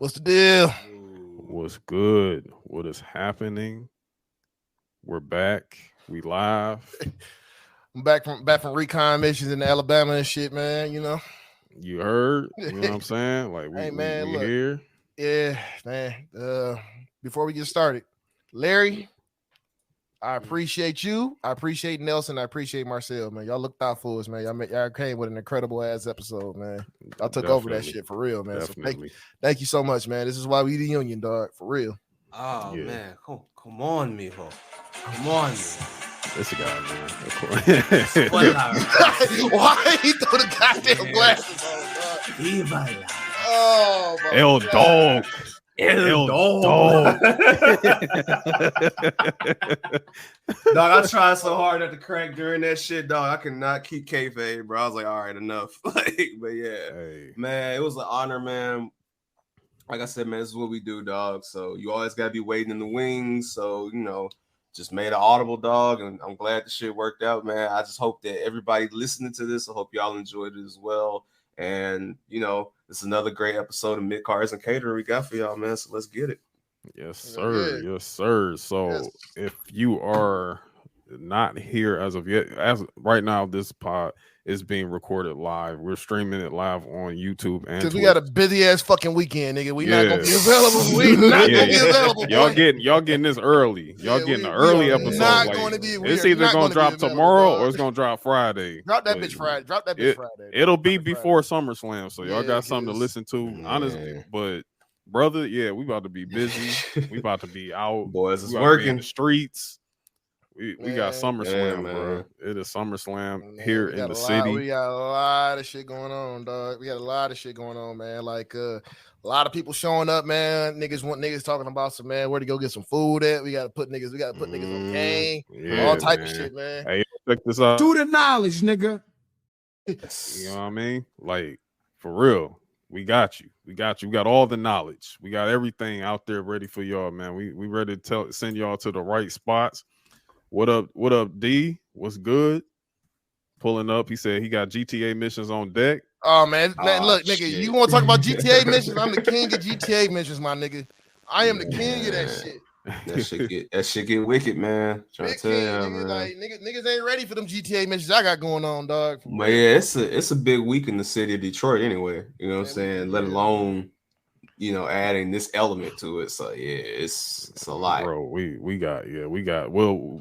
What's the deal? What's good? What is happening? We're back. We live. I'm back from recon missions in Alabama and shit, man. You know. You heard? You know what I'm saying? Like we look, here. Yeah, man. Before we get started, Larry, I appreciate you. I appreciate Nelson. I appreciate Marcel, man. Y'all looked out for us, man. Y'all came with an incredible ass episode, man. Y'all took over that shit for real, man. Definitely. So thank you so much, man. This is why we the union, dog. For real. Oh yeah. Man, come on, mijo. Come on, man. This guy, man. Why he threw the goddamn glasses on, dog? Oh, my El God. Dog. El Dog. Dog, I tried so hard not to crack during that shit, dog. I could not keep kayfabe, bro. I was like, all right, enough. But yeah, man, it was an honor, man. Like I said, man, this is what we do, dog. So you always gotta be waiting in the wings. So just made an audible, dog, and I'm glad the shit worked out, man. I just hope that everybody listening to this, I hope y'all enjoyed it as well. And it's another great episode of Midcarders and Catering we got for y'all, man. So let's get it. Yes, sir. Yes, sir. So if you are not here as of yet, as right now, this pod is being recorded live. We're streaming it live on YouTube and because we got a busy ass fucking weekend, nigga. We not gonna be available. We not gonna be available. Y'all getting this early. Y'all getting an early episode. Not like, gonna be. It's either gonna drop tomorrow or it's gonna drop Friday. Drop that bitch Friday. Drop that bitch Friday. It'll be before SummerSlam, so y'all got something to listen to. Honestly, but brother, we about to be busy. We about to be out. Boys, it's working in the streets. We got SummerSlam, bro. It is SummerSlam here in the city. We got a lot of shit going on, dog. We got a lot of shit going on, man. Like a lot of people showing up, man. Niggas talking about some, man, where to go get some food at. We gotta put niggas on game. All type of shit, man. Hey, check this out. Do the knowledge, nigga. You know what I mean? Like, for real. We got you. We got all the knowledge. We got everything out there ready for y'all, man. We ready to send y'all to the right spots. What up, D? What's good? Pulling up. He said he got GTA missions on deck. Oh, man, look, nigga, shit. You want to talk about GTA missions? I'm the king of GTA missions, my nigga. I am the king of that shit. That shit get wicked, man. Trying to tell you, man. Like, niggas ain't ready for them GTA missions I got going on, dog. But yeah, it's a big week in the city of Detroit anyway. You know what I'm saying? Let alone adding this element to it. So yeah, it's a lot, bro. We got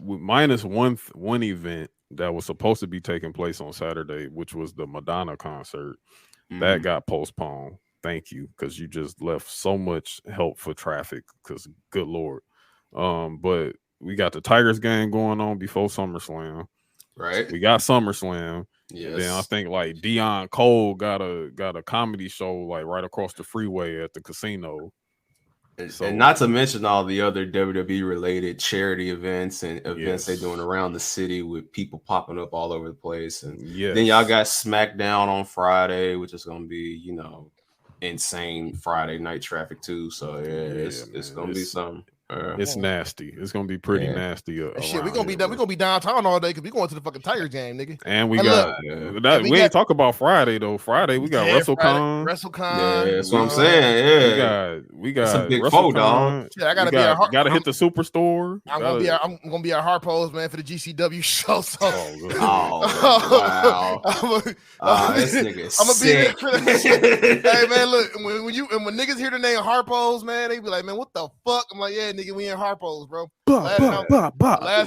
minus one event that was supposed to be taking place on Saturday, which was the Madonna concert. That got postponed. Thank you, because you just left so much help for traffic. Because good lord, but we got the Tigers game going on before SummerSlam. Right, we got SummerSlam. Yes. Then I think like Deion Cole got a comedy show like right across the freeway at the casino. And not to mention all the other WWE related charity events and events they're doing around the city with people popping up all over the place. And then y'all got SmackDown on Friday, which is gonna be, insane Friday night traffic too. So it's gonna be something. It's nasty. It's gonna be pretty nasty. Shit, we gonna be downtown all day because we going to the fucking Tiger game, nigga. And we ain't talk about Friday though. Friday we got WrestleCon. WrestleCon. Yeah, that's what I'm saying. Yeah, we got it's a big foe, dog. Yeah, I gotta hit the Superstore. I'm gonna be at Harpo's, man, for the GCW show. So wow. This nigga I'm gonna be there. Hey man, look, when niggas hear the name Harpo's, man, they be like, man, what the fuck? I'm like, yeah, nigga, we in Harpo's, bro. Last time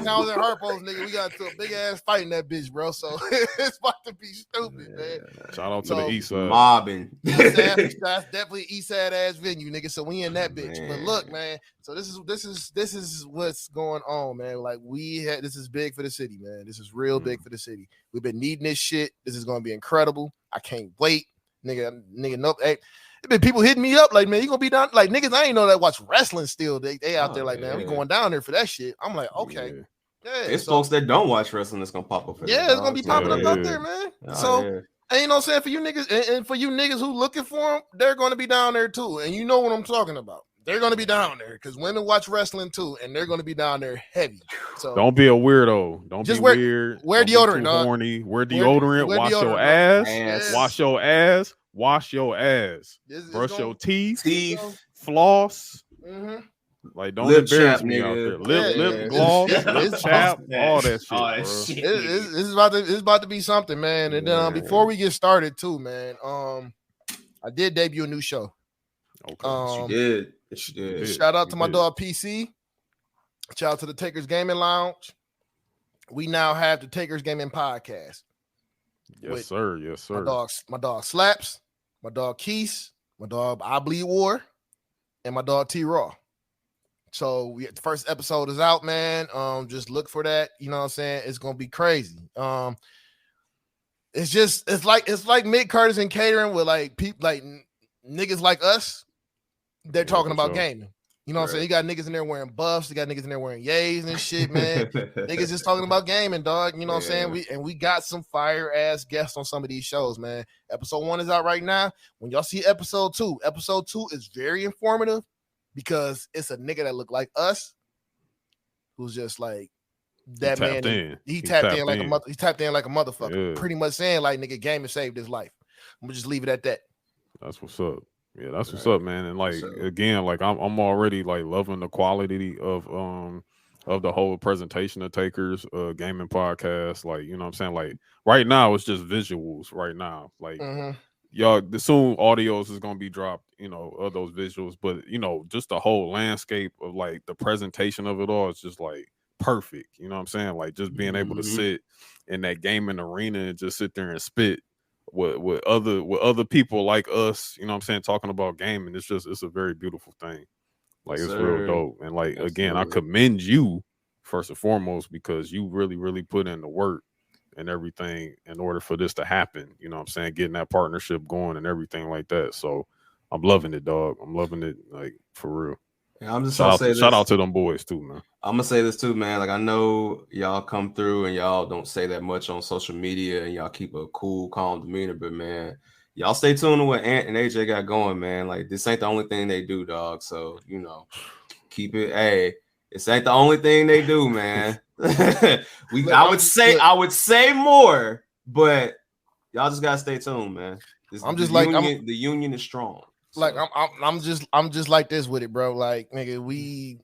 I was in Harpo's, nigga, we got into a big ass fight in that bitch, bro. So it's about to be stupid, man. Shout out to the East Side. Mobbing. That's definitely East Side ass venue, nigga. So we in that bitch. But look, man. So this is what's going on, man. Like this is big for the city, man. This is real big for the city. We've been needing this shit. This is gonna be incredible. I can't wait, nigga. Nope. Hey, been people hitting me up like, man, you gonna be down? Like niggas, I ain't know that watch wrestling still. They out there like, man, we going down there for that shit. I'm like, okay. Yeah, it's folks that don't watch wrestling that's gonna pop up. It's gonna be popping up out there, man. And you know what I'm saying, for you niggas and for you niggas who looking for them, they're gonna be down there too. And you know what I'm talking about. They're gonna be down there because women watch wrestling too, and they're gonna be down there heavy. So don't be a weirdo. Don't be weird. Wear deodorant, dog. Horny. Wear deodorant. Wash your ass. Wash your ass. Wash your ass. Brush your teeth. floss. Mm-hmm. Like, don't lip embarrass chap, me out nigga. there. Lip Yeah. gloss, It's lip chap, all that shit, All that bro. shit, It's about to be something, man. And then before we get started, too, man, I did debut a new show. Okay, she did. Shout out to my dog PC. Shout out to the Takers Gaming Lounge. We now have the Takers Gaming Podcast. Yes, sir. Yes, sir. My dog Slaps, my dog Keese, my dog I Bleed War, and my dog T Raw. So the first episode is out, man. Just look for that. You know what I'm saying? It's gonna be crazy. It's like Midcarders and Catering with like people like niggas like us. They're talking about gaming. You know what I'm saying? You got niggas in there wearing buffs. You got niggas in there wearing yays and shit, man. Niggas just talking about gaming, dog. You know what I'm saying? We got some fire ass guests on some of these shows, man. Episode 1 is out right now. When y'all see episode 2 is very informative because it's a nigga that look like us who's just like that man. He tapped in like a motherfucker. Pretty much saying like, nigga, gaming saved his life. I'm gonna just leave it at that. That's what's up. Yeah, that's what's up, man. And like again, like I'm already like loving the quality of the whole presentation of Takers gaming podcast. Like, you know what I'm saying? Like right now it's just visuals right now. Like y'all, the soon audios is gonna be dropped, you know, of those visuals, but you know, just the whole landscape of like the presentation of it all is just like perfect. You know what I'm saying? Like just being able to sit in that gaming arena and just sit there and spit with other people like us, you know what I'm saying, talking about gaming. It's a very beautiful thing. Like it's real dope. And like again, I commend you first and foremost because you really put in the work and everything in order for this to happen. You know what I'm saying? Getting that partnership going and everything like that. So I'm loving it, dog. I'm loving it, like for real. Yeah, I'm just shout out to them boys too, man. I'm gonna say this too, man. Like I know y'all come through and y'all don't say that much on social media and y'all keep a cool, calm demeanor, but man, y'all stay tuned to what Ant and AJ got going, man. Like this ain't the only thing they do, dog. So you know, keep it. Hey, this ain't the only thing they do, man. I would say more, but y'all just gotta stay tuned, man. The union is strong. So. Like I'm just like this with it, bro. Like nigga, we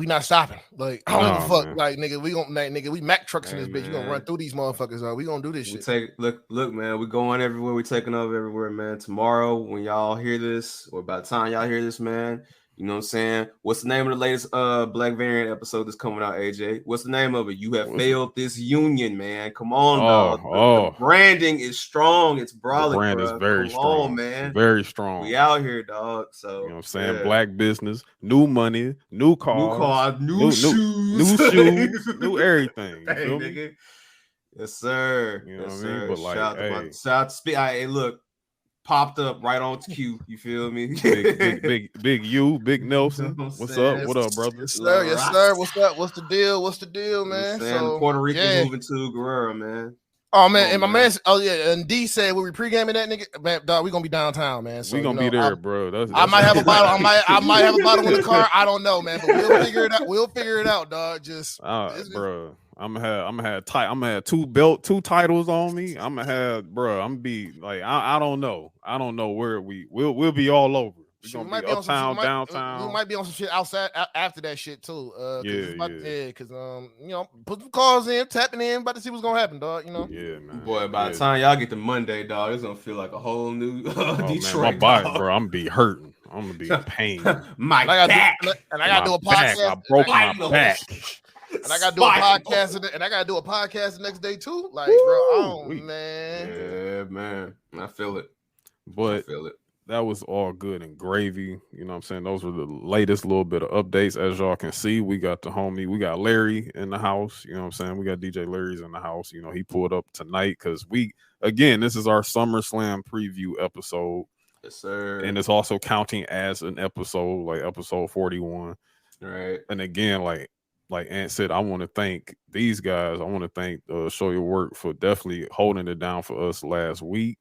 not stopping. Like I don't give a fuck. Man. Like nigga, we Mack trucks in this bitch. You gonna run through these motherfuckers? We gonna do this shit. Look, man. We going everywhere. We taking over everywhere, man. Tomorrow, when y'all hear this, or by the time y'all hear this, man. You know what I'm saying? What's the name of the latest Black Variant episode that's coming out, AJ? What's the name of it? You have failed this union, man. Come on, dog. The branding is strong. It's brolic, the brand is very strong, man. Very strong. We out here, dog. So you know what I'm saying? Black business, new money, new cars, new shoes, new shoes, new everything. Hey, nigga. Yes, sir. You know what I mean? But like, shout out to Speed. Hey, look. Popped up right on cue. You feel me? big you, Big Nelson. What's up? What up, brother? Yes, sir. Yes, sir. What's up? What's the deal, man? So Puerto Rican moving to Guerrero, man. Oh man, and my man. Oh yeah, and D said we pre-gaming that nigga. Man, dog, we gonna be downtown, man. So we gonna be there, bro. That's I might have a bottle. I might have a bottle in the car. I don't know, man, but we'll figure it out. We'll figure it out, dog. Just bro. I'm gonna have two titles on me. I'm gonna be like, I don't know where we'll be all over. We're gonna be uptown, downtown. We might be on some shit outside after that shit too. Because you know, put some calls in, tapping in, about to see what's gonna happen, dog. You know. Yeah, man. Boy, by the time y'all get to Monday, dog, it's gonna feel like a whole new Detroit. Man, my body, bro. I'm gonna be hurting. I'm gonna be in pain. My back. And I gotta do a podcast. I broke my back. And I gotta do a podcast the next day too. Like, bro, man. Yeah, man. I feel it. But that was all good and gravy. You know what I'm saying? Those were the latest little bit of updates. As y'all can see, we got we got Larry in the house. You know what I'm saying? We got DJ Larry's in the house. You know, he pulled up tonight because this is our Summerslam preview episode. Yes, sir. And it's also counting as an episode, like episode 41. Right. And again, like Ant said, I want to thank these guys. I want to thank Show Your Work for definitely holding it down for us last week.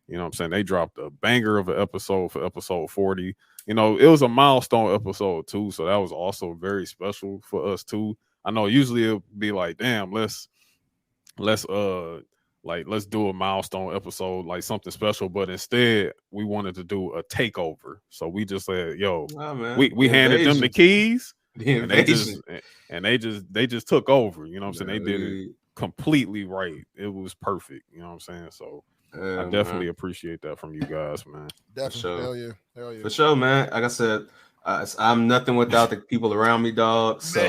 You know what I'm saying? They dropped a banger of an episode for episode 40. You know, it was a milestone episode too, so that was also very special for us too. I know usually it'll be like, damn, let's like, let's do a milestone episode, like something special. But instead, we wanted to do a takeover. So we just said, yo, we handed them the keys, and they just took over. You know what I'm saying? They did it completely right. It was perfect. You know what I'm saying? So I definitely appreciate that from you guys, man. Definitely. Sure. Hell yeah. For sure, man. Like I said, I'm nothing without the people around me, dog. So,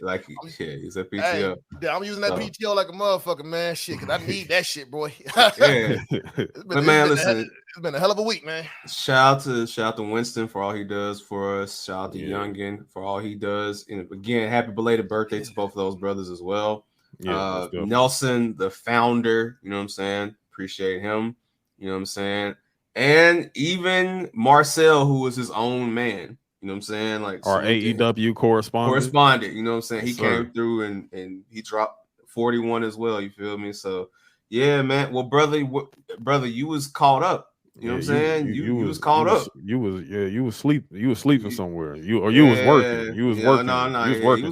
like, he's a PTO. Hey, I'm using that PTO like a motherfucker, man. Shit, because I need that shit, boy. But man, listen, it's been a hell of a week, man. Shout out to Winston for all he does for us. Shout out to Youngin for all he does. And again, happy belated birthday to both of those brothers as well. Nelson, the founder, you know what I'm saying? Appreciate him. You know what I'm saying? And even Marcel, who was his own man. You know what I'm saying? Like our AEW correspondent. You know what I'm saying? He came through and he dropped 41 as well. You feel me? So yeah, man. Well, brother, you was caught up. You know what I'm saying? You was caught up. You was sleeping somewhere. You was working. You was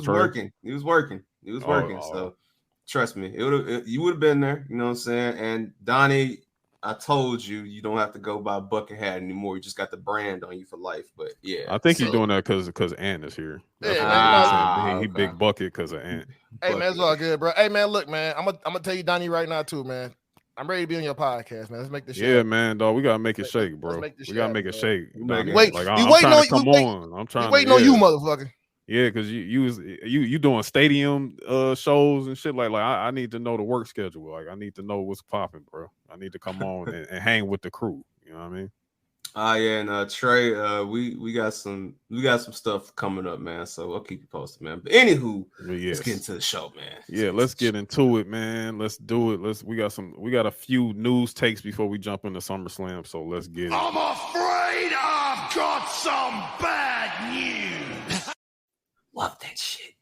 working. He was working. So trust me, you would have been there. You know what I'm saying? And Donnie, I told you don't have to go by bucket hat anymore. You just got the brand on you for life. But yeah, I think he's doing that because Ant is here. He big bucket because of Ant. Hey man, it's all good, bro. Hey man, look, man, I'm gonna tell you, Donnie, right now too, man. I'm ready to be on your podcast, man. Let's make this shit. Yeah, man, dog. We gotta make it shake, bro. We gotta make it shake. I'm waiting on you, motherfucker. Yeah, because you doing stadium shows and shit. Like I need to know the work schedule. Like I need to know what's popping, bro. I need to come on and hang with the crew. You know what I mean? And Trey, we got some stuff coming up, man. So I'll keep you posted, man. But anywho, let's get into the show, man. Let's get into it, man. Let's do it. We got a few news takes before we jump into SummerSlam. So let's get it. I'm afraid I've got some bad news. Love that shit.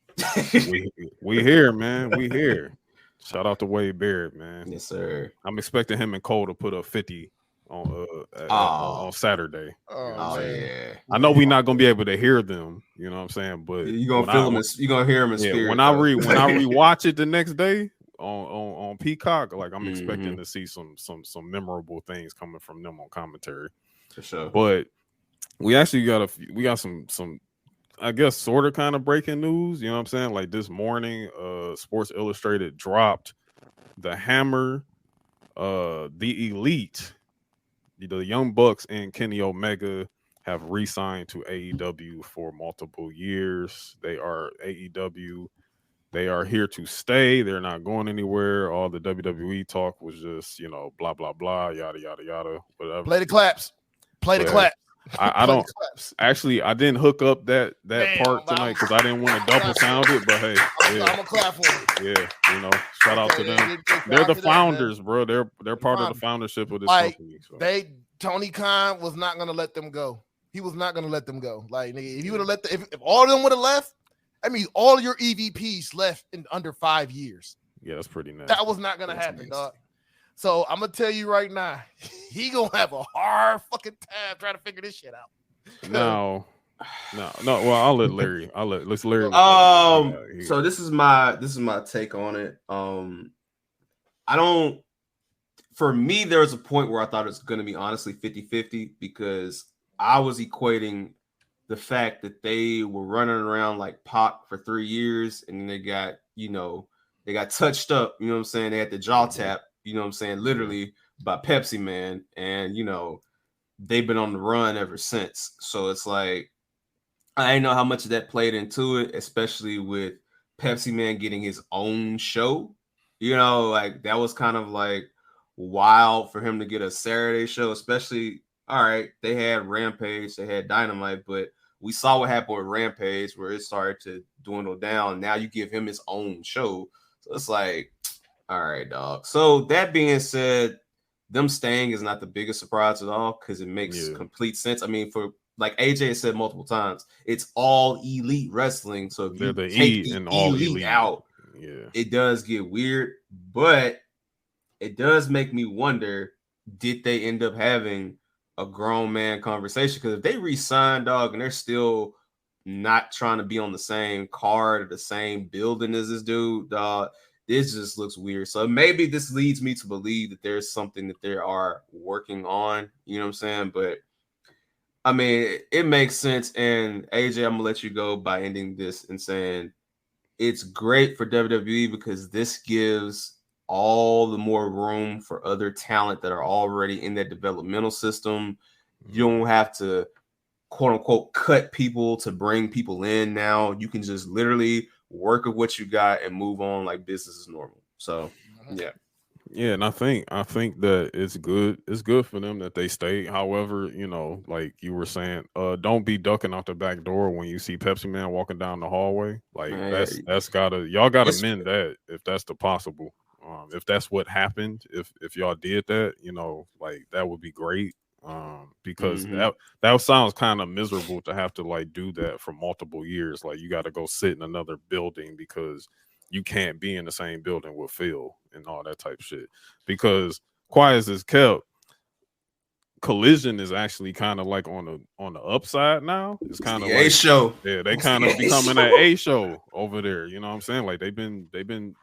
we here, man. We here. Shout out to Wade Barrett, man. Yes, sir. I'm expecting him and Cole to put up 50 on Saturday. Yeah. I know we're not gonna be able to hear them, you know what I'm saying, but you're gonna feel them. You're gonna hear them in spirit. When I rewatch it the next day on Peacock, like I'm expecting to see some memorable things coming from them on commentary. For sure. But we actually got some I guess sort of kind of breaking news, you know what I'm saying? Like this morning, Sports Illustrated dropped the Hammer, the Elite, the Young Bucks and Kenny Omega have re-signed to AEW for multiple years. They are AEW. They are here to stay. They're not going anywhere. All the WWE talk was just, blah, blah, blah, yada, yada, yada, whatever. Play the claps. I don't actually. I didn't hook up that part tonight because I didn't want to double sound it. But hey, I'm gonna clap for it. Yeah, shout out to them. They're the founders, bro. They're part of the foundership of this company. So. Tony Khan was not gonna let them go. He was not gonna let them go. Like nigga, if you would have if all of them would have left, I mean, all your EVPs left in under 5 years. Yeah, that's pretty nice. That was not gonna happen, dog. So I'm gonna tell you right now, he gonna have a hard fucking time trying to figure this shit out. No. Well, I'll let Larry. Let's Larry. So this is my take on it. I don't. For me, there was a point where I thought it was going to be honestly 50-50 because I was equating the fact that they were running around like Pac for 3 years and then they got touched up. You know what I'm saying? They had the jaw tap. You know what I'm saying? Literally by Pepsi Man. And, they've been on the run ever since. So it's like, I didn't know how much of that played into it, especially with Pepsi Man getting his own show. Like that was kind of like wild for him to get a Saturday show, especially, all right, they had Rampage, they had Dynamite, but we saw what happened with Rampage where it started to dwindle down. Now you give him his own show. So it's like, all right, dog. So that being said, them staying is not the biggest surprise at all because it makes complete sense. I mean, for like AJ has said multiple times, it's all elite wrestling. So if you take the all elite out, it does get weird, but it does make me wonder, did they end up having a grown man conversation? Because if they re-signed, dog, and they're still not trying to be on the same card or the same building as this dude, dog, it just looks weird. So maybe this leads me to believe that there's something that they are working on. You know what I'm saying? But I mean, it makes sense. And AJ, I'm gonna let you go by ending this and saying it's great for WWE because this gives all the more room for other talent that are already in that developmental system. You don't have to quote unquote cut people to bring people in now. You can just literally work with what you got and move on like business is normal. So yeah. Yeah, and I think that it's good. It's good for them that they stay. However, you know, like you were saying, don't be ducking out the back door when you see Pepsi Man walking down the hallway. Like that's y'all gotta mend that if that's the possible. If that's what happened, if y'all did that, you know, like that would be great. Because that sounds kind of miserable to have to like do that for multiple years. Like you got to go sit in another building because you can't be in the same building with Phil and all that type of shit. Because quiet as it's kept, Collision is actually kind of like on the upside now. It's kind of like A show. Yeah, they kind of becoming an A show over there. You know what I'm saying? Like they've been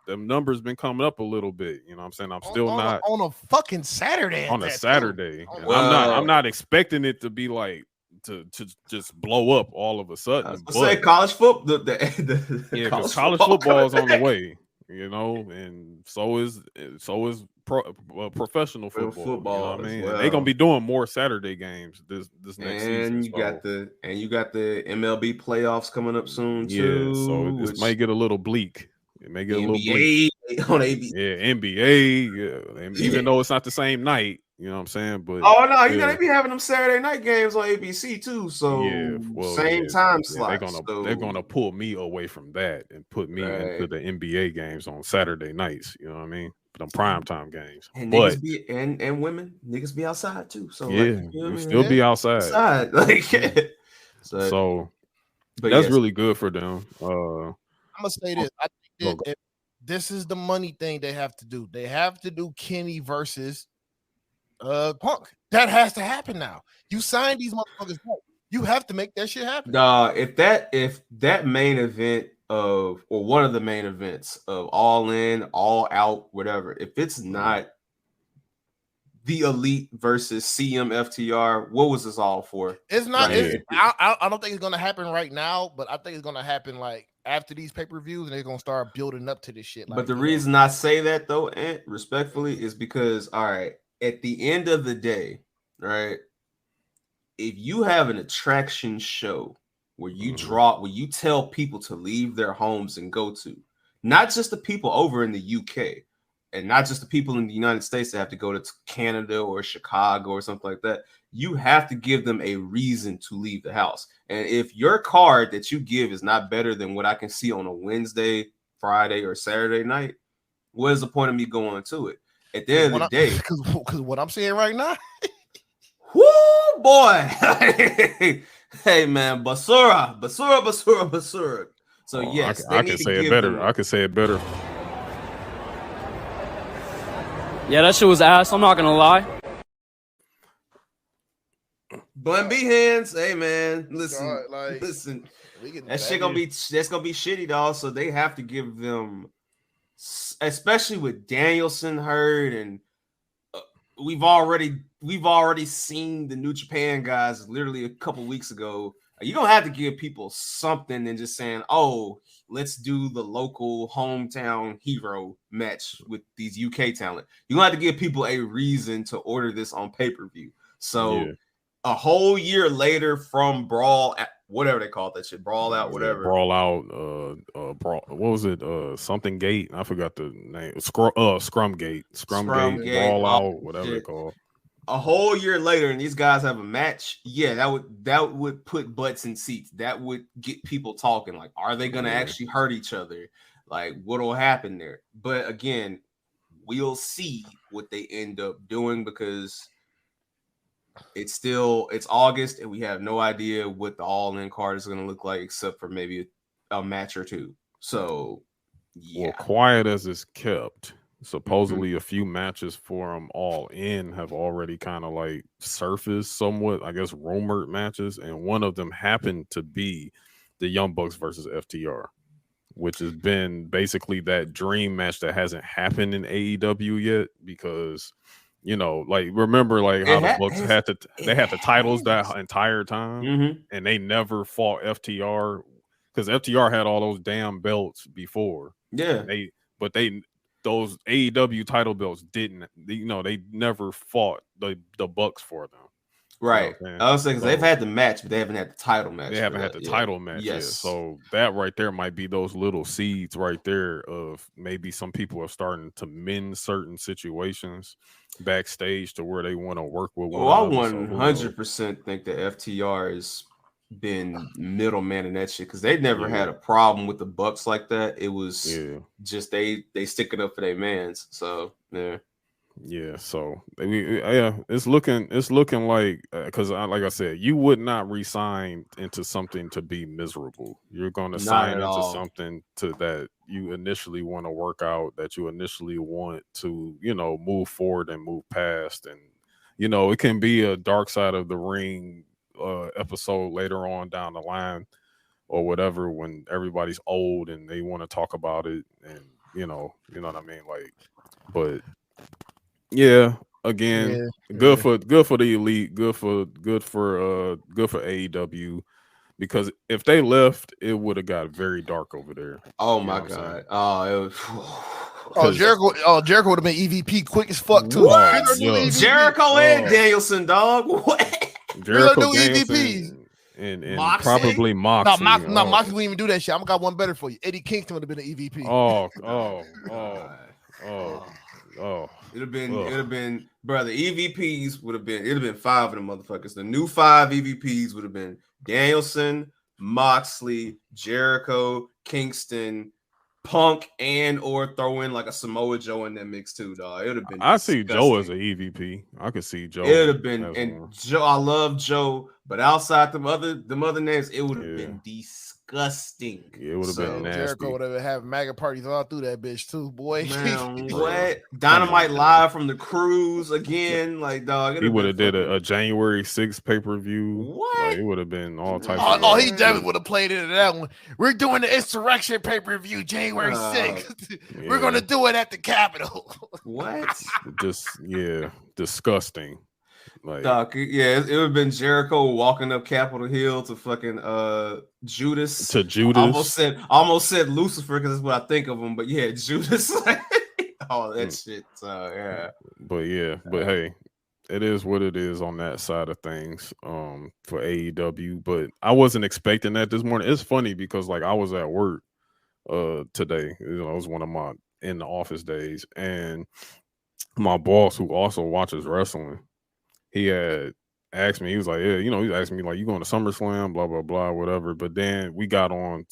them numbers been coming up a little bit. You know what I'm saying? I'm still not on a fucking Saturday. On a Saturday. And Well, I'm not expecting it to be like to just blow up all of a sudden. I say college football. Because college football is on the way. You know, and so is professional football. You know what I mean? Well. They're gonna be doing more Saturday games this next season. And you got the MLB playoffs coming up soon too. So it might get a little bleak. It may get a little bleak on ABC. Yeah, NBA. Yeah, even though it's not the same night. You know what I'm saying? But oh no, you know they be having them Saturday night games on ABC too. So same time slot. They're gonna pull me away from that and put me into the NBA games on Saturday nights. You know what I mean? Them primetime games. And niggas be and women, niggas be outside too. So yeah, you still be outside. Like so that's really good for them. I'm gonna say this. I think that this is the money thing they have to do. They have to do Kenny versus Punk. That has to happen now. You signed these motherfuckers up. You have to make that shit happen. If that main event or one of the main events of All In, All Out, whatever, if it's not the Elite versus CM FTR, what was this all for? It's not. I don't think it's gonna happen right now, but I think it's gonna happen like after these pay-per-views, and they're gonna start building up to this shit. But the reason I say that though, Ant, respectfully, is because all right. At the end of the day, right, if you have an attraction show where you where you tell people to leave their homes and go to, not just the people over in the UK and not just the people in the United States that have to go to Canada or Chicago or something like that, you have to give them a reason to leave the house. And if your card that you give is not better than what I can see on a Wednesday, Friday, or Saturday night, what is the point of me going to it? At the end of the day, because what I'm saying right now, whoo boy, hey man, basura. So yes, I can say it better. I can say it better. Yeah, that shit was ass. I'm not gonna lie. Bun B hands, hey man, listen. That shit gonna be shitty, dog. So they have to give them. Especially with Danielson hurt, and we've already seen the New Japan guys literally a couple weeks ago. You're gonna have to give people something than just saying, "Oh, let's do the local hometown hero match with these UK talent." You're gonna have to give people a reason to order this on pay-per-view. So a whole year later from Brawl, whatever they call that shit, Brawl Out, whatever. Brawl Out, Brawl. What was it? Something Gate. I forgot the name. Scrum Gate, Brawl Out, whatever they call. A whole year later, and these guys have a match. Yeah, that would put butts in seats. That would get people talking. Like, are they gonna actually hurt each other? Like, what will happen there? But again, we'll see what they end up doing because it's August and we have no idea what the all-in card is going to look like except for maybe a match or two. So well, quiet as it's kept, supposedly a few matches for them all in have already kind of like surfaced somewhat, I guess, rumored matches, and one of them happened to be the Young Bucks versus FTR, which has been basically that dream match that hasn't happened in AEW yet because, you know, like remember like how the Bucks had the titles that entire time and they never fought FTR because FTR had all those damn belts before. Yeah. Those AEW title belts didn't, you know, they never fought the Bucks for them. Right. You know I was saying because they've had the match, but they haven't had the title match. They haven't had the title match yet. So that right there might be those little seeds right there of maybe some people are starting to mend certain situations backstage to where they want to work with one another. I 100% think that FTR has been middleman in that shit because they never had a problem with the Bucks like that. It was just they sticking up for their mans. So yeah, so it's looking like because like I said, you would not resign into something to be miserable. You're going to sign into something to that you initially want to work out, that you initially want to, you know, move forward and move past, and you know, it can be a dark side of the ring episode later on down the line or whatever when everybody's old and they want to talk about it, and you know what I mean, like, but. Yeah, again, good for the elite, good for AEW, because if they left, it would have got very dark over there. Oh my god! It was. Jericho would have been EVP quick as fuck too. Jericho and Danielson, dog. What? Jericho, Danielson, and probably Moxley. No, Moxley wouldn't even do that shit. I got one better for you. Eddie Kingston would have been an EVP. It'd have been, bro. The EVPs would have been. It'd have been 5 of them motherfuckers. The new 5 EVPs would have been Danielson, Moxley, Jericho, Kingston, Punk, and or throw in like a Samoa Joe in that mix too, dog. It would have been. I see Joe as an EVP. I could see Joe. It would have been, and Joe. I love Joe, but outside them other names, it would have been disgusting. Yeah, it would have been nasty. Jericho would have had MAGA parties all through that bitch too, boy. Man, what? Dynamite live from the cruise again, like dog. He would have did a January 6th pay-per-view. What? Like, it would have been all types. He definitely would have played into that one. We're doing the Insurrection pay-per-view January 6th. We're gonna do it at the Capitol. What? Just disgusting. Like, Doc, it would have been Jericho walking up Capitol Hill to fucking Judas. To Judas. Almost said Lucifer because that's what I think of him, but yeah, Judas. All that shit. So but hey, it is what it is on that side of things for AEW. But I wasn't expecting that this morning. It's funny because like I was at work today. You know, it was one of my in the office days, and my boss, who also watches wrestling, he had asked me, he was like, yeah, you know, he asked me like, you going to SummerSlam, blah, blah, blah, whatever. But then we got on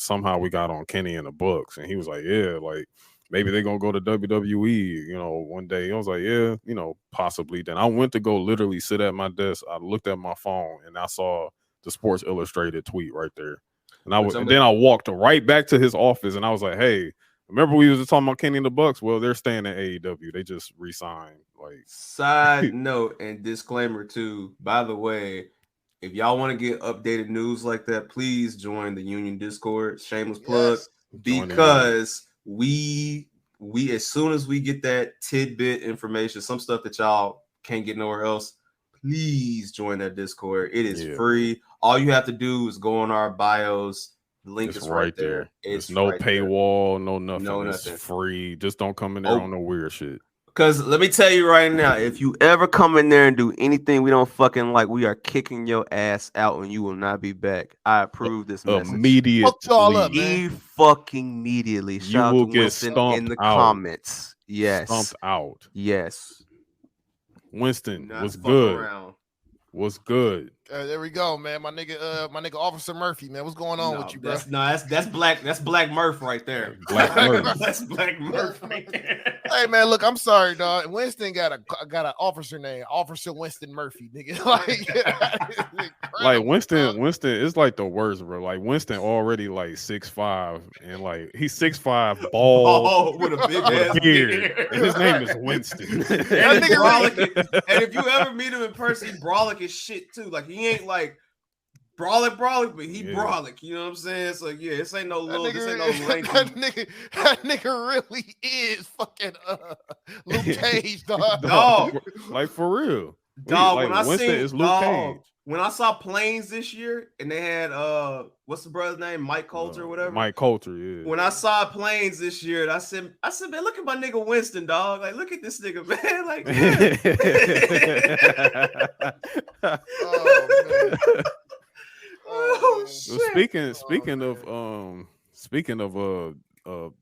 Kenny and the Bucks, and he was like, yeah, like maybe they're going to go to WWE, you know, one day. I was like, yeah, you know, possibly. Then I went to go literally sit at my desk. I looked at my phone and I saw the Sports Illustrated tweet right there. And then I walked right back to his office and I was like, hey, remember we was talking about Kenny and the Bucks? Well, they're staying at AEW. They just re-signed. Like, side note and disclaimer too. By the way, if y'all want to get updated news like that, please join the Union Discord. Shameless plug, because we as soon as we get that tidbit information, some stuff that y'all can't get nowhere else, please join that Discord. It is free. All you have to do is go on our bios. The link is right there. It's no paywall, no nothing. No nothing. It's free. Just don't come in there on no weird shit. Because let me tell you right now, if you ever come in there and do anything we don't fucking like, we are kicking your ass out and you will not be back. I approve this message. Immediately. Immediately. Shout you will get stumped in the comments. Yes. Stumped out. Yes. Winston, what's good? What's good? There we go, man. My nigga Officer Murphy, man. What's going on with you, bro? That's Black Murph right there. Black Murph. That's Black Murph right there. Hey man, look, I'm sorry, dog. Winston got an officer name, Officer Winston Murphy, nigga. Like Winston is like the worst, bro. Like Winston already like 6'5", and like he's 6'5", bald with a big ass beard. And his name is Winston. That nigga and if you ever meet him in person, he brolic as shit too. Like he ain't like Brolic, but he brolic. You know what I'm saying? So yeah, this ain't no little, this ain't no lanky. That nigga really is fucking Luke Cage, dog. Dog, like for real. Dog, like, when I Winston seen is Luke Cage. When I saw Planes this year and they had what's the brother's name? Mike Coulter or whatever. Mike Coulter, yeah. When I saw Planes this year, I said, man, look at my nigga Winston, dog. Like, look at this nigga, man. Like, oh, shit. Speaking of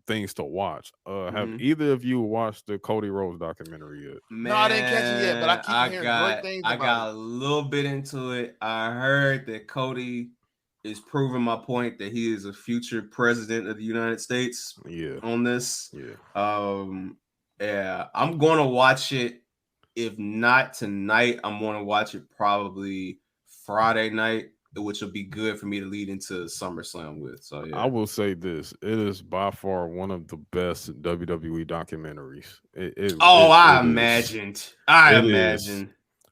things to watch, have either of you watched the Cody Rhodes documentary yet? Man, no, I didn't catch it yet, but I keep hearing great things about it. I got a little bit into it. I heard that Cody is proving my point that he is a future president of the United States. Yeah. On this. Yeah. Yeah, I'm going to watch it. If not tonight, I'm going to watch it probably Friday night, which will be good for me to lead into SummerSlam with. So yeah. I will say this: it is by far one of the best WWE documentaries. I imagined.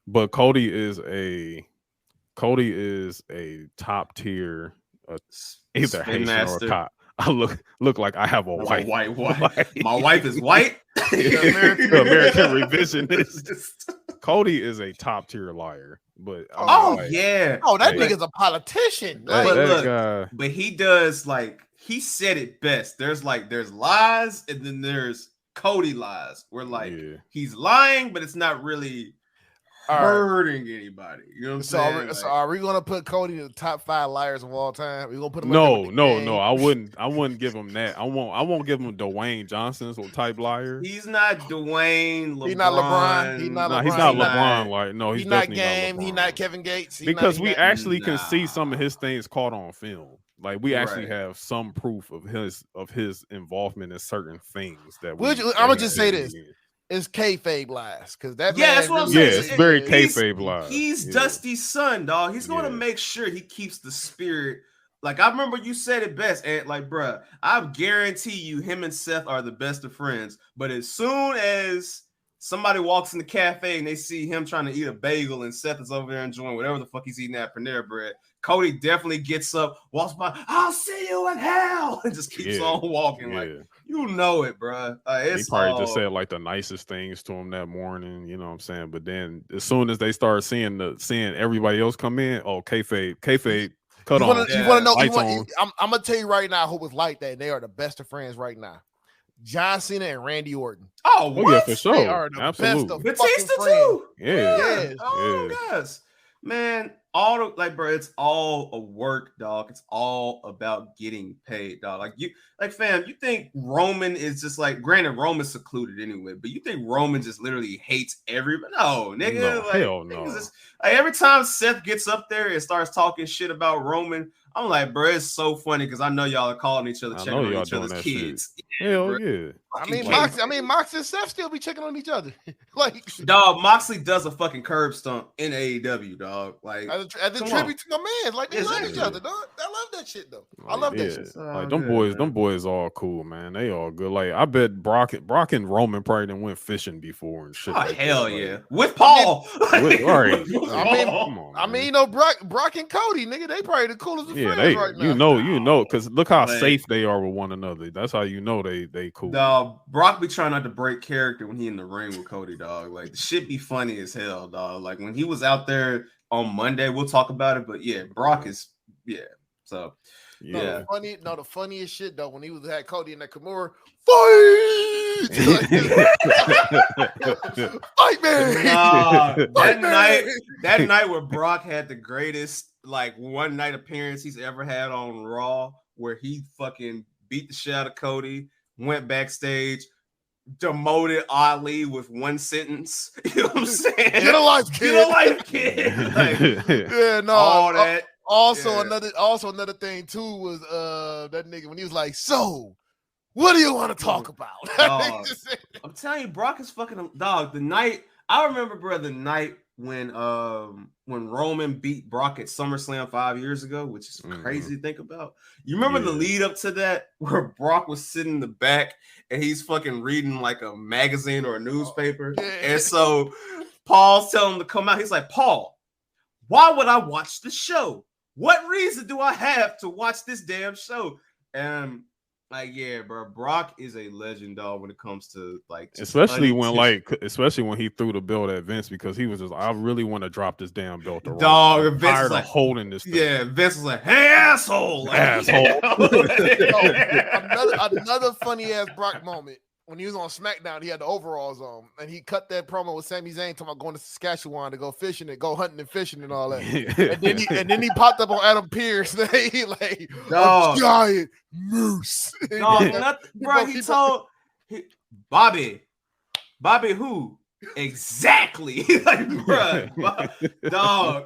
But Cody is a top tier, either Haitian or a cop. I look like I have a wife. White. My wife is white. American revisionist. Cody is a top tier liar, but yeah. Oh, that nigga's a politician. But he does, like, he said it best. There's lies and then there's Cody lies. Where he's lying, but it's not really hurting anybody. You know what I'm saying? So are we gonna put Cody in the top 5 liars of all time? We gonna put him? No. I wouldn't give him that. I won't give him Dwayne Johnson's type liar. He's not Dwayne. He's not LeBron. He's not LeBron. He's not Game. He's not Kevin Gates. Because we actually can see some of his things caught on film. Like we actually have some proof of his involvement in certain things that. I'm gonna just say this. It's kayfabe lies, because that man. That's what I'm saying. It's very kayfabe lies. He's Dusty's son, dog. He's going to make sure he keeps the spirit. Like, I remember you said it best, and like, bruh, I guarantee you, him and Seth are the best of friends. But as soon as somebody walks in the cafe and they see him trying to eat a bagel, and Seth is over there enjoying whatever the fuck he's eating at Panera Bread, Cody definitely gets up, walks by, I'll see you in hell, and just keeps on walking. Like, you know it, bro. He probably just said like the nicest things to him that morning, you know what I'm saying? But then as soon as they start seeing everybody else come in, kayfabe, cut on. You want to know? I'm gonna tell you right now who was like that. They are the best of friends right now. John Cena and Randy Orton. Oh, what? Yeah, for sure. They are the best of Batista friends. too. Yeah. Gosh. Man, bro, it's all a work, dog. It's all about getting paid, dog. Fam, you think Roman is just like, granted, Roman's secluded anyway, but you think Roman just literally hates everybody? No, nigga. No, hell no. Every time Seth gets up there and starts talking shit about Roman, I'm like, bro, it's so funny because I know y'all are calling each other, checking on each other's kids. Hell yeah. I mean, Moxley and Seth still be checking on each other. Like, dog, Moxley does a fucking curb stomp in AEW, dog. Like, as a tribute to my man. Like, they love each other, dog. I love that shit, though. I love that shit. Like, them boys all cool, man. They all good. Like, I bet Brock and Roman probably done went fishing before and shit. Oh, hell yeah. With Paul. I mean, you know, Brock and Cody, nigga, they probably the coolest of friends right now. You know, because look how safe they are with one another. That's how you know they cool. Dog, Brock be trying not to break character when he in the ring with Cody, dog. Like, the shit be funny as hell, dog. Like, when he was out there on Monday, we'll talk about it. But yeah, Brock is So yeah. The funniest shit though, when he had Cody in that Kimura fight man. That night where Brock had the greatest one night appearance he's ever had on Raw, where he fucking beat the shit out of Cody, went backstage, demoted Ali with one sentence. You know what I'm saying? Get a life, kid. All that. Also, another thing too was that nigga when he was like, "So, what do you want to talk about?" I'm telling you, Brock is fucking dog. The night I remember, bro, the night when Roman beat Brock at SummerSlam 5 years ago, which is crazy to think about. You remember the lead up to that where Brock was sitting in the back and he's fucking reading like a magazine or a newspaper, and so Paul's telling him to come out. He's like, Paul, why would I watch the show? What reason do I have to watch this damn show? And like, yeah, bro, Brock is a legend, dog, when it comes to like, especially when he threw the belt at Vince, because he was just, I really want to drop this damn belt to dog. I'm tired of holding this thing. Yeah, Vince was like, hey, asshole, like, asshole. Another funny ass Brock moment. When he was on SmackDown, he had the overalls on, and he cut that promo with Sami Zayn talking about going to Saskatchewan to go fishing and go hunting and fishing and all that. and then he popped up on Adam Pearce. He like a giant moose. Dog, bro, he told Bobby who exactly? Like, bro, dog.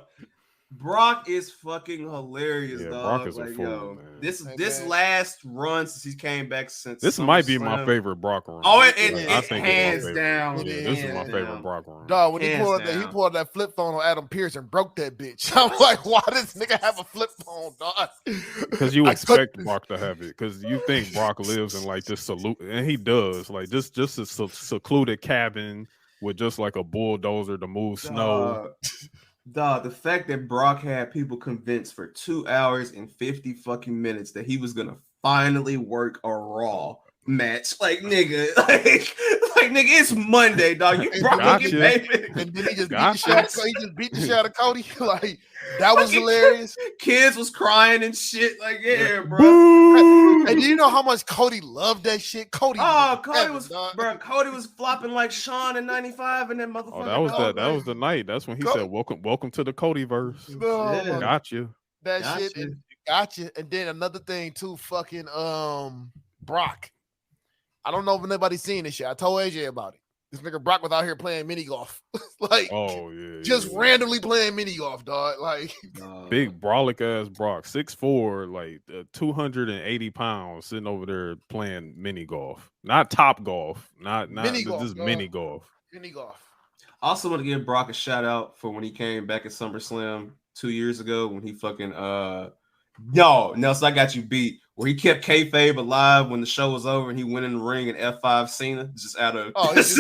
Brock is fucking hilarious, dog. Brock is like, a fool, man. This last run since he came back since this might be my favorite Brock run. Oh, I think hands down. Yeah, this is my favorite Brock run. Dog, when he pulled that flip phone on Adam Pearce and broke that bitch. I'm like, why does nigga have a flip phone, dog? Because you expect Brock to have it. Because you think Brock lives in like this and he does. Like just a secluded cabin with just like a bulldozer to move snow. Dog, the fact that Brock had people convinced for 2 hours and 50 fucking minutes that he was gonna finally work a Raw match, like nigga, like nigga, it's Monday, dog. You Brock get paid, and then he just beat the shit out of Cody. Like that was hilarious. Kids was crying and shit. Like, yeah, bro. And do you know how much Cody loved that shit? Cody was flopping like Sean in '95 and that motherfucker. Oh, that was the night. That's when he said, "Welcome to the Cody verse." Got you. That shit. Got you. And then another thing too, fucking Brock. I don't know if anybody's seen this shit. I told AJ about it. This nigga Brock was out here playing mini golf. Like, randomly playing mini golf, dog. Like, big brolic ass Brock, 6'4", like 280 pounds, sitting over there playing mini golf. Not top golf, not mini golf, this is mini golf. Mini golf. I also want to give Brock a shout out for when he came back at SummerSlam 2 years ago when he fucking Nelson, I got you beat. Where he kept kayfabe alive when the show was over and he went in the ring and F5 Cena just out of. He was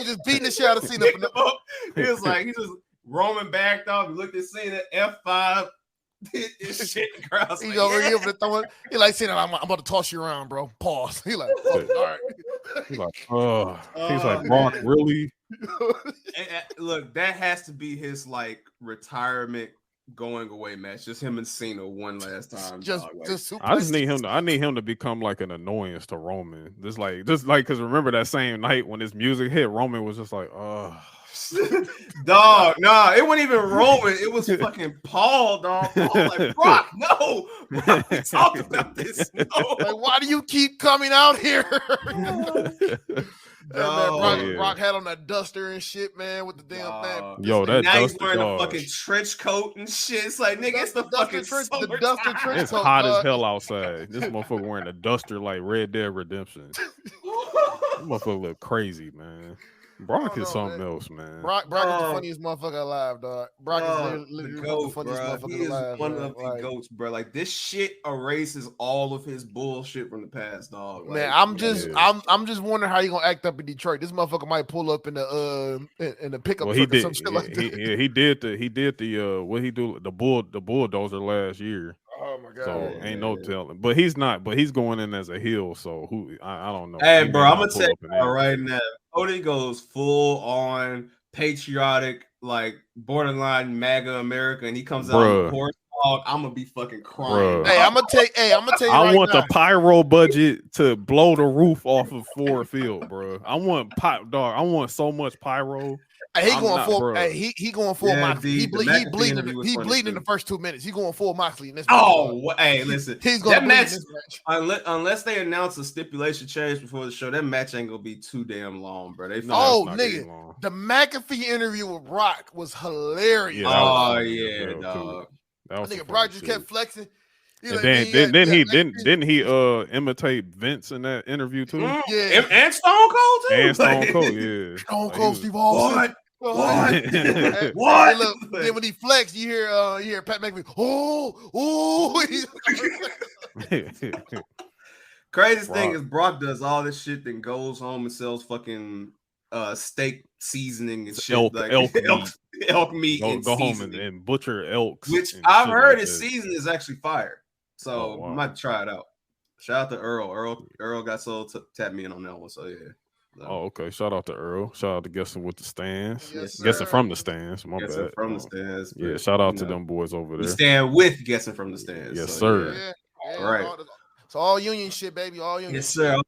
just beating the shit out of Cena. He was like, he just Roman backed off. He looked at Cena, F5. Did this shit. He's over here for throwing. He like Cena. I'm about to toss you around, bro. Pause. He like, all right. He's like, Brock, really? Look, that has to be his like retirement going away match. Just him and Cena one last time. I need him to become like an annoyance to Roman. Just like because remember that same night when his music hit, Roman was just like, dog, nah, it wasn't even Roman. It was fucking Paul, dog. Paul like, Brock, no. We talked about this. No. Like, why do you keep coming out here? Brock had on that duster and shit, man, with the damn thing. Yo, that now duster, he's wearing a fucking trench coat and shit. It's like, nigga, it's the fucking trench coat. It's hot as hell outside. This motherfucker wearing a duster like Red Dead Redemption. This motherfucker look crazy, man. Brock is something else, man. Brock is the funniest motherfucker alive, dog. Brock is literally the funniest motherfucker alive. He is one of the goats, bro. Like, this shit erases all of his bullshit from the past, dog. Like, man, I'm just wondering how he gonna act up in Detroit. This motherfucker might pull up in the pickup truck or some shit like that. He did the what he do the bulldozer last year. Oh my god! So ain't no telling. But he's not. But he's going in as a heel. So I don't know. Hey, bro, I'm gonna tell you right now. Cody goes full on patriotic, like borderline MAGA America, and he comes out on the horse dog. I'm gonna be fucking crying. Hey, I'm gonna tell you. I want the pyro budget to blow the roof off of Ford Field, bro. I want I want so much pyro. He going full. Hey, he going full Moxley. He bleeding in the first 2 minutes. He going full Moxley in this. Hey, listen. He's going that match. Unless they announce a stipulation change before the show, that match ain't gonna be too damn long, bro. Nigga, the McAfee interview with Brock was hilarious. Yeah, dog. That nigga Brock just kept flexing. And didn't he imitate Vince in that interview too? Yeah, and Stone Cold too. And Stone Cold, yeah. Stone Cold Steve Austin. What? Hey, look, then when he flexed, you hear Pat McAfee. Craziest thing is Brock does all this shit, then goes home and sells fucking steak seasoning and shit. Elk elk meat. Go home and butcher elks. Which I've heard like his season is actually fire. So I might try it out. Shout out to Earl. Earl got sold, tapped me in on that one. So yeah. So. Oh, okay. Shout out to Earl. Shout out to Guessing with the Stands. Yes, Guessing from the Stands. My bad. From the Stands. Yeah, shout out to them boys over there. We stand with Guessing from the Stands. Yes, sir. Yeah. All right. It's all union shit, baby. All union. Yes, sir.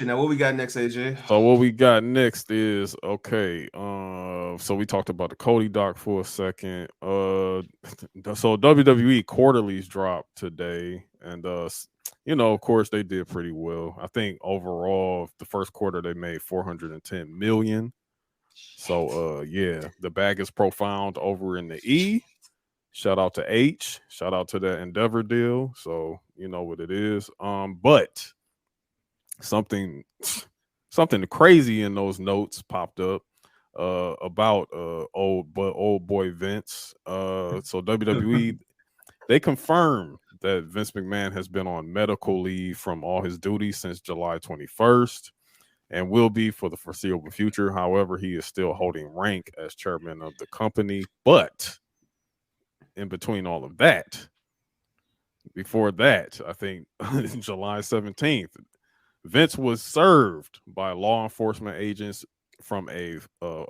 Now, what we got next, AJ? So what we got next is so we talked about the Cody doc for a second. So WWE quarterlies dropped today, and of course they did pretty well. I think overall the first quarter they made $410 million. So the bag is profound over in the E. Shout out to H. Shout out to that Endeavor deal. So you know what it is. But something crazy in those notes popped up about old boy Vince. So WWE they confirmed that Vince McMahon has been on medical leave from all his duties since July 21st and will be for the foreseeable future. However, he is still holding rank as chairman of the company. But in between all of that, before that, I think July 17th, Vince was served by law enforcement agents from a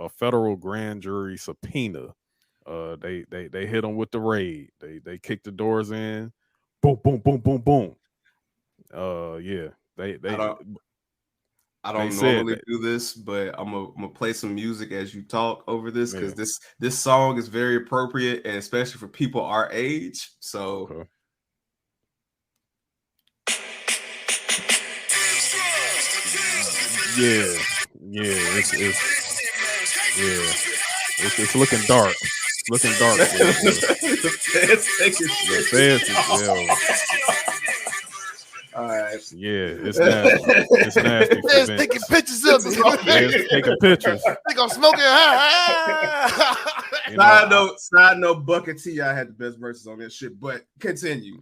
federal grand jury subpoena. They hit him with the raid. They kicked the doors in. Boom, boom, boom, boom, boom. I don't normally do this, but I'm gonna play some music as you talk over this because this song is very appropriate and especially for people our age. So. Okay. It's looking dark. Looking dark. The feds all right. Yeah, it's nasty. It's nasty. They're taking pictures of me. They're taking pictures. Think I'm smoking. Side note, Booker T. I had the best verses on this shit, but continue.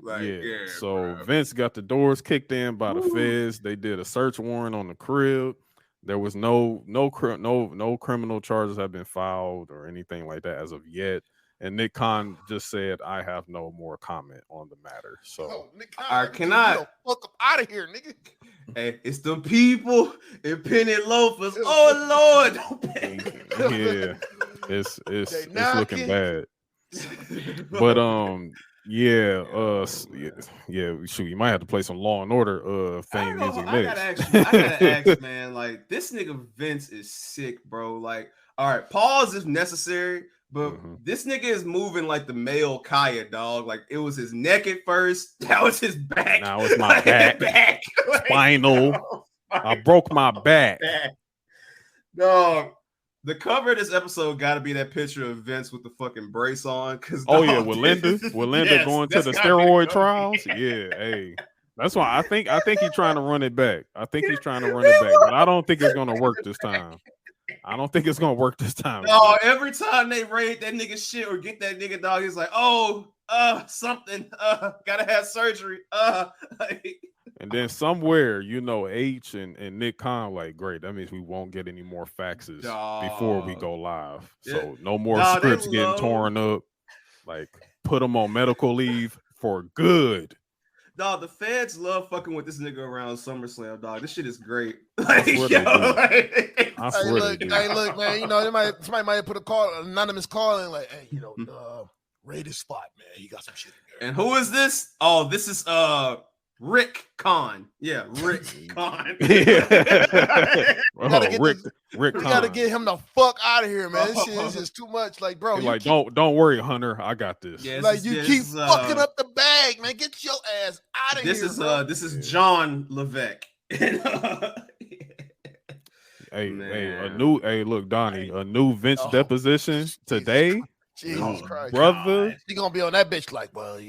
So Vince got the doors kicked in by the feds. They did a search warrant on the crib. There was no criminal charges have been filed or anything like that as of yet. And Nick Khan just said, "I have no more comment on the matter." So, Nick Khan, fuck up out of here, nigga. Hey, it's the people in penny loafers. Oh Lord, yeah, it's looking bad. But shoot, you might have to play some Law and Order theme music next. I gotta ask, man. Like this nigga Vince is sick, bro. Like, all right, pause if necessary. But this nigga is moving like the male Kaya, dog. Like it was his neck at first. That was his back. Now it's my back. Spinal. I broke my back. Dog. The cover of this episode got to be that picture of Vince with the fucking brace on. With Linda going to the steroid trials. Yeah, hey. That's why I think he's trying to run it back. But I don't think it's gonna work this time. No, every time they raid that nigga shit or get that nigga dog, he's like, something, gotta have surgery. And then somewhere, H and Nick Khan, like, great, that means we won't get any more faxes before we go live. So no more scripts getting torn up. Like, put them on medical leave for good. Dog, the feds love fucking with this nigga around SummerSlam, dog. This shit is great. I swear look, man. Somebody might put an anonymous call in, like, hey, raid his spot, man. He got some shit in there. And who is this? Oh, this is Rick Khan. Yeah, Rick Khan. Rick Khan. We gotta get him the fuck out of here, man. This shit is just too much. Like, bro, don't worry, Hunter. I got this. Yeah, you keep fucking up the bag, man. Get your ass out of here. This is John Levesque. Look, Donnie, a new Vince deposition today. Jesus Christ, brother! She gonna be on that bitch like, well,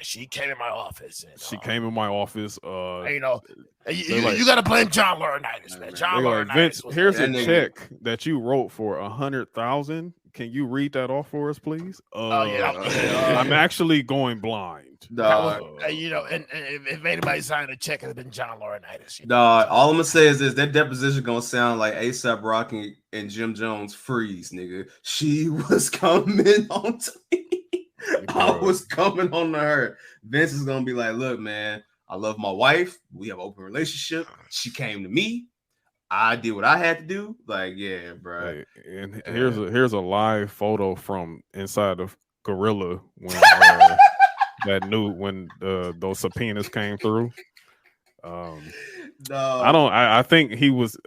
she came in my office. And, she came in my office. You gotta blame John Laurinaitis, man. John Laurinaitis. Vince, here's a check that you wrote for $100,000. can you read that off for us, please? Yeah. I'm actually going blind. Dog. You know, and if anybody signed a check, it'd have been John Laurinaitis. Dog, all I'm gonna say is this: that deposition gonna sound like ASAP Rocky and Jim Jones freeze, nigga. She was coming on to me. I was coming on to her. Vince is gonna be like, look, man, I love my wife. We have an open relationship. She came to me. I did what I had to do. Like, yeah, bro. Hey, and here's a live photo from inside of Gorilla when when those subpoenas came through. No. I think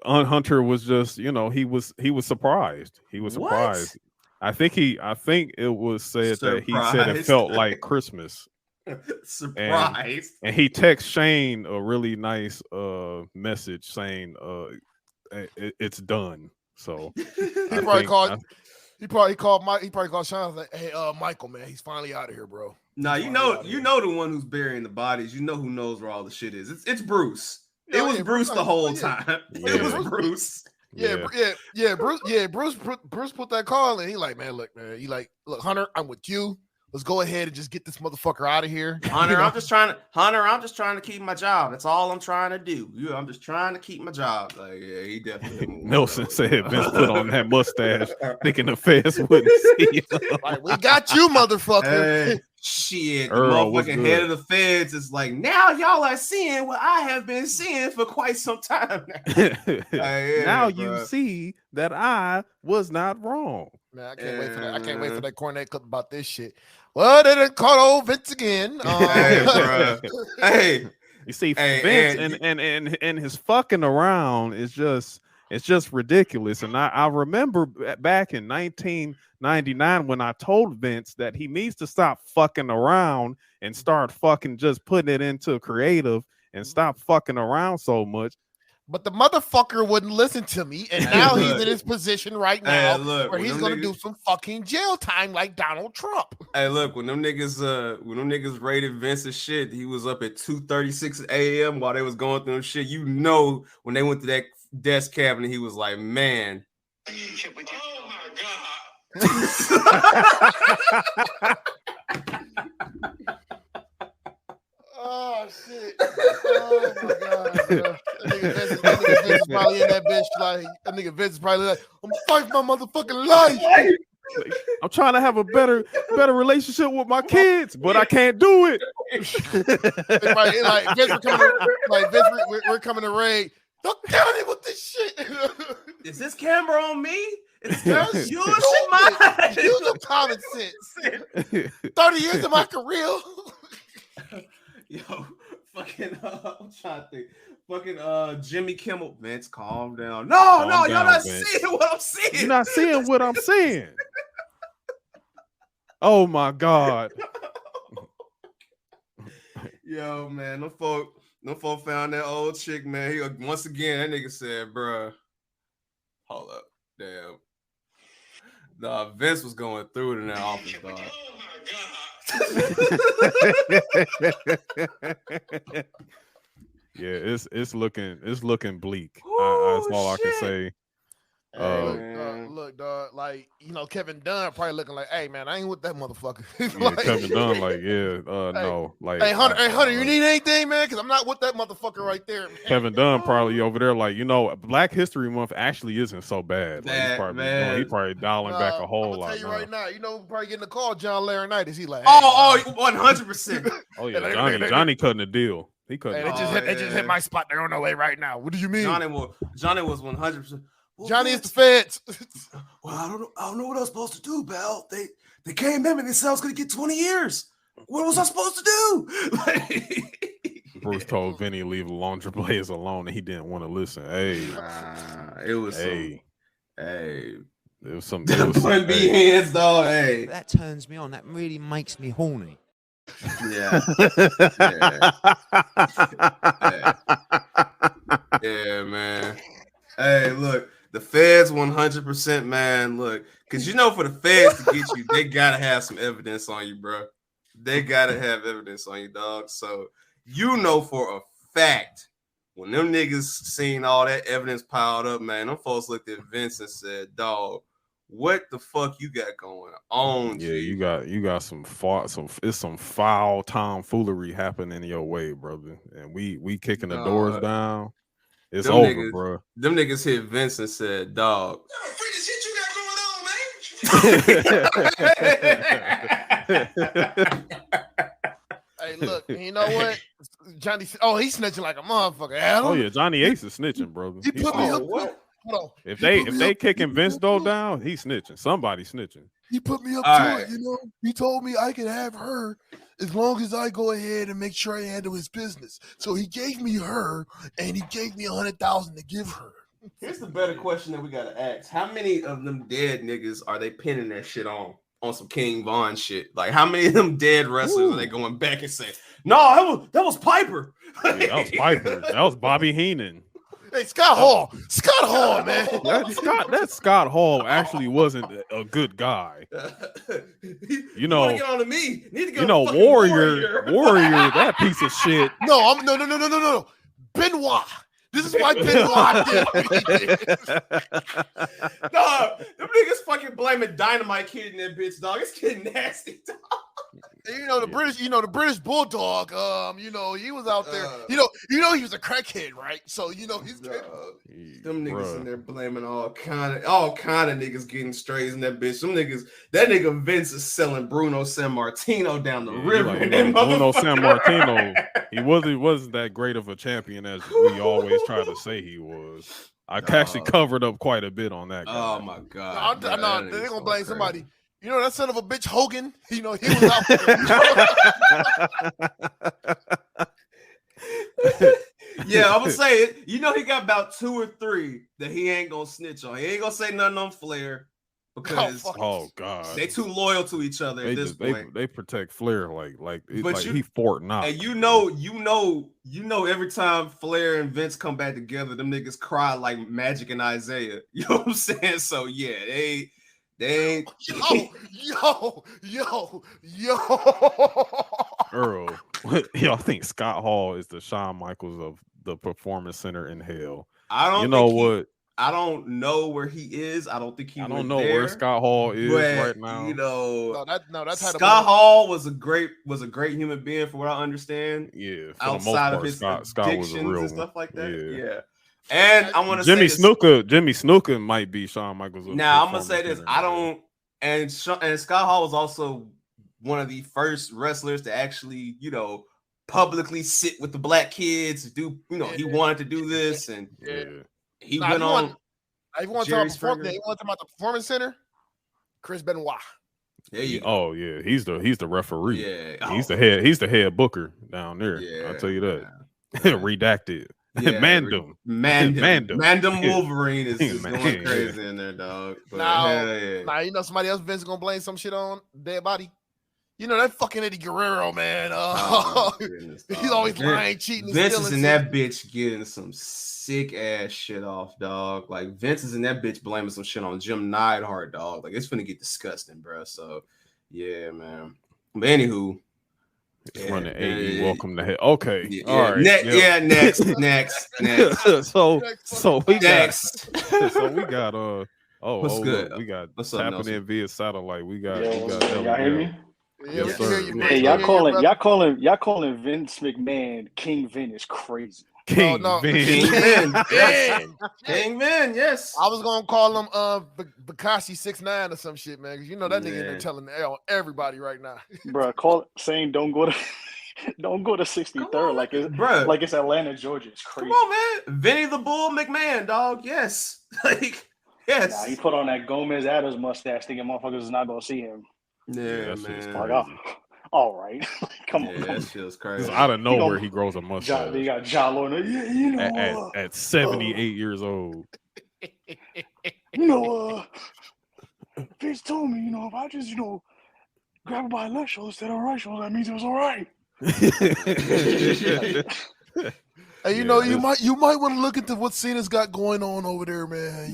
Hunter was just, you know, he was surprised. He was surprised. I think it was said that he said it felt like Christmas. Surprised. And he texted Shane a really nice message saying it's done. So he probably called Sean like, hey, Michael, man, he's finally out of here, bro. Nah, you know the one who's burying the bodies. You know who knows where all the shit is. It's Bruce. It was Bruce the whole time. It was Bruce. Bruce put that call in. He like, man, look, Hunter, I'm with you. Let's go ahead and just get this motherfucker out of here. Hunter, I'm just trying to keep my job. That's all I'm trying to do. I'm just trying to keep my job. Like, yeah, he definitely Nelson said Vince put on that mustache, thinking the feds wouldn't see him. Like, we got you, motherfucker. Hey, shit, the motherfucking head of the feds is like, now y'all are seeing what I have been seeing for quite some time now. You see that I was not wrong. Man, I can't wait for that. I can't wait for that Cornette clip about this shit. Well, they done caught old Vince again. Hey, you see, Vince and his fucking around is just ridiculous. And I remember back in 1999 when I told Vince that he needs to stop fucking around and start fucking just putting it into creative and stop fucking around so much. But the motherfucker wouldn't listen to me, and now he's in his position right now where he's gonna do some fucking jail time like Donald Trump. Hey, look, when them niggas raided Vince's shit, he was up at 2:36 a.m. while they was going through them shit. You know, when they went to that desk cabinet, he was like, man. Oh my God. Oh shit! Oh my god! Bro. That nigga Vince is probably in that bitch like that. Nigga Vince is probably like, I'm fighting my motherfucking life. I'm trying to have a better relationship with my kids, but I can't do it. Like Vince, we're coming to raid. Don't kill me with this shit. Is this camera on me? Use some common sense. 30 years of my career. Yo, fucking, I'm trying to think. Fucking, Jimmy Kimmel. Vince, calm down. No, y'all not seeing what I'm seeing. You're not seeing what I'm seeing. Oh my God. Yo, man, no folk found that old chick, man. Once again, that nigga said, bruh, hold up, damn. Nah, Vince was going through it in that office, dog. Yeah, it's looking bleak. That's all I can say. Look, dog, like, you know, Kevin Dunn probably looking like, hey man, I ain't with that motherfucker. Like, Kevin Dunn, like, no, like, hey Hunter, you need anything, man? Because I'm not with that motherfucker right there, man. Kevin Dunn probably over there, like, you know, Black History Month actually isn't so bad. Like, he's probably dialing back a whole lot. I'll tell you right now, you know, probably getting a call, John Laurinaitis. He like, hey, 100%. Oh yeah, Johnny cutting the deal. He cutting. It just hit my spot. They're on their way right now. What do you mean? Johnny was 100%. Well, Johnny is the feds. Well, I don't know what I was supposed to do, pal. They came in and they said I was going to get 20 years. What was I supposed to do? Bruce told Vinny leave the laundry players alone, and he didn't want to listen. Hey, it was some hands, dog. Hey, that turns me on. That really makes me horny. Yeah. Yeah, man. Hey, look, the feds 100%, man. Look, because you know, for the feds to get you, they gotta have some evidence on you, bro. They gotta have evidence on you, dog. So you know for a fact when them niggas seen all that evidence piled up, man, them folks looked at Vince and said, dog, what the fuck you got going on? Yeah, G? you got some foul tomfoolery happening your way, brother. And we kicking the doors down. It's them over, niggas, bro. Them niggas hit Vince and said, "Dog, shit you got going on, man." Hey, look, you know what? Johnny, he's snitching like a motherfucker. Adam. Oh yeah, Johnny Ace is snitching, brother. He put me up. What? Hold on. If they kicking Vince though down, he's snitching. Somebody snitching. He put me up All to right. it, you know. He told me I could have her as long as I go ahead and make sure I handle his business. So he gave me her, and he gave me $100,000 to give her. Here's the better question that we gotta ask: how many of them dead niggas are they pinning that shit on some King Von shit? Like, how many of them dead wrestlers are they going back and saying, "No, that was Piper. Yeah, that was Piper. That was Bobby Heenan. Hey, Scott Hall, man. That Scott Hall actually wasn't a good guy. You know, get on to me. Need to get Warrior, that piece of shit. No, no. Benoit. This is why Benoit did what he did. Dog, them niggas fucking blaming Dynamite Kid in that bitch, dog. It's getting nasty, dog. You know the British Bulldog. He was out there. He was a crackhead, right? So he's them niggas in there blaming all kind of niggas getting strays in that bitch. That nigga Vince is selling Bruno Sammartino down the river. Bruno Sammartino, he wasn't that great of a champion as we always try to say he was. I actually covered up quite a bit on that guy. Oh my god! No, they're gonna blame somebody. You know that son of a bitch Hogan. He was out there. Yeah, I'm gonna say it. He got about 2 or 3 that he ain't gonna snitch on. He ain't gonna say nothing on Flair because god, they too loyal to each other at this point. They protect Flair like he Fort Knox. And you know every time Flair and Vince come back together, them niggas cry like Magic and Isaiah. You know what I'm saying? So yeah, they yo. Earl, y'all think Scott Hall is the Shawn Michaels of the Performance Center in hell? I don't. I don't know where he is. I don't think he. I don't know where Scott Hall is right now. That's Scott Hall was a great human being, for what I understand. Yeah, outside of his Scott was a real and stuff like that. Yeah. And I want to Jimmy Snuka might be Shawn Michaels. Now I'm gonna say this. And Scott Hall was also one of the first wrestlers to actually, publicly sit with the black kids. He wanted to do this, and he went on. He wanted to talk about the Performance Center. Chris Benoit. He's the referee. Yeah, he's the head booker down there. Yeah, I'll tell you that. Redacted. Yeah, Mandem Wolverine is going crazy in there, dog. Now somebody else Vince gonna blame some shit on dead body. That fucking Eddie Guerrero, man. He's always lying, cheating. Vince is in that bitch getting some sick ass shit off, dog. Like Vince is in that bitch blaming some shit on Jim Neidhart, dog. Like it's finna get disgusting, bro. So yeah, man. But anywho. Running AE, welcome to hell. Okay, all right. Next. So we next. So we got what's good? We got what's tapping in via satellite. We got y'all hear me? Yeah, we can hear you, man. Hey, y'all calling Vince McMahon King Vin is crazy. King Vin. King Vin, yes. I was gonna call him Bakashi 6ix9ine or some shit, man, because that nigga in there telling everybody right now. Bro, saying don't go to 63rd like it's Atlanta, Georgia. It's crazy. Come on, man. Vinny the Bull McMahon, dog. Yes. Yes. Nah, he put on that Gomez Adams mustache thinking motherfuckers is not gonna see him. Yeah, man. Like, all right. Come on. That shit's crazy. Out of nowhere, he grows a mustache. He got John Lorna. At 78 years old. Vince told me, if I just, grab it by the left shoulder instead of right shoulder, that means it was all right. Hey, you know, you might want to look into what Cena's got going on over there, man.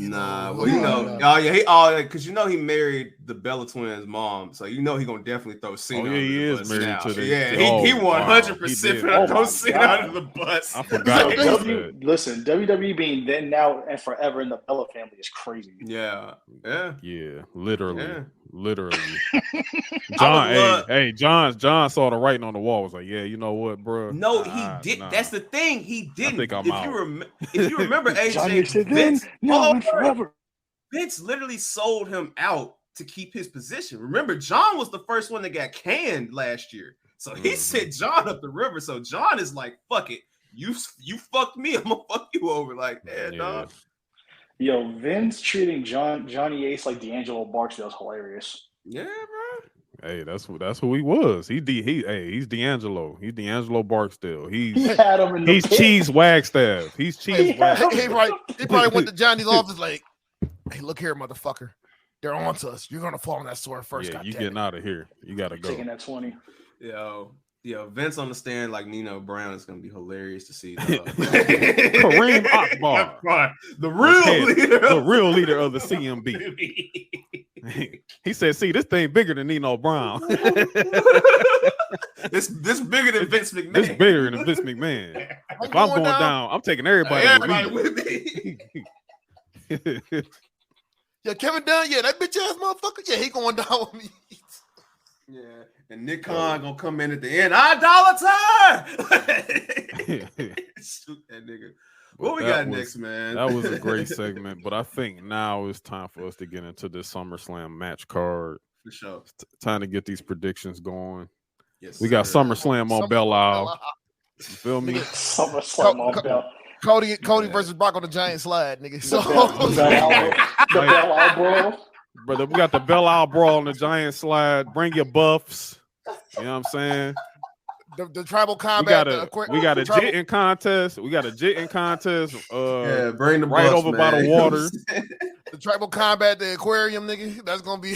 Because he married the Bella Twins' mom, so he gonna definitely throw Cena. He is married now. to the. He 100% throw Cena under the bus. I forgot. Listen, WWE being then, now, and forever in the Bella family is crazy. Yeah, literally. John saw the writing on the wall. Was like, yeah, you know what, bro? No, he did. Nah. That's the thing. He didn't. I think I'm out. If you remember, AJ, Vince literally sold him out to keep his position. Remember, John was the first one that got canned last year, so he sent John up the river. So John is like, "Fuck it, you fucked me. I'm gonna fuck you over." Like, dog. Yo, Vince treating Johnny Ace like D'Angelo Barksdale is hilarious. Yeah, bro. Hey, that's who he was. He's D'Angelo. He's D'Angelo Barksdale. He's Cheese Wagstaff. He's Cheese Wagstaff. He probably went to Johnny's office like, hey, look here, motherfucker. They're on to us. You're gonna fall on that sword first. Yeah, you getting out of here. You gotta go. Taking that 20. Yo, Vince on the stand like Nino Brown is gonna be hilarious to see. Kareem Akbar, the real leader of the CMB. He said, "See, this thing bigger than Nino Brown. this bigger than Vince McMahon. This bigger than Vince McMahon. If I'm going down, I'm taking everybody with me." Yeah, Kevin Dunn. Yeah, that bitch ass motherfucker. Yeah, he going down with me. Yeah, and Nick Khan gonna come in at the end. $1 time. Shoot that nigga. What we got next, man? That was a great segment, but I think now it's time for us to get into this SummerSlam match card. For sure. Time to get these predictions going. Yes, we got SummerSlam on Belle Isle. You feel me? SummerSlam on Belle. Cody versus Brock on the giant slide, nigga. The Belle Isle brawl. Brother, we got the Belle Isle brawl on the giant slide. Bring your buffs. You know what I'm saying? The tribal combat. We got a jitting contest. We got a jitting contest. Bring the right buffs, over man. by the water. The tribal combat, the aquarium, nigga. That's gonna be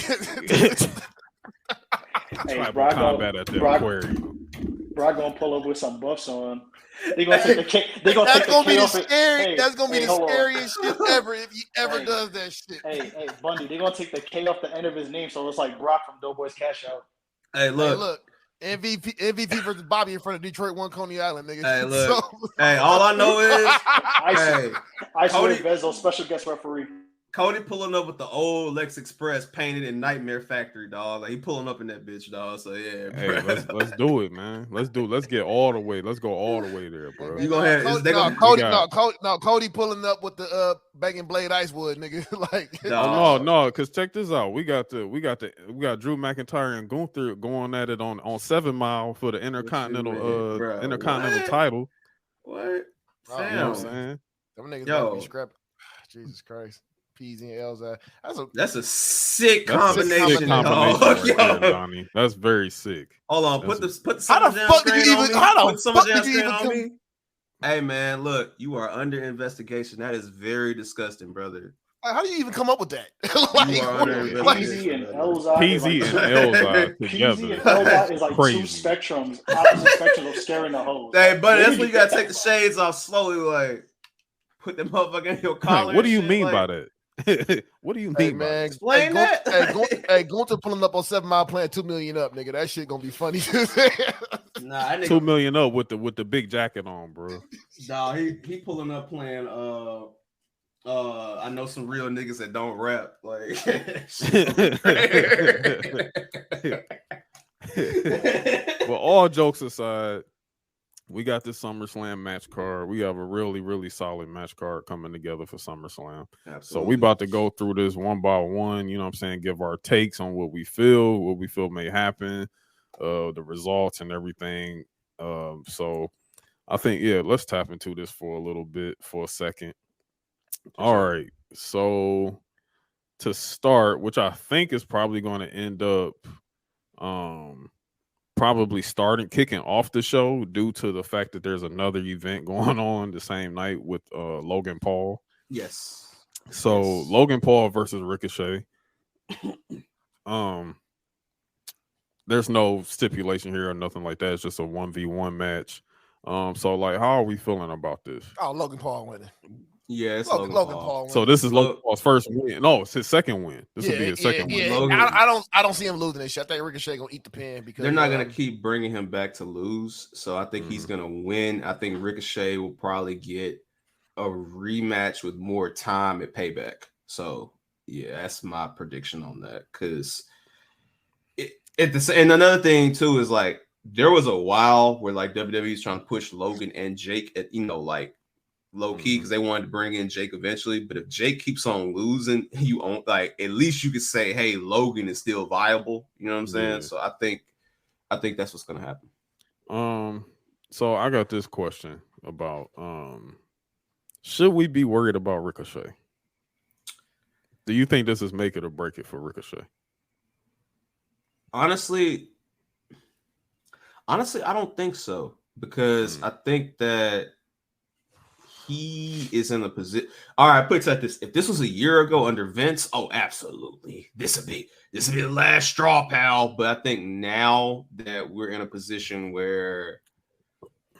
tribal combat at the aquarium. Brock gonna pull up with some buffs on. They gonna take the cake. That's gonna be the scary. That's gonna be the scariest shit ever if he ever does that shit. Hey, Bundy, they're gonna take the K off the end of his name, so it's like Brock from Doughboys Cash Out. Hey, look. MVP versus Bobby in front of Detroit One Coney Island, nigga. Hey, look. Hey, all I know is I swear Bezo, special guest referee. Cody pulling up with the old Lex Express painted in Nightmare Factory, dog. Like he pulling up in that bitch, dog. So yeah, hey, let's do it, man. Let's get all the way. Let's go all the way there, bro. You gonna have Cody pulling up with the Banging Blade Icewood, nigga. Like no, because check this out. We got Drew McIntyre and Gunther going at it on 7 Mile for the Intercontinental title. What? You know what I'm saying? Them niggas gotta be scrapped. Jesus Christ. P's and L's. That's a sick combination. Donnie. That's very sick. Hold on, put the SummerSlam screen on me. Hey man, look, you are under investigation. That is very disgusting, brother. How do you even come up with that? PZ and Elzai. PZ and Elzai together. PZ and Elzai is like two spectrums, opposite spectrums of scaring the hoes. Hey, buddy, that's when you gotta take the shades off slowly, like put them motherfucker in your collar. What do you mean by that? What do you mean, man? Explain that. Gunther pulling up on 7 Mile playing $2 million up, nigga. That shit gonna be funny. Nah, $2 million up with the big jacket on, bro. Nah, he pulling up playing. I know some real niggas that don't rap. Like, well, all jokes aside, we got this SummerSlam match card. We have a really, really solid match card coming together for SummerSlam. Absolutely. So we about to go through this one by one, you know what I'm saying, give our takes on what we feel may happen, the results and everything. So I think, let's tap into this for a second. All right. So to start, which I think is probably going to end up probably kicking off the show due to the fact that there's another event going on the same night with Logan Paul. Yes. So Logan Paul versus Ricochet. There's no stipulation here or nothing like that. It's just a 1v1 match. So like, how are we feeling about this? Oh, Logan Paul winning. Yeah, it's Logan Paul. So this is Logan Paul's first win. No, it's his second win. This will be his second win. Yeah. I don't see him losing this shit. I think Ricochet gonna eat the pin because they're not gonna keep bringing him back to lose. So I think he's gonna win. I think Ricochet will probably get a rematch with more time at Payback. So yeah, that's my prediction on that. Because and another thing too is like there was a while where like WWE's trying to push Logan and Jake at like low key because they wanted to bring in Jake eventually. But if Jake keeps on losing, you own like at least you could say, hey, Logan is still viable. You know what I'm saying? Yeah. So I think that's what's gonna happen. So I got this question about should we be worried about Ricochet? Do you think this is make it or break it for Ricochet? Honestly, I don't think so because I think that he is in a position. All right, put it like this: if this was a year ago under Vince, oh, absolutely, this would be the last straw, pal. But I think now that we're in a position where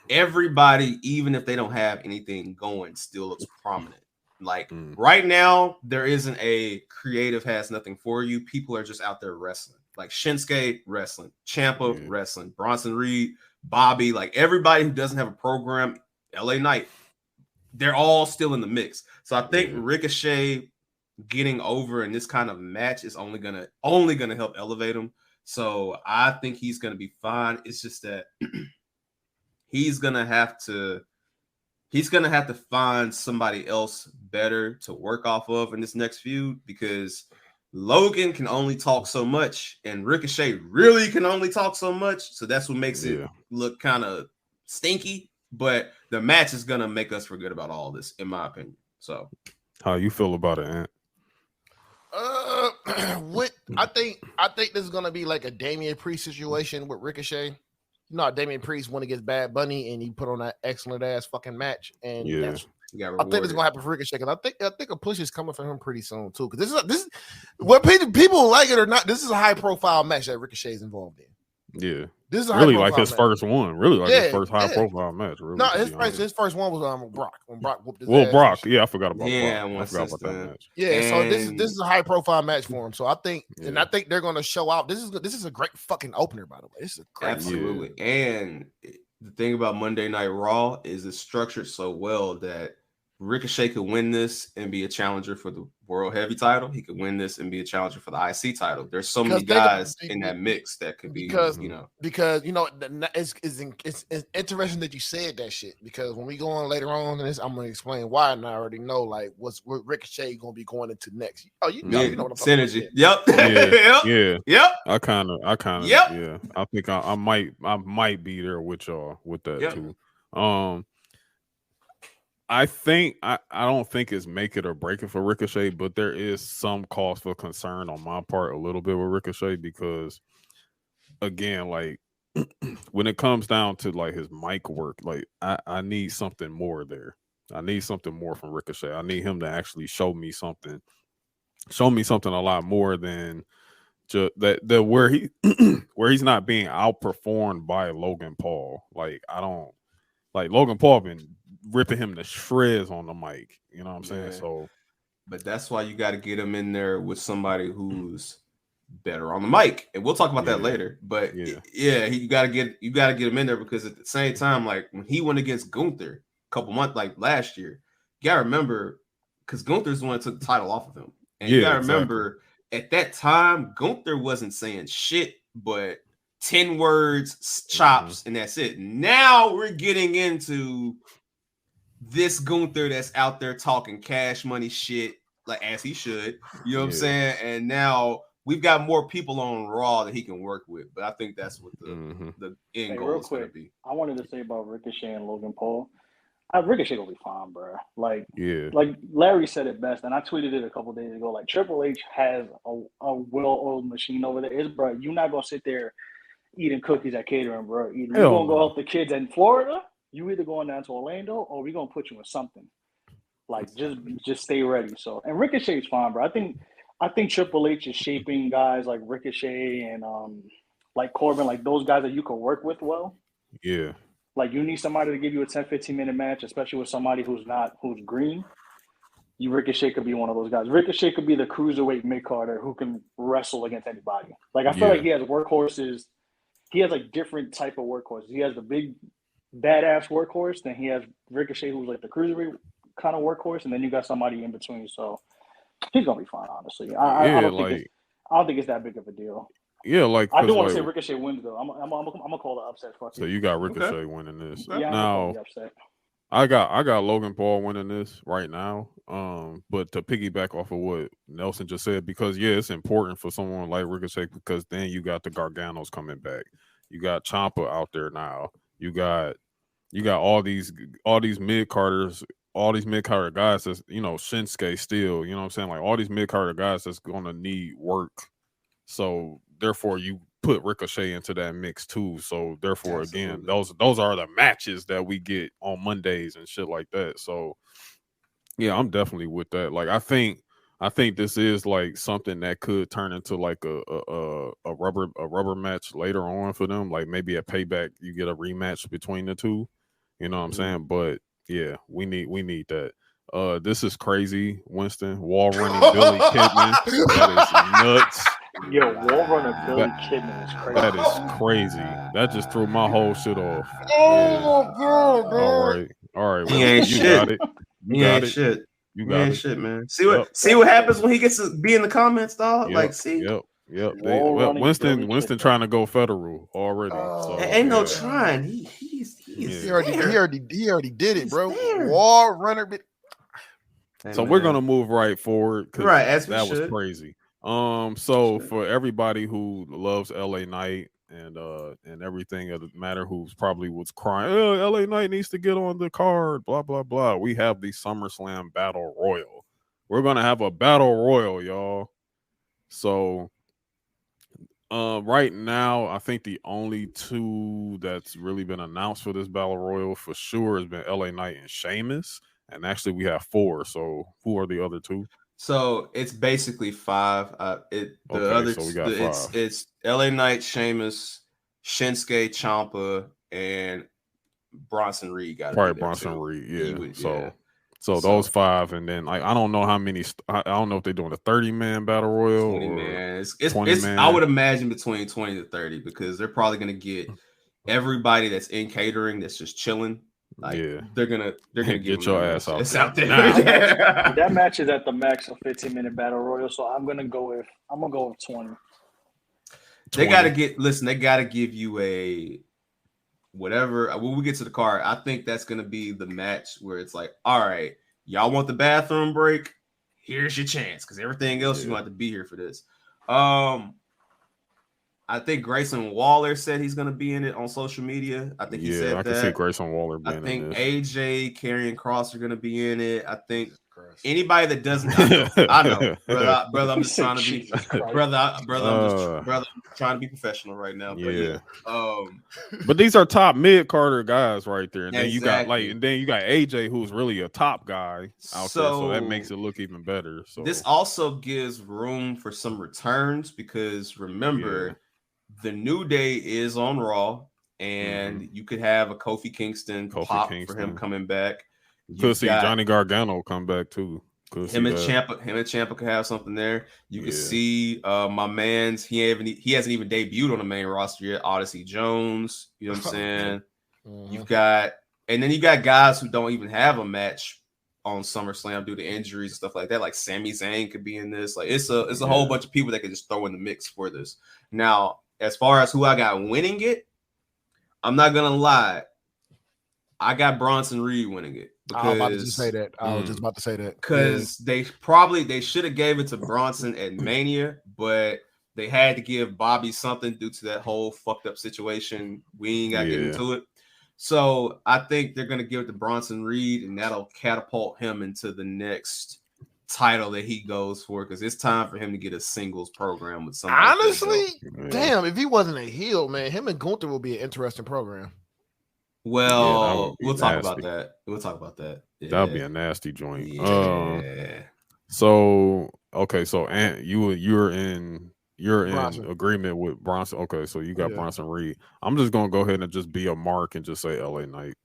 everybody, even if they don't have anything going, still looks prominent. Like right now, there isn't a creative has nothing for you. People are just out there wrestling. Like Shinsuke wrestling, Ciampa wrestling, Bronson Reed, Bobby, like everybody who doesn't have a program, LA Knight, they're all still in the mix. So I think Ricochet getting over in this kind of match is only gonna help elevate him. So I think he's gonna be fine. It's just that he's gonna have to find somebody else better to work off of in this next feud because Logan can only talk so much and Ricochet really can only talk so much. So that's what makes it look kind of stinky. But the match is gonna make us forget about all this, in my opinion. So, how you feel about it, Ant? I think this is gonna be like a Damian Priest situation with Ricochet. You know, how Damian Priest went against Bad Bunny and he put on that excellent ass fucking match. And I think it's gonna happen for Ricochet because I think a push is coming for him pretty soon too. Because this is what people like it or not. This is a high profile match that Ricochet is involved in. Yeah, this is really like his first one. Really like his first high profile match. Really, no, his first one was Brock when Brock whooped his ass. Well, Brock, I forgot about Brock. I forgot about that match. Yeah, so this is a high profile match for him. So I think, and I think they're gonna show out. This is a great fucking opener, by the way. This is a great absolutely. And the thing about Monday Night Raw is it's structured so well that Ricochet could win this and be a challenger for the World Heavy title. He could win this and be a challenger for the IC title. There's so many guys in that mix that could be, because it's interesting that you said that shit because when we go on later on in this, I'm gonna explain why, and I already know like what Ricochet gonna be going into next. Oh, you know what I'm talking synergy. About. Yep. I kind of. Yeah. I think I might be there with y'all with that too. I think I don't think it's make it or break it for Ricochet, but there is some cause for concern on my part a little bit with Ricochet because, again, like when it comes down to like his mic work, like I need something more there. I need something more from Ricochet. I need him to actually show me something a lot more than just that where he's not being outperformed by Logan Paul. Like Logan Paul been ripping him to shreds on the mic. You know what I'm saying? So, but that's why you got to get him in there with somebody who's better on the mic, and we'll talk about that later. But you got to get him in there because at the same time, like when he went against Gunther a couple months, like last year, you got to remember because Gunther's the one that took the title off of him, and you got to remember at that time Gunther wasn't saying shit, but 10 words, chops, and that's it. Now we're getting into this Gunther that's out there talking cash money shit, like as he should. You know what I'm saying? And now we've got more people on Raw that he can work with. But I think that's what the end goal is going to be. I wanted to say about Ricochet and Logan Paul. Ricochet will be fine, bro. Like Larry said it best, and I tweeted it a couple days ago. Like Triple H has a well-oiled machine over there. Bro, you're not gonna sit there eating cookies at catering, bro. Either you're gonna go help the kids in Florida, you either going down to Orlando, or we're gonna put you in something. Like just stay ready. So and Ricochet's fine, bro. I think Triple H is shaping guys like Ricochet and like Corbin, like those guys that you can work with well. Yeah. like you need somebody to give you a 10, 15-minute match, especially with somebody who's green. Ricochet could be one of those guys. Ricochet could be the cruiserweight mid-carder who can wrestle against anybody. Like I feel like he has workhorses. He has like different type of workhorses. He has the big badass workhorse, then he has Ricochet who's like the cruiserweight kind of workhorse, and then you got somebody in between. So he's gonna be fine, honestly. I don't think it's that big of a deal. Yeah, like I do want to say Ricochet wins though. I'm gonna call the upset. So you got Ricochet winning this. Yeah, now I got Logan Paul winning this right now. But to piggyback off of what Nelson just said, because it's important for someone like Ricochet because then you got the Garganos coming back. You got Ciampa out there now. You got all these mid-carders, all these mid-carder guys that's, Shinsuke still, you know what I'm saying? Like all these mid-carder guys that's gonna need work. So therefore you put Ricochet into that mix too. So therefore, again, those are the matches that we get on Mondays and shit like that. So yeah, I'm definitely with that. Like I think this is like something that could turn into like a rubber match later on for them. Like maybe a Payback, you get a rematch between the two. You know what I'm saying? But yeah, we need that. This is crazy, Winston. Wall running Billy Kidman. That is nuts. Yo, wall runner Billy Kidman is crazy. That is crazy. That just threw my whole shit off. Oh, God. All right. He ain't shit. Got it. He ain't shit. You got it. Shit, man. See what happens when he gets to be in the comments, dog. Yep. Winston trying to go federal already. So, ain't no trying. He already did it, bro. Wall runner. So we're gonna move right forward because that was crazy. So for everybody who loves LA Knight and everything of the matter, who's probably was crying, LA Knight needs to get on the card, blah blah blah. We have the SummerSlam Battle Royal. We're gonna have a Battle Royal, y'all. So right now, I think the only two that's really been announced for this Battle Royal for sure has been LA Knight and Sheamus. And actually, we have 4. So, who are the other 2? So it's basically 5. We got 5. It's LA Knight, Sheamus, Shinsuke, Ciampa, and Bronson Reed. Probably Bronson Reed. Yeah. So those 5, and then I don't know how many. I don't know if they're doing a 30-man battle royal 20 or man. 20 man. I would imagine between 20 to 30 because they're probably going to get everybody that's in catering that's just chilling. They're gonna get your ass out. It's out there. That match is at the max of 15-minute battle royal, so I'm gonna go with 20. They gotta give you a whatever. When we get to the card, I think that's gonna be the match where it's like, all right, y'all want the bathroom break? Here's your chance, because everything else you want to be here for this. I think Grayson Waller said he's going to be in it on social media. I think he said that. I can see Grayson Waller being in it. I think this. AJ, Karrion Kross are going to be in it. I think anybody that doesn't, I know, brother. I'm just trying to be, brother. I'm just trying to be professional right now. But but these are top mid-carder guys right there, and then you got AJ, who's really a top guy out there, so that makes it look even better. So this also gives room for some returns because remember. The New Day is on Raw, and you could have a Kofi Kingston pop for him coming back. You could see Johnny Gargano come back too. Him and Ciampa could have something there. You could see my man's. He hasn't even debuted on the main roster yet. Odyssey Jones. You know what I'm saying? You've got, and then you got guys who don't even have a match on SummerSlam due to injuries and stuff like that. Like Sami Zayn could be in this. Like it's a whole bunch of people that could just throw in the mix for this. Now, as far as who I got winning it, I'm not gonna lie. I got Bronson Reed winning it. I was about to just say that. I was just about to say that. Because they should have gave it to Bronson at Mania, but they had to give Bobby something due to that whole fucked up situation. We ain't got to get into it. So I think they're gonna give it to Bronson Reed, and that'll catapult him into the next title that he goes for, because it's time for him to get a singles program with somebody. Honestly, damn, if he wasn't a heel, man, him and Gunther will be an interesting program. Well, we'll talk about that. Yeah. That'll be a nasty joint. Yeah. So okay, so you're in you're Bronson. in agreement with Bronson. Okay, so you got Bronson Reed. I'm just gonna go ahead and just be a mark and just say LA Knight.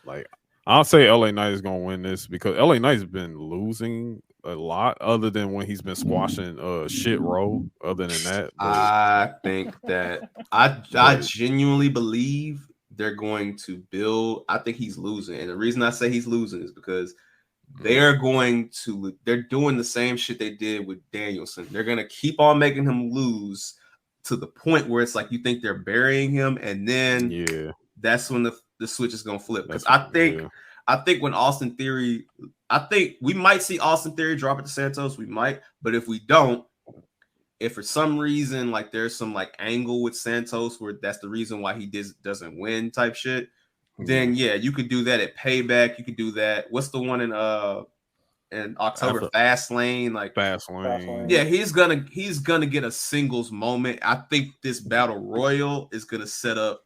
Like I'll say LA Knight is gonna win this because LA Knight's been losing a lot, other than when he's been squashing shit row. Other than that, I think that I genuinely believe they're going to build. I think he's losing, and the reason I say he's losing is because they're doing the same shit they did with Danielson. They're gonna keep on making him lose to the point where it's like you think they're burying him, and then that's when the switch is gonna flip. Because I think when Austin Theory, I think we might see Austin Theory drop it to Santos. We might, but if we don't, if for some reason like there's some like angle with Santos where that's the reason why he doesn't win type shit, then you could do that at Payback. You could do that. What's the one in October? Fastlane, like Fastlane. Yeah, he's gonna get a singles moment. I think this battle royal is gonna set up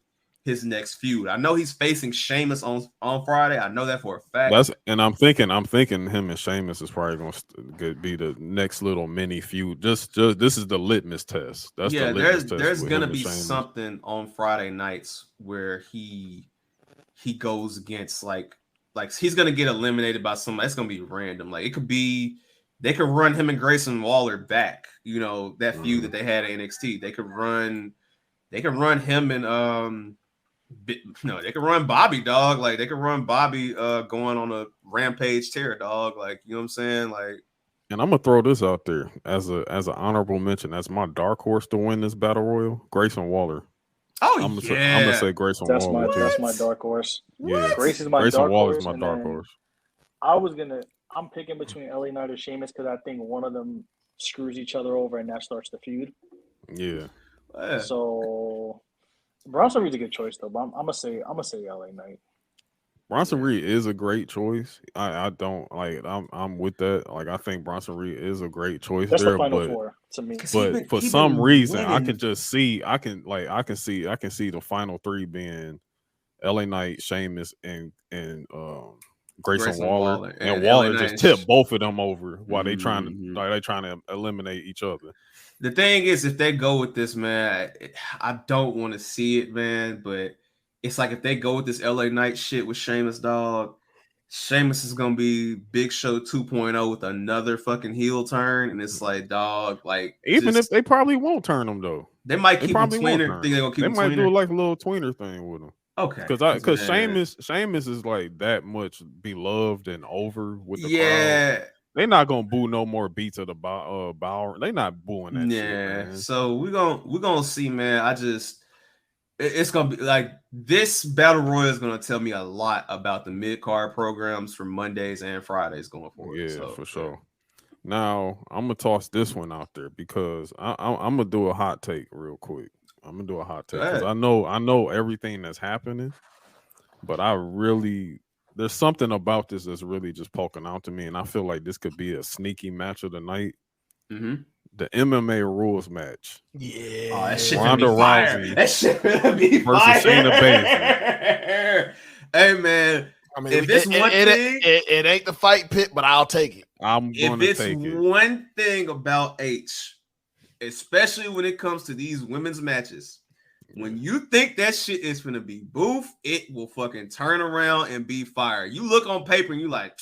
his next feud. I know he's facing Sheamus on Friday. I know that for a fact. I'm thinking him and Sheamus is probably going to be the next little mini feud. Just this is the litmus test. That's the litmus test. There's gonna be something on Friday nights where he goes against like he's gonna get eliminated by somebody. It's gonna be random. Like it could be they could run him and Grayson Waller back. You know that feud that they had at NXT. They could run him and they could run Bobby, dog. Like they could run Bobby going on a rampage tear, dog. Like, you know what I'm saying? Like, and I'm gonna throw this out there as an honorable mention. That's my dark horse to win this battle royal, Grayson Waller. Oh, I'm gonna say Grayson Waller. That's my dark horse. Yeah, Grayson Waller's my dark horse. I'm picking between LA Knight or Sheamus because I think one of them screws each other over and that starts the feud. Yeah. So Bronson Reed's a good choice though, but I'm gonna say LA Knight. Bronson Reed is a great choice. I don't like. I'm with that. Like I think Bronson Reed is a great choice. That's there, the final four to me. But for some reason, I can just see. I can see the final three being LA Knight, Sheamus, and Grayson Waller. And Waller just tipped both of them over while they trying to eliminate each other. The thing is, if they go with this, man, I don't want to see it, man. But it's like if they go with this LA Knight shit with Sheamus, dog, Sheamus is gonna be Big Show 2.0 with another fucking heel turn, and it's like, dog, like even if they probably won't turn him though, they might keep him tweener. Think they're gonna keep him tweener? They might do like a little tweener thing with him. Okay, because Sheamus is like that much beloved and over with the crowd. They're not gonna boo no more beats of the Bower. They not booing that shit, man. So we're gonna see, man. It's gonna be like this battle royal is gonna tell me a lot about the mid-card programs for Mondays and Fridays going forward. Yeah, for sure. Now I'm gonna toss this one out there because I'm gonna do a hot take real quick. I'm gonna do a hot take because I know everything that's happening, but there's something about this that's really just poking out to me, and I feel like this could be a sneaky match of the night. Mm-hmm. The MMA rules match. Yeah. Oh, that shit Ronda Rousey. That shit be versus Shayna Baszler. Hey, man. I mean, it ain't the fight pit, but I'll take it. I'm going to take it. One thing about H, especially when it comes to these women's matches, when you think that shit is going to be boof, it will fucking turn around and be fire. You look on paper and you like,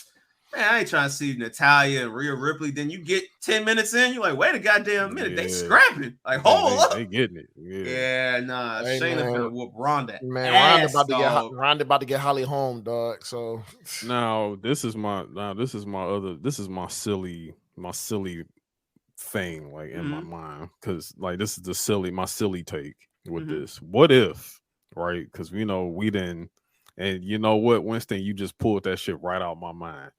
man, I ain't trying to see Natalya and Rhea Ripley. Then you get 10 minutes in, you're like, wait a goddamn minute. They scrapping. Like, hold up. They getting it. Yeah, nah. Hey, Shayna finna whoop Ronda. Man, Ronda about to get Holly home, dog. So now this is my silly thing, like in my mind. Cause like this is my silly take with this. What if, right? Because we know we didn't, and you know what, Winston, you just pulled that shit right out of my mind.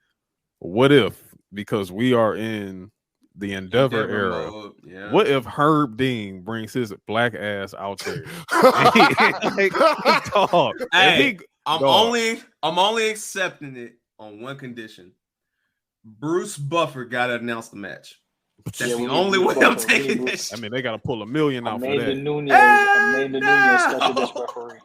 What if, because we are in the Endeavor era, what if Herb Dean brings his black ass out there? I'm only accepting it on one condition. Bruce Buffer got to announce the match. That's the only way I'm taking this. I mean, they got to pull $1 million out for that. Amanda Nunes special guest referee.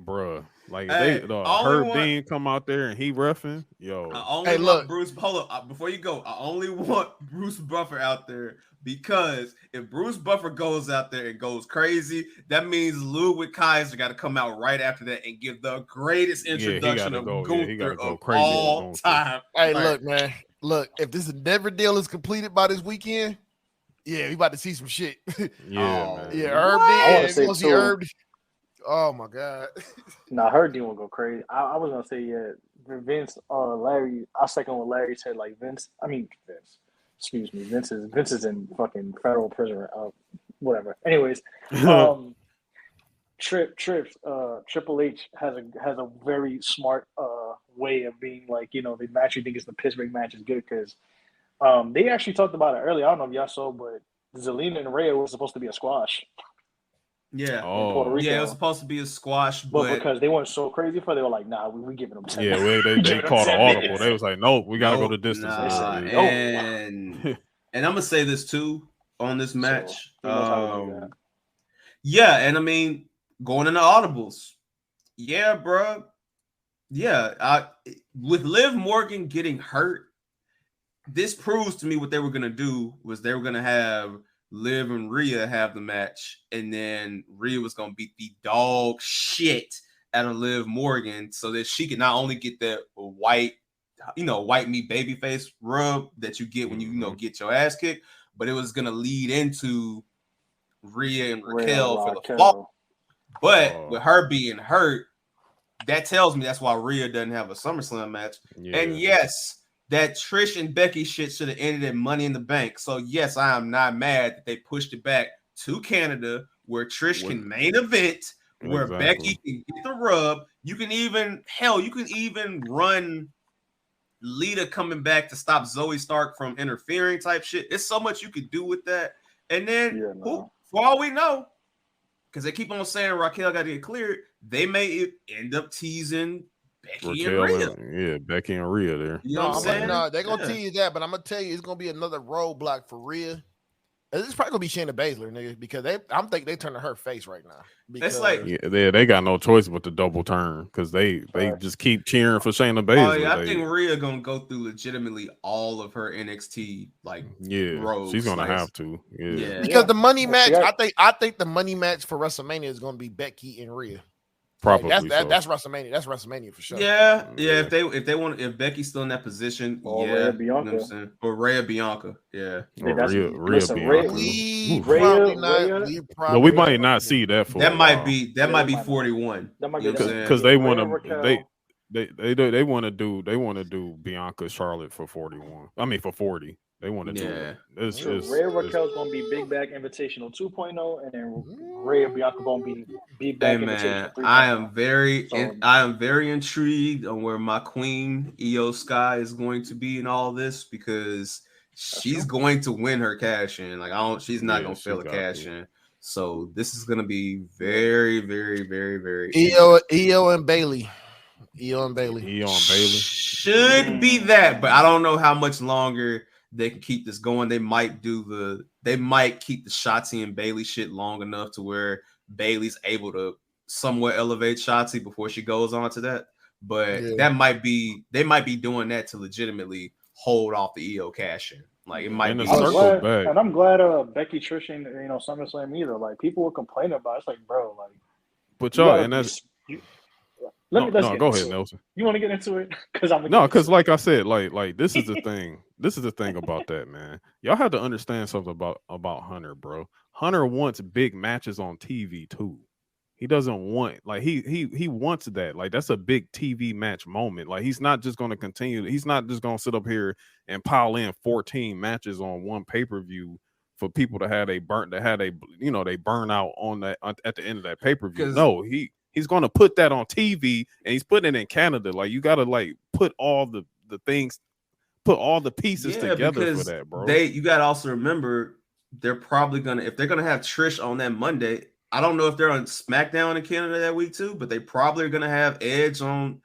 Bruh, like Herb Dean come out there and he reffing, yo. I only want Bruce. Hold up, before you go, I only want Bruce Buffer out there because if Bruce Buffer goes out there and goes crazy, that means Ludwig Kaiser got to come out right after that and give the greatest introduction of Gunther of all time. Hey, look, man. Look, if this Endeavor deal is completed by this weekend, yeah, we about to see some shit. Man. Yeah, Herb Dean. See Herb. Oh my God. Nah, Herb Dean will go crazy. I was gonna say Vince, Larry. I second what Larry said. Like Vince. Excuse me. Vince is in fucking federal prison. Whatever. Anyways, Triple H has a very smart way of being like, you know, the match you think is the Pittsburgh match is good because they actually talked about it earlier. I don't know if y'all saw, but Zelina and Rhea was supposed to be a squash. Yeah. Oh, yeah, it was supposed to be a squash, but because they weren't so crazy for it, they were like, nah, we giving them 10 minutes. They called an audible. They was like, nope, we gotta go the distance. Nah. And I'm gonna say this too on this match. Yeah, and I mean, going into audibles, yeah, bro. Yeah, with Liv Morgan getting hurt, this proves to me what they were gonna do was they were gonna have Liv and Rhea have the match, and then Rhea was gonna beat the dog shit out of Liv Morgan so that she could not only get that white meat baby face rub that you get when you get your ass kicked, but it was gonna lead into Rhea and Raquel for the fall. But with her being hurt, that tells me that's why Rhea doesn't have a SummerSlam match. Yeah. And yes, that Trish and Becky shit should have ended in Money in the Bank. So yes, I am not mad that they pushed it back to Canada where Trish can main event, where Becky can get the rub. You can even run Lita coming back to stop Zoe Stark from interfering type shit. It's so much you could do with that. And then for all we know, because they keep on saying Raquel got to get cleared, they may end up teasing Becky and Rhea. Becky and Rhea there. You know what I'm saying? No, they're going to tease that, but I'm going to tell you, it's going to be another roadblock for Rhea. It's probably going to be Shayna Baszler, nigga, because I'm thinking they turning her face right now. It's like they got no choice but to double turn because they just keep cheering for Shayna Baszler. Oh, yeah, I think Rhea going to go through legitimately all of her NXT roles. She's going to have to. Yeah. Because the money match, I think the money match for WrestleMania is going to be Becky and Rhea. Probably that's WrestleMania. That's WrestleMania for sure. Yeah. If Becky's still in that position, Rhea Bianca. You know what I'm saying? Or Rhea Bianca, yeah. Rhea Bianca. But we might not see that for that might be 41. Because they want to they want to do Bianca Charlotte for 41. I mean for 40. They want to do it. Rhea Raquel's going to be Big Back Invitational 2.0, and then Rhea Bianca going to be Big Back Invitational 3.0. I am very intrigued on where my queen Io Sky is going to be in all this because she's going to win her cash in. Like she's not going to fail a cash in. So this is going to be very, very, very, very Io and Bailey. Should be that, but I don't know how much longer they can keep this going. They might keep the Shotzi and Bailey shit long enough to where Bailey's able to somewhat elevate Shotzi before she goes on to that. But they might be doing that to legitimately hold off the EO cash in. Like it might be. And I'm glad Becky Trish ain't SummerSlam either. Like people were complaining about it. It's like, bro, like. But y'all, and that's. Go ahead, Nelson. You want to get into it? Because like I said, like this is the thing. This is the thing about that, man. Y'all have to understand something about Hunter, bro. Hunter wants big matches on TV too. He doesn't want he wants that. Like that's a big TV match moment. Like he's not just going to continue. He's not just going to sit up here and pile in 14 matches on one pay-per-view for people to they burn out on that at the end of that pay-per-view. No, He's going to put that on TV, and he's putting it in Canada. Like you got to put all the pieces together for that, bro. You got to also remember they're probably gonna if they're gonna have Trish on that Monday. I don't know if they're on SmackDown in Canada that week too, but they probably are gonna have Edge on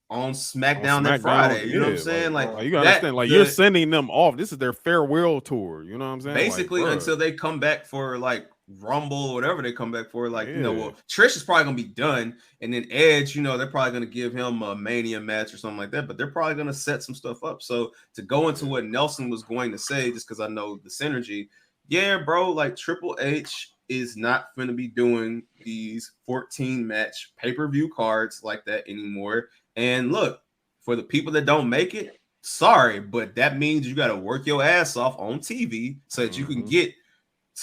SmackDown that Friday. You know what I'm saying? Like you gotta understand. Like you're sending them off. This is their farewell tour. You know what I'm saying? Basically, until they come back for Rumble or whatever they come back for, Trish is probably gonna be done, and then Edge, they're probably gonna give him a Mania match or something like that, but they're probably gonna set some stuff up. So to go into what Nelson was going to say, just because I know the synergy, yeah, bro, like Triple H is not going to be doing these 14 match pay-per-view cards like that anymore. And look, for the people that don't make it, sorry, but that means you got to work your ass off on TV so that you can get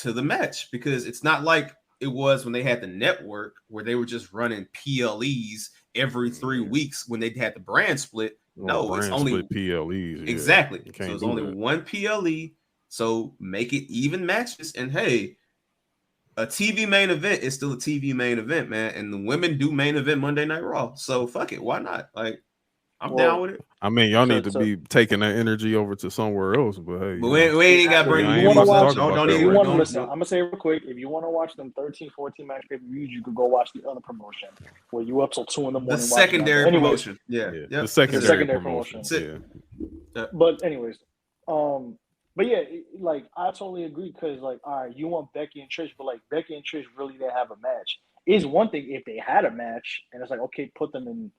to the match, because it's not like it was when they had the network where they were just running PLEs every 3 weeks when they had the brand split. No, it's only PLEs. Exactly. Yeah. So it's only one PLE. So make it even matches. And hey, a TV main event is still a TV main event, man. And the women do main event Monday Night Raw. So fuck it. Why not? Like, I'm down with it. I mean, y'all need to be taking that energy over to somewhere else. But hey, we ain't got to bring you want to watch. Don't you want to listen. I'm gonna say real quick. If you want to watch them 13, 14 match pay-per-views, you could go watch the other promotion where you up till 2 in the morning. The secondary promotion. Yeah. The secondary promotion. Yeah. But anyways, but yeah, like I totally agree, because like, all right, you want Becky and Trish, but like Becky and Trish really didn't have a match. It's one thing if they had a match and it's like, okay, put them in.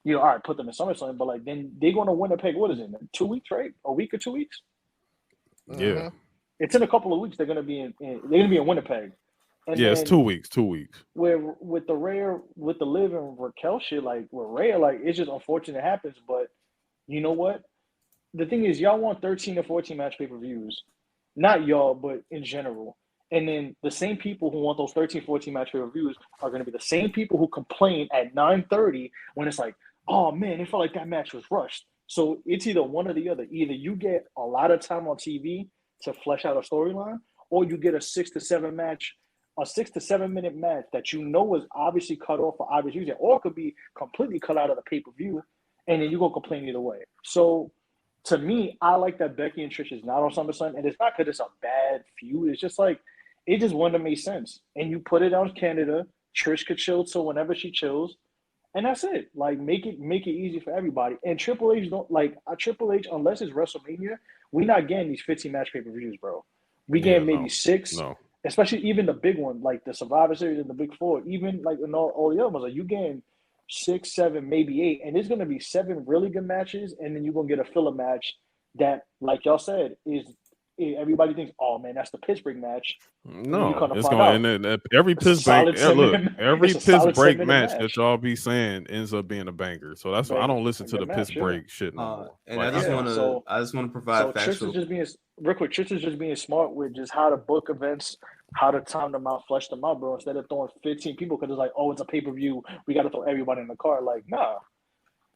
All right, put them in SummerSlam, but like then they're going to Winnipeg. What is it? 2 weeks, right? A week or 2 weeks? Yeah, it's in a couple of weeks. They're going to be they're going to be in Winnipeg. And it's 2 weeks. 2 weeks. Where with the Liv and Raquel shit, like with Rhea, like it's just unfortunate it happens. But you know what? The thing is, y'all want 13 or 14 match pay-per-views, not y'all, but in general. And then the same people who want those 13, 14 match pay-per-views are going to be the same people who complain at 9:30 when it's like, oh man, it felt like that match was rushed. So it's either one or the other. Either you get a lot of time on TV to flesh out a storyline, or you get a 6 to 7 minute match that you know was obviously cut off for obvious reason, or it could be completely cut out of the pay-per-view, and then you go complain either way. So to me, I like that Becky and Trish is not on SummerSlam, and it's not because it's a bad feud. It's just like, it just wouldn't have made sense. And you put it on Canada, Trish could chill till whenever she chills. And that's it. Like, make it easy for everybody. And Triple H Triple H, unless it's WrestleMania, we're not getting these 15 match pay-per-views, bro. We getting maybe 6. No. Especially even the big one, like the Survivor Series and the Big Four, even like in all the other ones, like you getting 6, 7, maybe 8, and there's gonna be 7 really good matches, and then you're gonna get a filler match that, like y'all said, is everybody thinks, oh man, that's the Pittsburgh match. No, it's going and every piss break. Every piss break match that y'all be saying ends up being a banger. So that's why I don't listen to the piss break shit no more. And I just want to provide factual. Trish is just being smart with just how to book events, how to time them out, flesh them out, bro. Instead of throwing 15 people, because it's like, oh, it's a pay-per-view, we got to throw everybody in the car. Like, nah.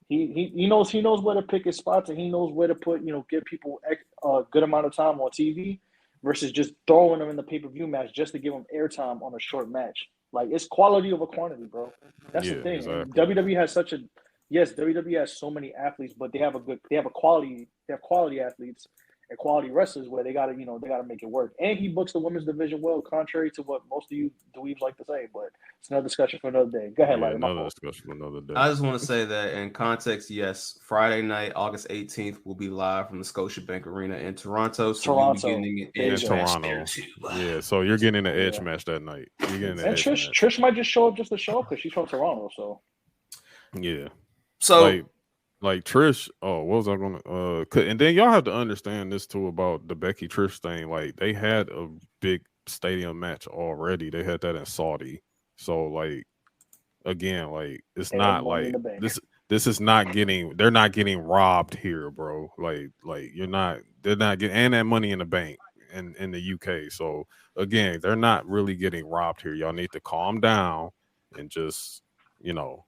He knows where to pick his spots, and he knows where to put, give people a good amount of time on TV versus just throwing them in the pay-per-view match just to give them airtime on a short match. Like, it's quality over quantity, bro. That's the thing. Exactly. WWE has WWE has so many athletes, but they have quality athletes and quality wrestlers where they gotta make it work. And he books the women's division well, contrary to what most of you dweebs like to say, but it's another discussion for another day. Go ahead, Larry. Another discussion for another day. I just want to say that in context, yes, Friday night, August 18th, will be live from the Scotiabank Arena in Toronto. So we'll be getting an edge match there too. Yeah, so you're getting an edge match that night. You're getting an Trish might just show up just to show up because she's from Toronto. So yeah, so. Like Trish, what was I gonna and then y'all have to understand this too about the Becky Trish thing. Like, they had a big stadium match already. They had that in Saudi. So like, again, like, it's not like this is not getting, they're not getting robbed here, bro. Like they're not getting, and that Money in the Bank in the UK. So again, they're not really getting robbed here. Y'all need to calm down and just,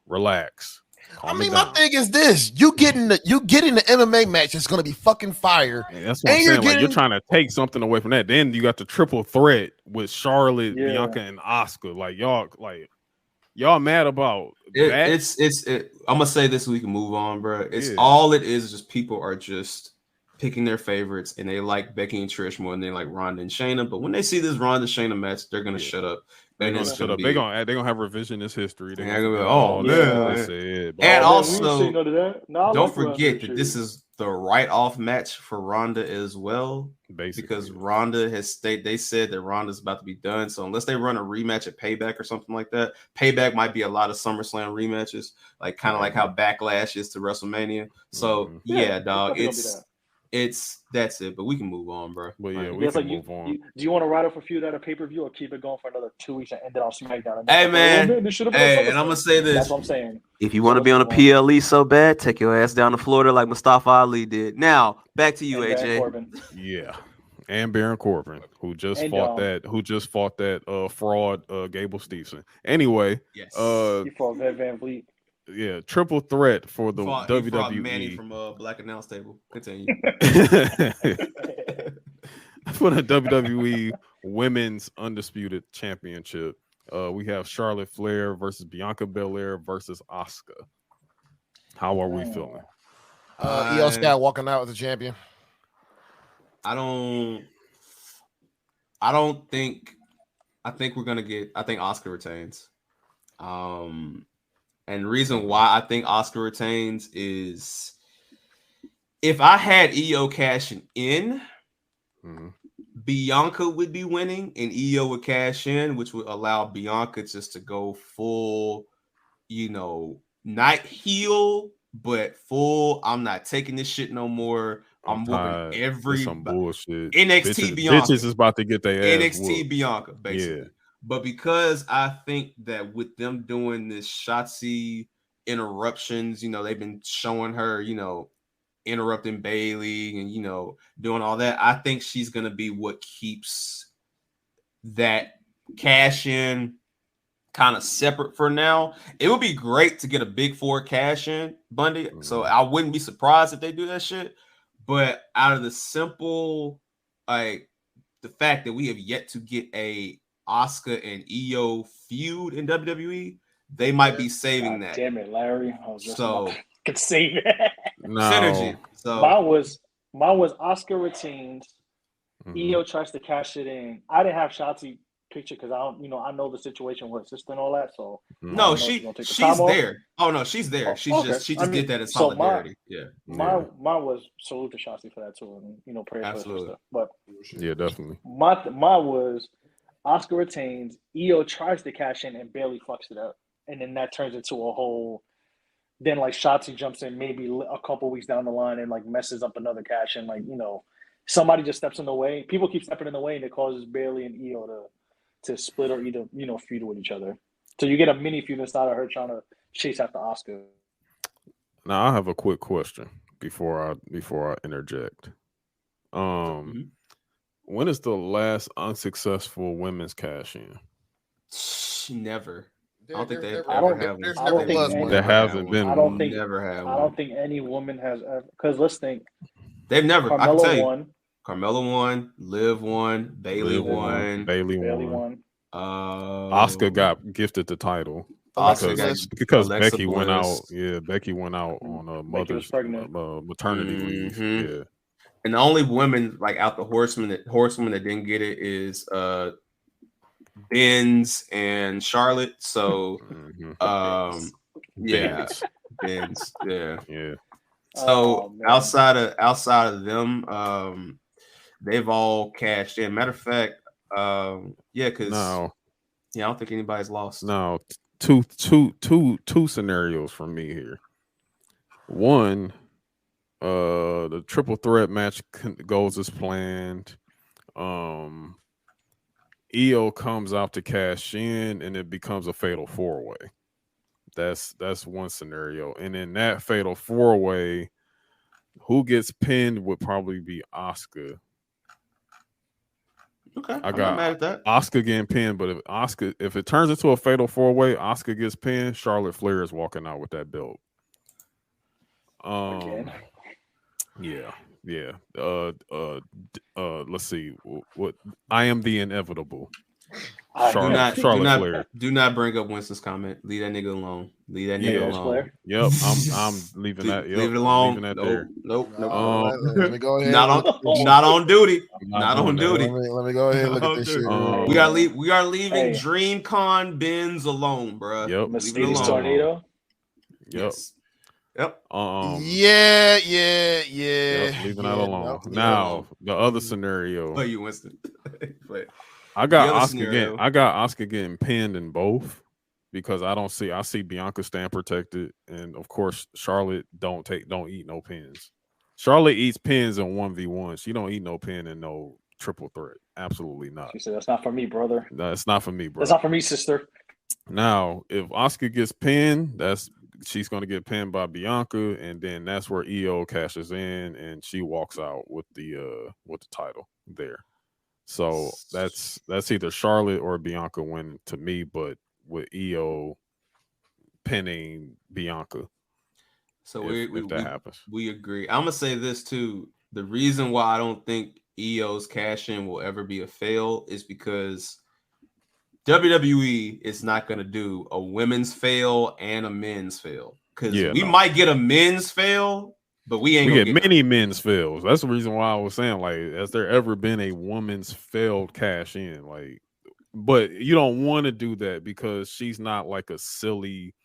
relax. My thing is this: you getting the MMA match is gonna be fucking fire. Yeah, that's what I'm saying. Like, you're trying to take something away from that. Then you got the triple threat with Charlotte, Bianca, and Asuka. Like, y'all mad about that? I'm gonna say this so we can move on, bro. All it is just people are just picking their favorites, and they like Becky and Trish more than they like Ronda and Shayna. But when they see this Ronda Shayna match, they're gonna shut up. They're gonna shut up. They're gonna have revisionist history. They're gonna be like, oh man. And also, don't forget that this is the write-off match for Ronda as well. Basically, because Ronda they said that Ronda's about to be done. So unless they run a rematch at Payback or something like that, Payback might be a lot of SummerSlam rematches, like kind of like how Backlash is to WrestleMania. So yeah, dog, That's it. But we can move on, bro. But yeah, we can move on. Do you want to ride up a feud at a pay-per-view or keep it going for another 2 weeks and end it on SmackDown? Hey, man. And I'm going to say this. That's what I'm saying. If you want to be on a PLE so bad, take your ass down to Florida like Mustafa Ali did. Now, back to you, AJ. Yeah. And Baron Corbin, who just fought that fraud Gable Steveson. Anyway, he fought Van Vliet. Yeah, triple threat for the WWE. He fought Manny from Black Announce Table. Continue. For the WWE Women's Undisputed Championship, we have Charlotte Flair versus Bianca Belair versus Asuka. How are we feeling? Io Sky walking out as a champion. I think we're gonna get. I think Asuka retains. And the reason why I think Asuka retains is if I had Io cashing in, Bianca would be winning, and Io would cash in, which would allow Bianca just to go full, not heel, but full. I'm not taking this shit no more. I'm whooping every some bullshit. NXT Bianca. Bitches is about to get their ass NXT whooped. Bianca, basically. Yeah. But because I think that with them doing this Shotzi interruptions, they've been showing her, interrupting Bailey and, doing all that. I think she's going to be what keeps that cash in kind of separate for now. It would be great to get a big four cash in, Bundy. So I wouldn't be surprised if they do that shit. But out of the simple, the fact that we have yet to get a Asuka and Io feud in WWE, they might be saving that. Damn it, Larry! I was just could save it. No. Synergy. So mine was Asuka retains. Io tries to cash it in. I didn't have Shotzi picture because I know the situation with her sister and all that. So no, she's there. Oh no, she's there. She just did that in solidarity. Mine was salute to Shotzi for that too, and pray for her sister. But yeah, definitely. My was Asuka retains. Io tries to cash in and barely fucks it up, and then that turns into a whole. Then Shotzi jumps in maybe a couple weeks down the line and messes up another cash in. Somebody just steps in the way. People keep stepping in the way, and it causes Bailey and Io to split or either feud with each other. So you get a mini feud instead of her trying to chase after Asuka. Now I have a quick question before I interject. When is the last unsuccessful women's cash in? Never. I don't think they ever have one. I don't think there hasn't been. I don't think never have. I don't think any woman has ever. Because let's think. They've never. Carmella I can tell you. won. Carmella won. Liv won. Bailey won. Bailey won. Asuka got gifted the title because Alexa Becky Bliss. went out. Yeah, Becky went out on a mother's maternity leave. Yeah, and the only women out the horsemen that didn't get it is Benz and Charlotte. So Benz, yeah. So outside of them, they've all cashed in. Matter of fact, because I don't think anybody's lost. No, two scenarios from me here. One, the triple threat match goes as planned. Io comes out to cash in, and it becomes a fatal four-way. That's one scenario. And in that fatal four-way, who gets pinned would probably be Asuka. Okay, I'm not mad at that. Asuka getting pinned, but if it turns into a fatal four-way, Asuka gets pinned, Charlotte Flair is walking out with that belt. Yeah. Let's see. What I am the inevitable. Charlotte Flair. Do not bring up Winston's comment. Leave that nigga alone. Alone. Yep, I'm leaving that. Yep, leave it alone. Leaving that there. Nope. Let me go ahead. Not on duty. Not on duty. Let me go ahead and look at this shit. We are leaving DreamCon Benz alone, bro. Yep. Mercedes Tornado. Yep. Yep. Yeah. Yep, leaving that alone. Now the other scenario. Oh, you Winston. But I got Asuka getting pinned in both because I see Bianca stand protected, and of course Charlotte don't eat no pins. Charlotte eats pins in 1v1. She don't eat no pin in no triple threat. Absolutely not. She said, "That's not for me, brother. No, it's not for me, bro. That's not for me, sister." Now, if Asuka gets pinned, she's going to get pinned by Bianca, and then that's where EO cashes in, and she walks out with the title there. So that's either Charlotte or Bianca win to me, but with EO pinning Bianca. So if that happens, we agree. I'm gonna say this too. The reason why I don't think EO's cash in will ever be a fail is because WWE is not going to do a women's fail and a men's fail, because we might get a men's fail, but we get many men's fails. That's the reason why I was saying, like, has there ever been a woman's failed cash in? Like, but you don't want to do that because she's not like a silly.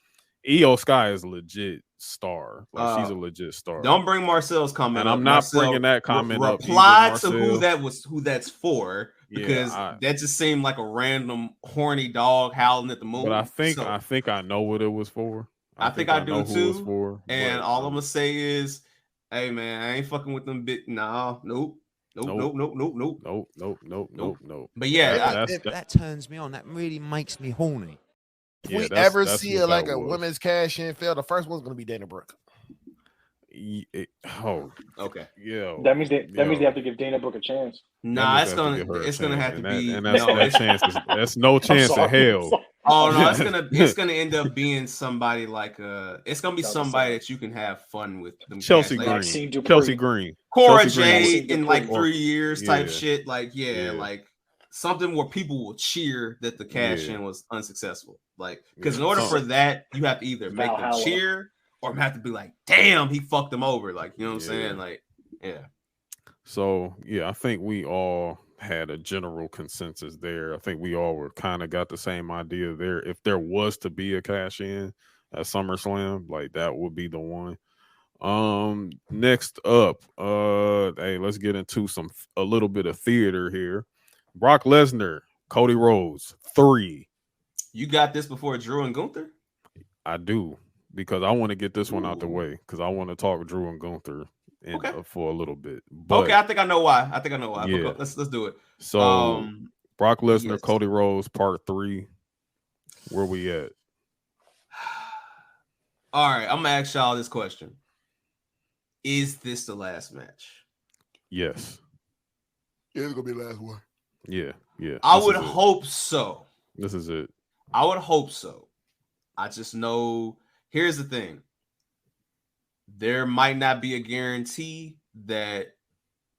Io Sky is a legit star. Like, she's a legit star. Don't bring Marcel's comment and up. I'm not Marcel, bringing that comment up. Reply to who that's for, because that just seemed like a random horny dog howling at the moon. But I think I know what it was for. I think I do too. Who it's for, and all I'm gonna say is, hey man, I ain't fucking with them bit. Nah, nope. But yeah, that turns me on. That really makes me horny. If we ever see a women's cash in fail, the first one's gonna be Dana Brooke. Okay. Yeah. That means they have to give Dana Brooke a chance. Nah, it's gonna have to be. And that's no chance in hell. Oh no, it's gonna end up being somebody like it's gonna be somebody that you can have fun with. Them Chelsea Green, Cora Jade in like 3 years type shit. Like like something where people will cheer that the cash in was unsuccessful. Like, because in order for that, you have to either make them cheer or have to be like, damn, he fucked them over. Like, you know what I'm saying? Like, So I think we all had a general consensus there. I think we all were kind of got the same idea there. If there was to be a cash in at SummerSlam, like, that would be the one. Next up, hey, let's get into a little bit of theater here. Brock Lesnar, Cody Rhodes, 3. You got this before Drew and Gunther? I do, because I want to get this one out the way, because I want to talk Drew and Gunther for a little bit. But, I think I know why. Yeah. Let's do it. So Brock Lesnar, Cody Rhodes, part 3. Where we at? All right, I'm gonna ask y'all this question. Is this the last match? Yes. Yeah, it's gonna be the last one. Yeah. I would hope so. This is it. I would hope so. I just know, here's the thing. There might not be a guarantee that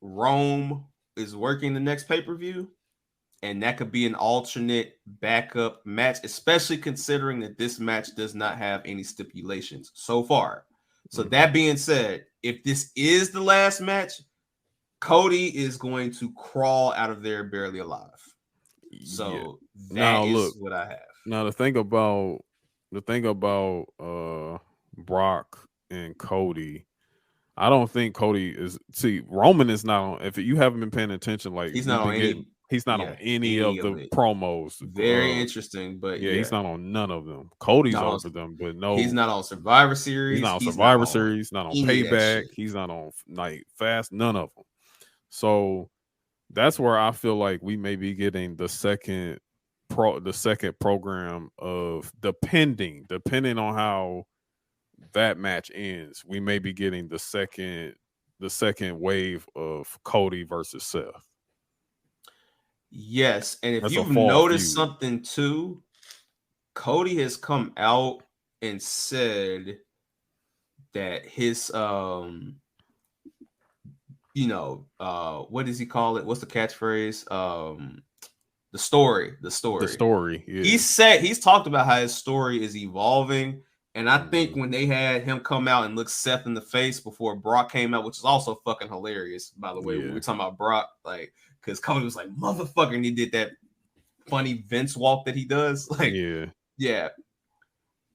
Rome is working the next pay-per-view, and that could be an alternate backup match, especially considering that this match does not have any stipulations so far. So that being said, if this is the last match, Cody is going to crawl out of there barely alive. So that is what I have. Now the thing about Brock and Cody, I don't think Cody is. See, Roman is not on. If you haven't been paying attention, like, he's not on any of the promos. Very interesting, but he's not on none of them. Cody's over them, but no, he's not on Survivor Series. He's not on Survivor Series. Not on Payback. He's not on Night Fast. None of them. So that's where I feel like we may be getting the second program of depending on how that match ends. We may be getting the second wave of Cody versus Seth. Yes, and if you've noticed something too, Cody has come out and said that his what does he call it? What's the catchphrase? The story. Yeah. He's talked about how his story is evolving. And I think when they had him come out and look Seth in the face before Brock came out, which is also fucking hilarious, by the way, when we're talking about Brock, like, because Cody was like, motherfucker, and he did that funny Vince walk that he does. Like, yeah.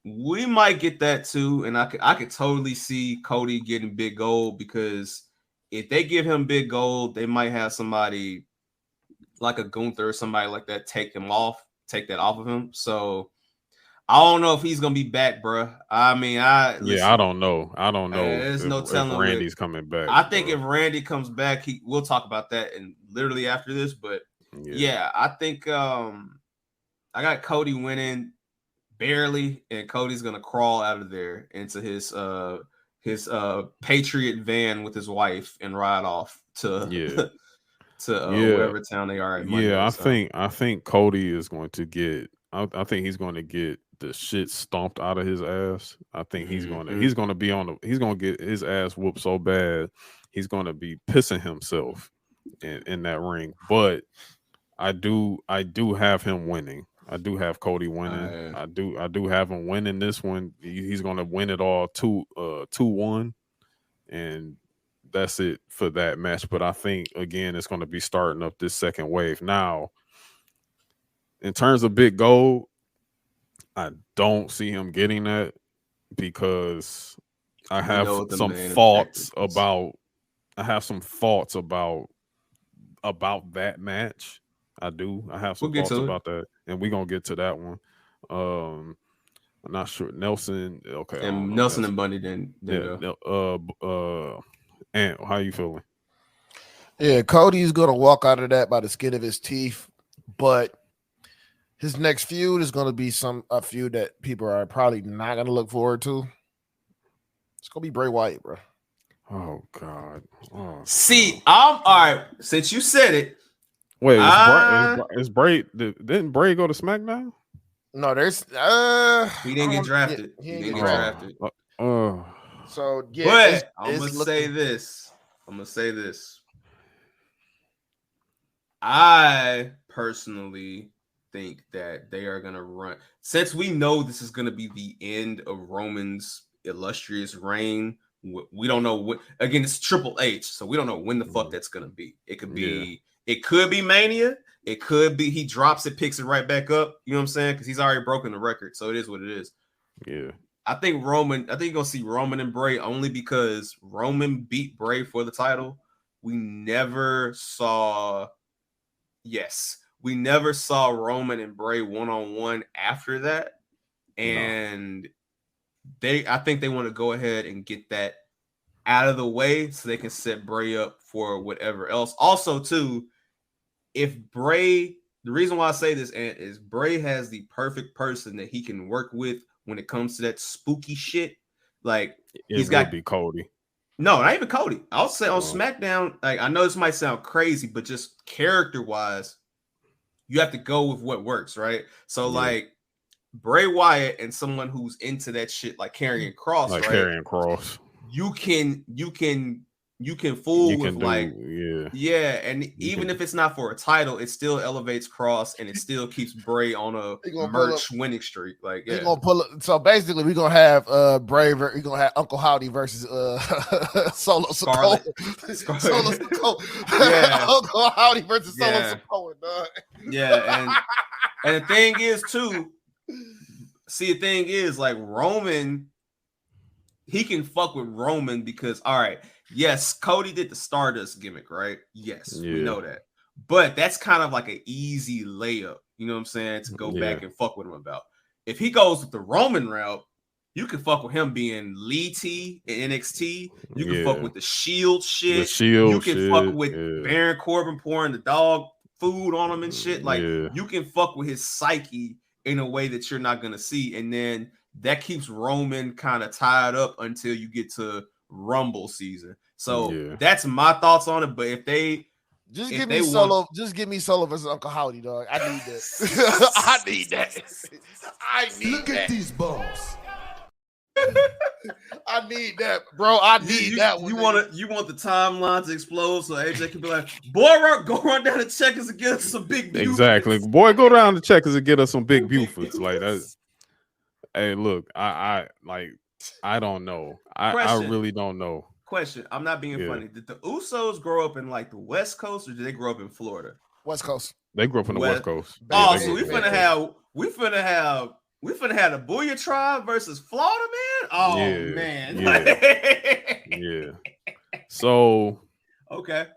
We might get that too. And I could totally see Cody getting big gold, because if they give him big gold, they might have somebody like a Gunther or somebody like that take that off of him. So I don't know if he's gonna be back, bro. I mean, I don't know. There's no telling if Randy's coming back. I think if Randy comes back, we'll talk about that and literally after this. But yeah, I think I got Cody winning barely, and Cody's gonna crawl out of there into his Patriot van with his wife and ride off to wherever town they are at Monday. Yeah, I think Cody is going to get. I think he's going to get the shit stomped out of his ass. I think he's going to get his ass whooped so bad he's going to be pissing himself in that ring. But I do have him winning. I do have Cody winning. I do have him winning this one. He's going to win it all 2-1, and that's it for that match. But I think again it's going to be starting up this second wave now. In terms of Big Gold, I don't see him getting that because I have some thoughts about that match. I do. I have some thoughts about that, and we're gonna get to that one. I'm not sure. Nelson, okay. And Nelson and Bundy didn't go. And how you feeling? Yeah, Cody's gonna walk out of that by the skin of his teeth, but his next feud is going to be a feud that people are probably not going to look forward to. It's going to be Bray Wyatt, bro. Oh, God. See, I'm all right. Since you said it. Wait, is Bray, didn't Bray go to SmackDown? No, there's. He didn't get drafted. He didn't get drafted. So, yeah. But I'm going to say this. I personally think that they are going to run, since we know this is going to be the end of Roman's illustrious reign. We don't know what, again, it's Triple H, so we don't know when the fuck that's going to be. It could be Mania. It could be he drops it, picks it right back up. You know what I'm saying? Because he's already broken the record, so it is what it is. Yeah. I think you're going to see Roman and Bray only because Roman beat Bray for the title. We never saw Roman and Bray one-on-one after that. And I think they want to go ahead and get that out of the way so they can set Bray up for whatever else. Also, too, if Bray, the reason why I say this is Bray has the perfect person that he can work with when it comes to that spooky shit. Like, he's got to be Cody. No, not even Cody. I'll say on SmackDown, like, I know this might sound crazy, but just character-wise, you have to go with what works, right? So, like, Bray Wyatt and someone who's into that shit, like Karrion Kross, like right? Karrion Kross, you can fool with and even if it's not for a title, it still elevates Kross and it still keeps Bray on a merch winning streak. Like, We're gonna pull up. So basically, we're gonna have Bray. We're gonna have Uncle Howdy versus Solo Sikoa. Solo Sikoa. Yeah, Uncle Howdy versus Solo Sikoa, dog. Yeah, and the thing is too. See, the thing is, like, Roman, he can fuck with Roman because, all right, yes, Cody did the Stardust gimmick, right? Yes, we know that. But that's kind of like an easy layup, you know what I'm saying, to go back and fuck with him about. If he goes with the Roman route, you can fuck with him being Lee T in NXT. You can fuck with the Shield shit. You can fuck with Baron Corbin pouring the dog food on him and shit. Like, you can fuck with his psyche in a way that you're not going to see. And then that keeps Roman kind of tied up until you get to Rumble season. So that's my thoughts on it. But if they give me Solo versus Uncle Howdy, dog. I need that. I need that. Look at these bums. I need that, bro. I need that one. You want the timeline to explode so AJ can be like, boy, go run down the checkers and get us some big Bufords. Exactly. Boy, go down the checkers and get us some big Bufords. Like that. Hey, look, I don't know. I really don't know. Question. I'm not being funny. Did the Usos grow up in like the West Coast or did they grow up in Florida? West Coast. They grew up in the West Coast. Oh, so we finna have the Booyah Tribe versus Florida, man. Oh man. Yeah. So okay.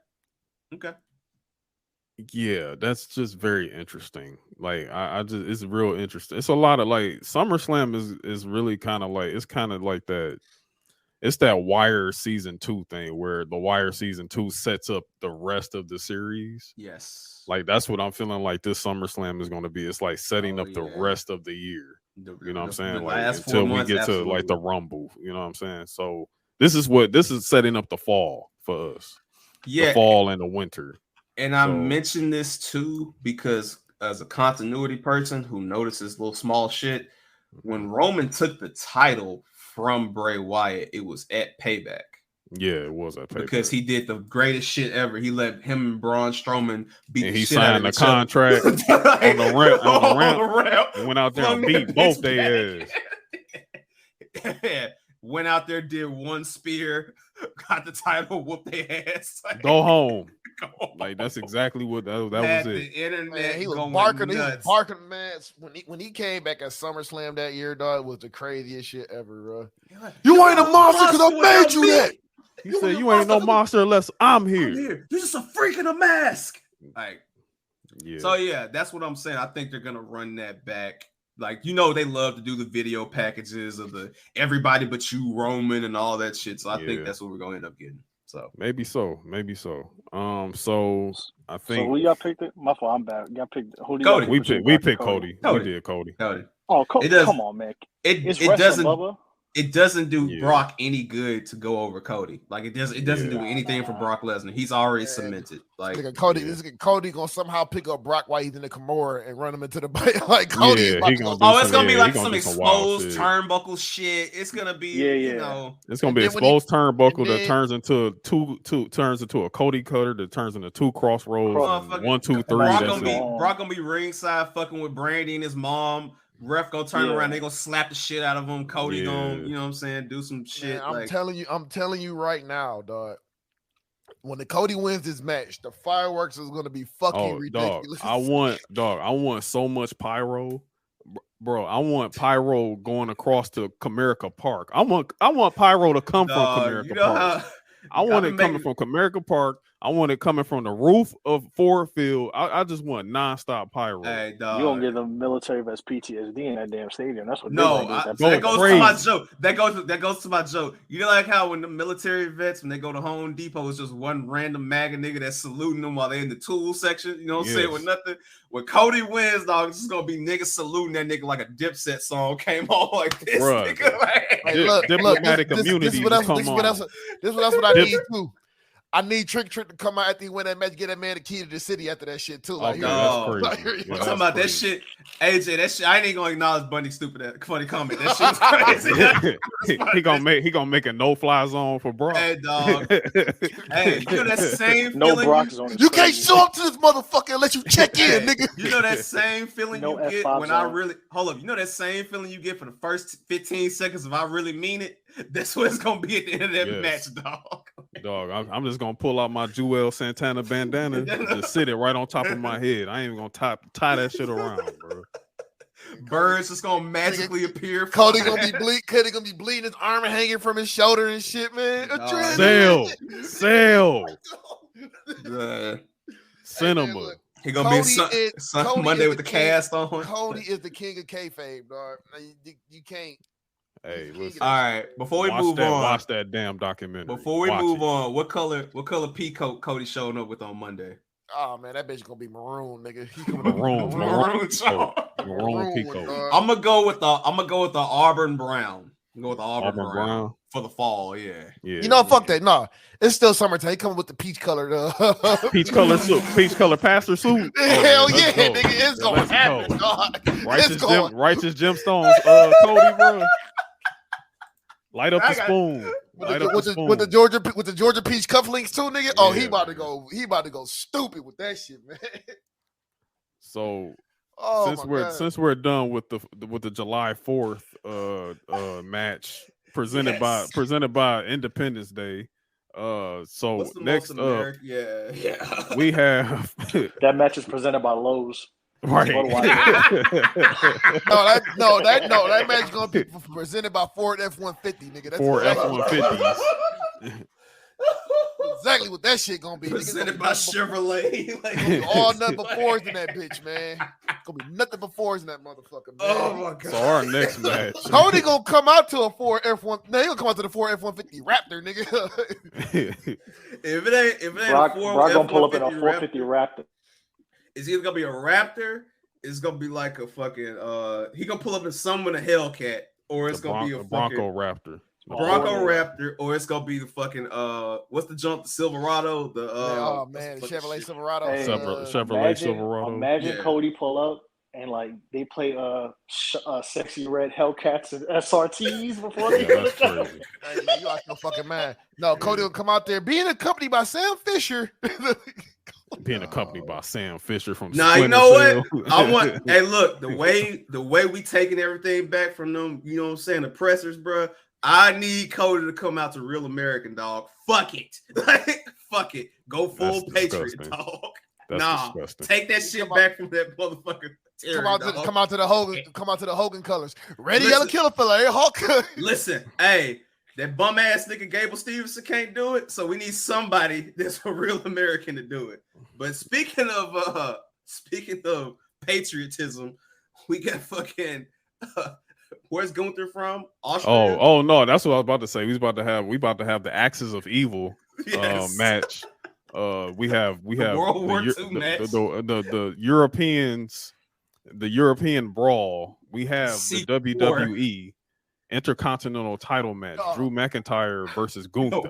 Yeah, that's just very interesting. Like I just it's real interesting. It's a lot of like SummerSlam is really kind of like it's kind of like that. It's that Wire season 2 thing where the Wire season 2 sets up the rest of the series. Yes. Like that's what I'm feeling like this SummerSlam is going to be. It's like setting up the rest of the year. You know what I'm saying? Like until we get to like the Rumble. You know what I'm saying? So this is setting up the fall for us. Yeah. The fall and the winter. And I mentioned this too because as a continuity person who notices little small shit, when Roman took the title from Bray Wyatt, it was at Payback. Yeah, it was at Payback. Because he did the greatest shit ever. He let him and Braun Strowman beat the shit out of each other. He signed a contract on the ramp and went out there and beat both their ass. Yeah. Went out there, did one spear, got the title, whooped their ass. Like, go home. Like that's exactly what that was it. The internet, man, he was barking. He was barking, man. When he came back at SummerSlam that year, dog, it was the craziest shit ever, bro. You ain't a monster because I made you that. He said, "You ain't no monster unless I'm here. You're just a freak in a mask." Like, yeah. So yeah, that's what I'm saying. I think they're gonna run that back. Like, you know, they love to do the video packages of the everybody but you, Roman, and all that shit. So I think that's what we're gonna end up getting. So maybe so. So I think. So who y'all picked it? My fault. I'm bad. Y'all picked who? Cody. We picked Cody. We did Cody. Oh, come on, man. It doesn't do Brock any good to go over Cody. Like it doesn't do anything for Brock Lesnar. He's already cemented. Like Cody gonna somehow pick up Brock while he's in the Kimura and run him into the bike. Like Cody, it's gonna be like some exposed turnbuckle shit. It's gonna be you know, it's gonna be exposed turnbuckle that turns into a Cody cutter that turns into 2 crossroads. 1, 2, 3. Brock gonna be ringside fucking with Brandy and his mom. Ref gonna turn around, they gonna slap the shit out of him. Cody gonna, you know what I'm saying, do some shit. Man, I'm telling you right now, dog. When the Cody wins this match, the fireworks is gonna be fucking ridiculous. Dog, I want so much pyro. Bro, I want pyro going across to Comerica Park. I want pyro to come from Comerica Park. I want it coming from Comerica Park. I want it coming from the roof of Ford Field. I just want nonstop pyro. Hey, dog. You gonna get the military vets PTSD in that damn stadium. That's what. That goes to my joke. That goes to my joke. You know, like how when the military vets, when they go to Home Depot, it's just one random MAGA nigga that's saluting them while they in the tool section. You know what I'm saying? With nothing. When Cody wins, dog, it's just gonna be niggas saluting that nigga like a Dipset song came on like this. Nigga, like, look, diplomatic community. This is what I need too. I need Trick to come out after he win that match, get that man the key to the city after that shit too. Like, I'm talking about that shit. AJ, that shit. I ain't gonna acknowledge Bunny stupid funny comment. That shit was crazy. he gonna make a no-fly zone for Brock. Hey, dog. Hey, you know that same feeling. Brock zone. You can't show up to this motherfucker unless you check in, nigga. You know that same feeling you get when I really hold up. You know that same feeling you get for the first 15 seconds if I really mean it. That's what it's gonna be at the end of that match, dog. Dog, I'm just gonna pull out my Joel Santana bandana and just sit it right on top of my head. I ain't even gonna tie that shit around, bro. Birds just gonna magically appear. Cody gonna be bleeding, his arm hanging from his shoulder and shit, man. Sell. Cinema. He gonna be Monday with the cast on. Cody is the king of kayfabe, dog. You can't. Hey, listen. All right, before we move on, watch that damn documentary. Before we move on, what color pea coat Cody showing up with on Monday? Oh man, that bitch gonna be maroon, nigga. Maroon pea coat. I'm gonna go with the Auburn Brown. I'm gonna go with the Auburn Brown for the fall. Yeah. You know, fuck that. No, it's still summertime. He coming with the peach color, peach color suit, peach color pastor suit. Hell yeah, nigga, it's gonna happen, dog. Righteous gemstones, Cody, bro. Light up the spoon. With the Georgia peach cufflinks too, nigga. Oh, he about to go stupid with that shit, man. So since we're done with the July 4th match presented by Independence Day. So next up, we have that match is presented by Lowe's. Right. that match gonna be presented by Ford F-150, nigga. That's Ford F-150s. exactly what that shit gonna be. Presented by Chevrolet. All nothing but fours in that bitch, man. Gonna be nothing but fours in that motherfucker, man. Oh my god. So our next match, Cody gonna come out to a 4 F1. No, he gonna come out to the 4 F-150 Raptor, nigga. if it ain't Brock gonna pull up in a 450 Raptor. It's either gonna be a Raptor, it's gonna be like a fucking he gonna pull up in some with a Hellcat, or it's gonna be a Bronco Raptor. Bronco Raptor, or it's gonna be the fucking what's the jump? The Silverado, the the Chevrolet Silverado. Hey, Chevrolet Silverado. Imagine Cody pull up and like they play sexy red Hellcats and SRTs before they go to show. Hey, you out your fucking mind. No, Cody will come out there being accompanied by Sam Fisher. Being accompanied by Sam Fisher from you know what? I want hey look, the way we taking everything back from them, you know what I'm saying, the pressers, bro. I need Cody to come out to Real American, dog. Fuck it. Fuck it. Go full Patriot, dog. That's disgusting. Take that shit back from that motherfucker. Come out to the Hogan colors. Ready, yellow killer fella, hey, Hulk. Listen, hey, that bum ass nigga Gable Stevenson can't do it, so we need somebody that's a Real American to do it. But speaking of patriotism, we got fucking where's Gunther from? Austria? Oh no, that's what I was about to say. We about to have the Axes of Evil match. We have World War II match. The Europeans, the European brawl. We have the WWE Intercontinental title match. Drew McIntyre versus Gunther.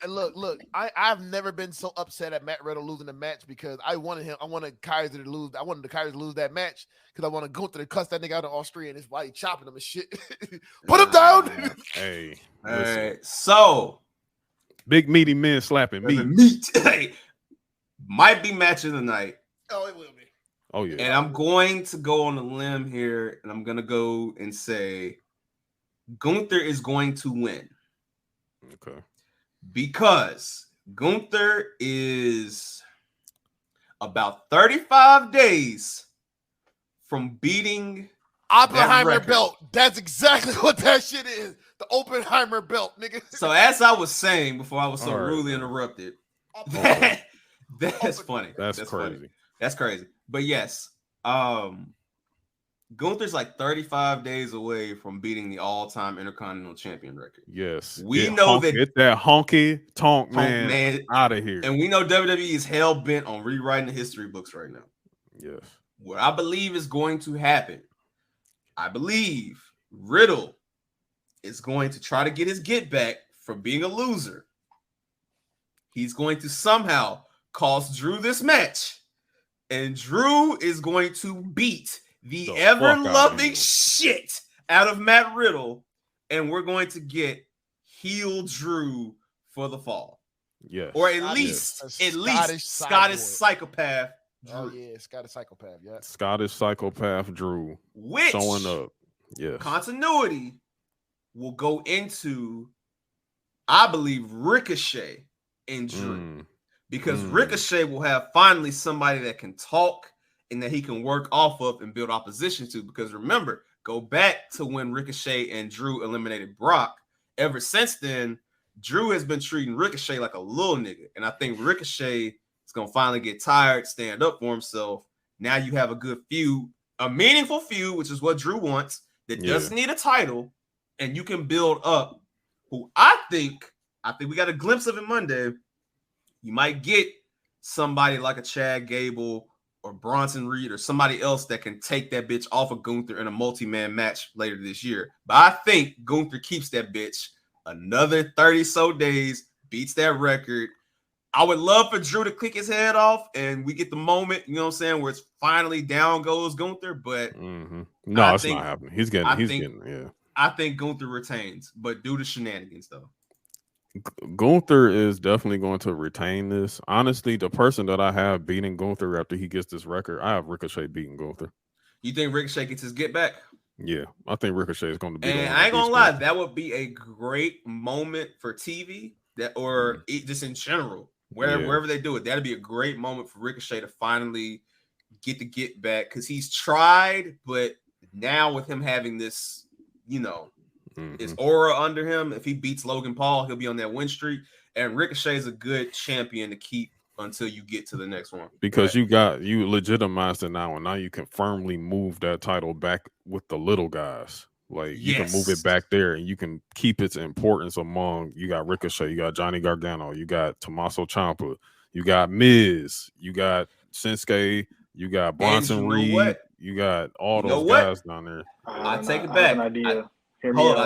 Look, I've never been so upset at Matt Riddle losing the match because I wanted Kaiser to lose. I wanted the Kaiser to lose that match because I wanted Gunther to cuss that nigga out in Austria and his body chopping him and shit. Put him down. Hey, so big meaty men slapping meat. Hey, might be match of the night. Oh, it will be. Oh yeah. And I'm going to go on a limb here, and I'm gonna go and say Gunther is going to win. Okay. Because Gunther is about 35 days from beating Oppenheimer belt. That's exactly what that shit is. The Oppenheimer belt, nigga. So as I was saying before I was so rudely interrupted, that's funny. That's crazy. Funny. That's crazy. But yes, Gunther's like 35 days away from beating the all-time Intercontinental Champion record. Yes. We know get that honky tonk man out of here. And we know WWE is hell-bent on rewriting the history books right now. Yes. What I believe is going to happen, I believe Riddle is going to try to get his get back from being a loser. He's going to somehow cost Drew this match. And Drew is going to beat the ever-loving shit out of Matt Riddle, and we're going to get heel Drew for the fall. Yes. Or at least Scottish psychopath Drew. Oh yeah, Scottish psychopath, yeah. Scottish psychopath Drew. Which showing up. Yes. Continuity will go into, I believe, Ricochet and Drew. Because Ricochet will have finally somebody that can talk and that he can work off of and build opposition to. Because remember, go back to when Ricochet and Drew eliminated Brock. Ever since then, Drew has been treating Ricochet like a little nigga. And I think Ricochet is going to finally get tired, stand up for himself. Now you have a good feud, a meaningful feud, which is what Drew wants, that doesn't need a title. And you can build up who I think we got a glimpse of it Monday. You might get somebody like a Chad Gable or Bronson Reed or somebody else that can take that bitch off of Gunther in a multi-man match later this year. But I think Gunther keeps that bitch another 30-so days, beats that record. I would love for Drew to click his head off and we get the moment, you know what I'm saying, where it's finally down goes Gunther. But no, it's not happening. He's getting. I think Gunther retains, but due to shenanigans though. Gunther is definitely going to retain this. Honestly, the person that I have beating Gunther after he gets this record, I have Ricochet beating Gunther. You think Ricochet gets his get back? Yeah, I think Ricochet is going to be. And I ain't gonna lie, that would be a great moment for TV, or just in general, wherever they do it. That'd be a great moment for Ricochet to finally get the get back because he's tried, but now with him having this, his aura under him. If he beats Logan Paul, he'll be on that win streak. And Ricochet is a good champion to keep until you get to the next one. Because you legitimized it now, and now you can firmly move that title back with the little guys. Like you can move it back there, and you can keep its importance among. You got Ricochet, you got Johnny Gargano, you got Tommaso Ciampa, you got Miz, you got Shinsuke, you got Bronson Reed, you got all those guys down there. I take it back. I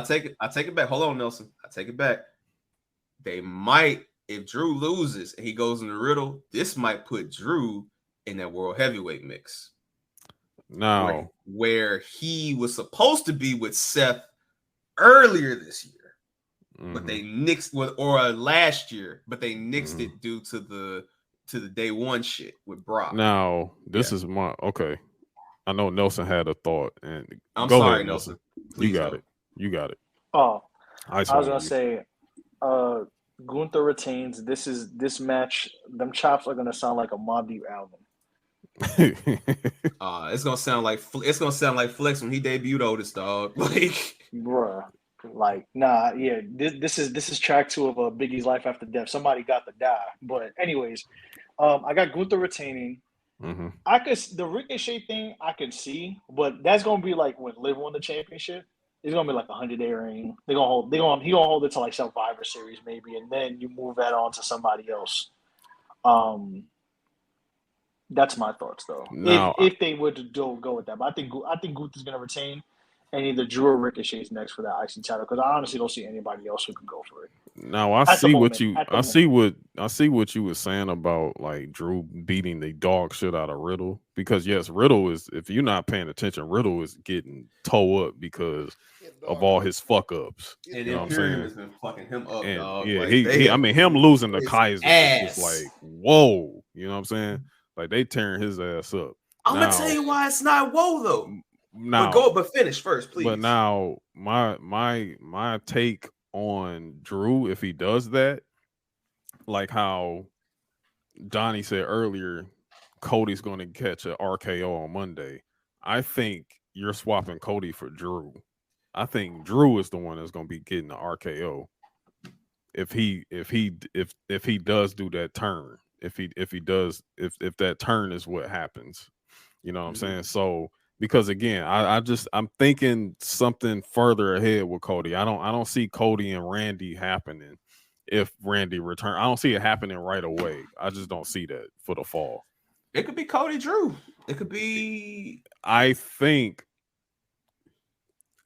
take it back. Hold on, Nelson. I take it back. They might, if Drew loses and he goes in the Riddle, this might put Drew in that world heavyweight mix. No, where he was supposed to be with Seth earlier this year, but they nixed last year, but they nixed it due to the day one shit with Brock. Now this is my okay. I know Nelson had a thought, and I'm sorry, ahead, Nelson. You got it. You got it. Oh, I was gonna say, Gunther retains. This match. Them chops are gonna sound like a Mobb Deep album. It's gonna sound like Flex when he debuted Otis, dog. Like, bruh, like nah, yeah. This is track 2 of Biggie's Life After Death. Somebody got to die. But anyways, I got Gunther retaining. The Ricochet thing I could see, but that's gonna be like when Liv won the championship. It's gonna be like a 100-day reign. He gonna hold it to like Survivor Series maybe, and then you move that on to somebody else. That's my thoughts, though. Now, if they would go with that, but I think Gunther's gonna retain, and either Drew or Ricochet is next for that IC title because I honestly don't see anybody else who can go for it. Now I see what you were saying about like Drew beating the dog shit out of Riddle because yes, Riddle is, if you're not paying attention, Riddle is getting toe up because of all his fuck ups. And you know Imperium has been fucking him up, and, dog. Yeah, like, him losing the Kaiser is like whoa, you know what I'm saying? Like they tearing his ass up. I'm gonna tell you why it's not whoa though. Now, but finish first, please. But now my take on Drew, if he does that, like how Donnie said earlier, Cody's going to catch an RKO on Monday. I think you're swapping Cody for Drew. I think Drew is the one that's going to be getting the RKO if he does do that turn. If that turn is what happens, you know what I'm saying? So because again, I'm thinking something further ahead with Cody. I don't see Cody and Randy happening if Randy return. I don't see it happening right away. I just don't see that for the fall. It could be Cody Drew. It could be. I think,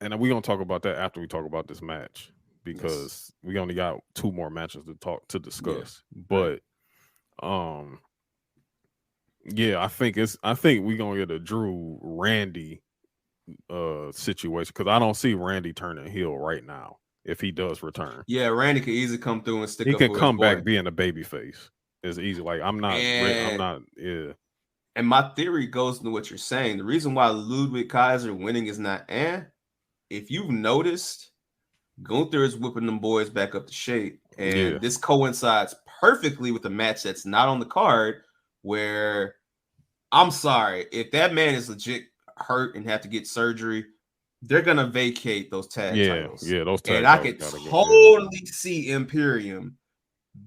and we're gonna talk about that after we talk about this match because we only got 2 more matches to discuss. Yeah. But yeah, I think we're gonna get a Drew Randy situation because I don't see Randy turning heel right now if he does return. Yeah, Randy could easily come through and stick. He can come back being a baby face. It's easy. Like I'm not. Yeah. And my theory goes into what you're saying. The reason why Ludwig Kaiser winning is not if you've noticed, Gunther is whipping them boys back up to shape, and this coincides perfectly with a match that's not on the card. Where I'm sorry, if that man is legit hurt and have to get surgery, they're gonna vacate those tag titles. Yeah, those tag. And I could totally see Imperium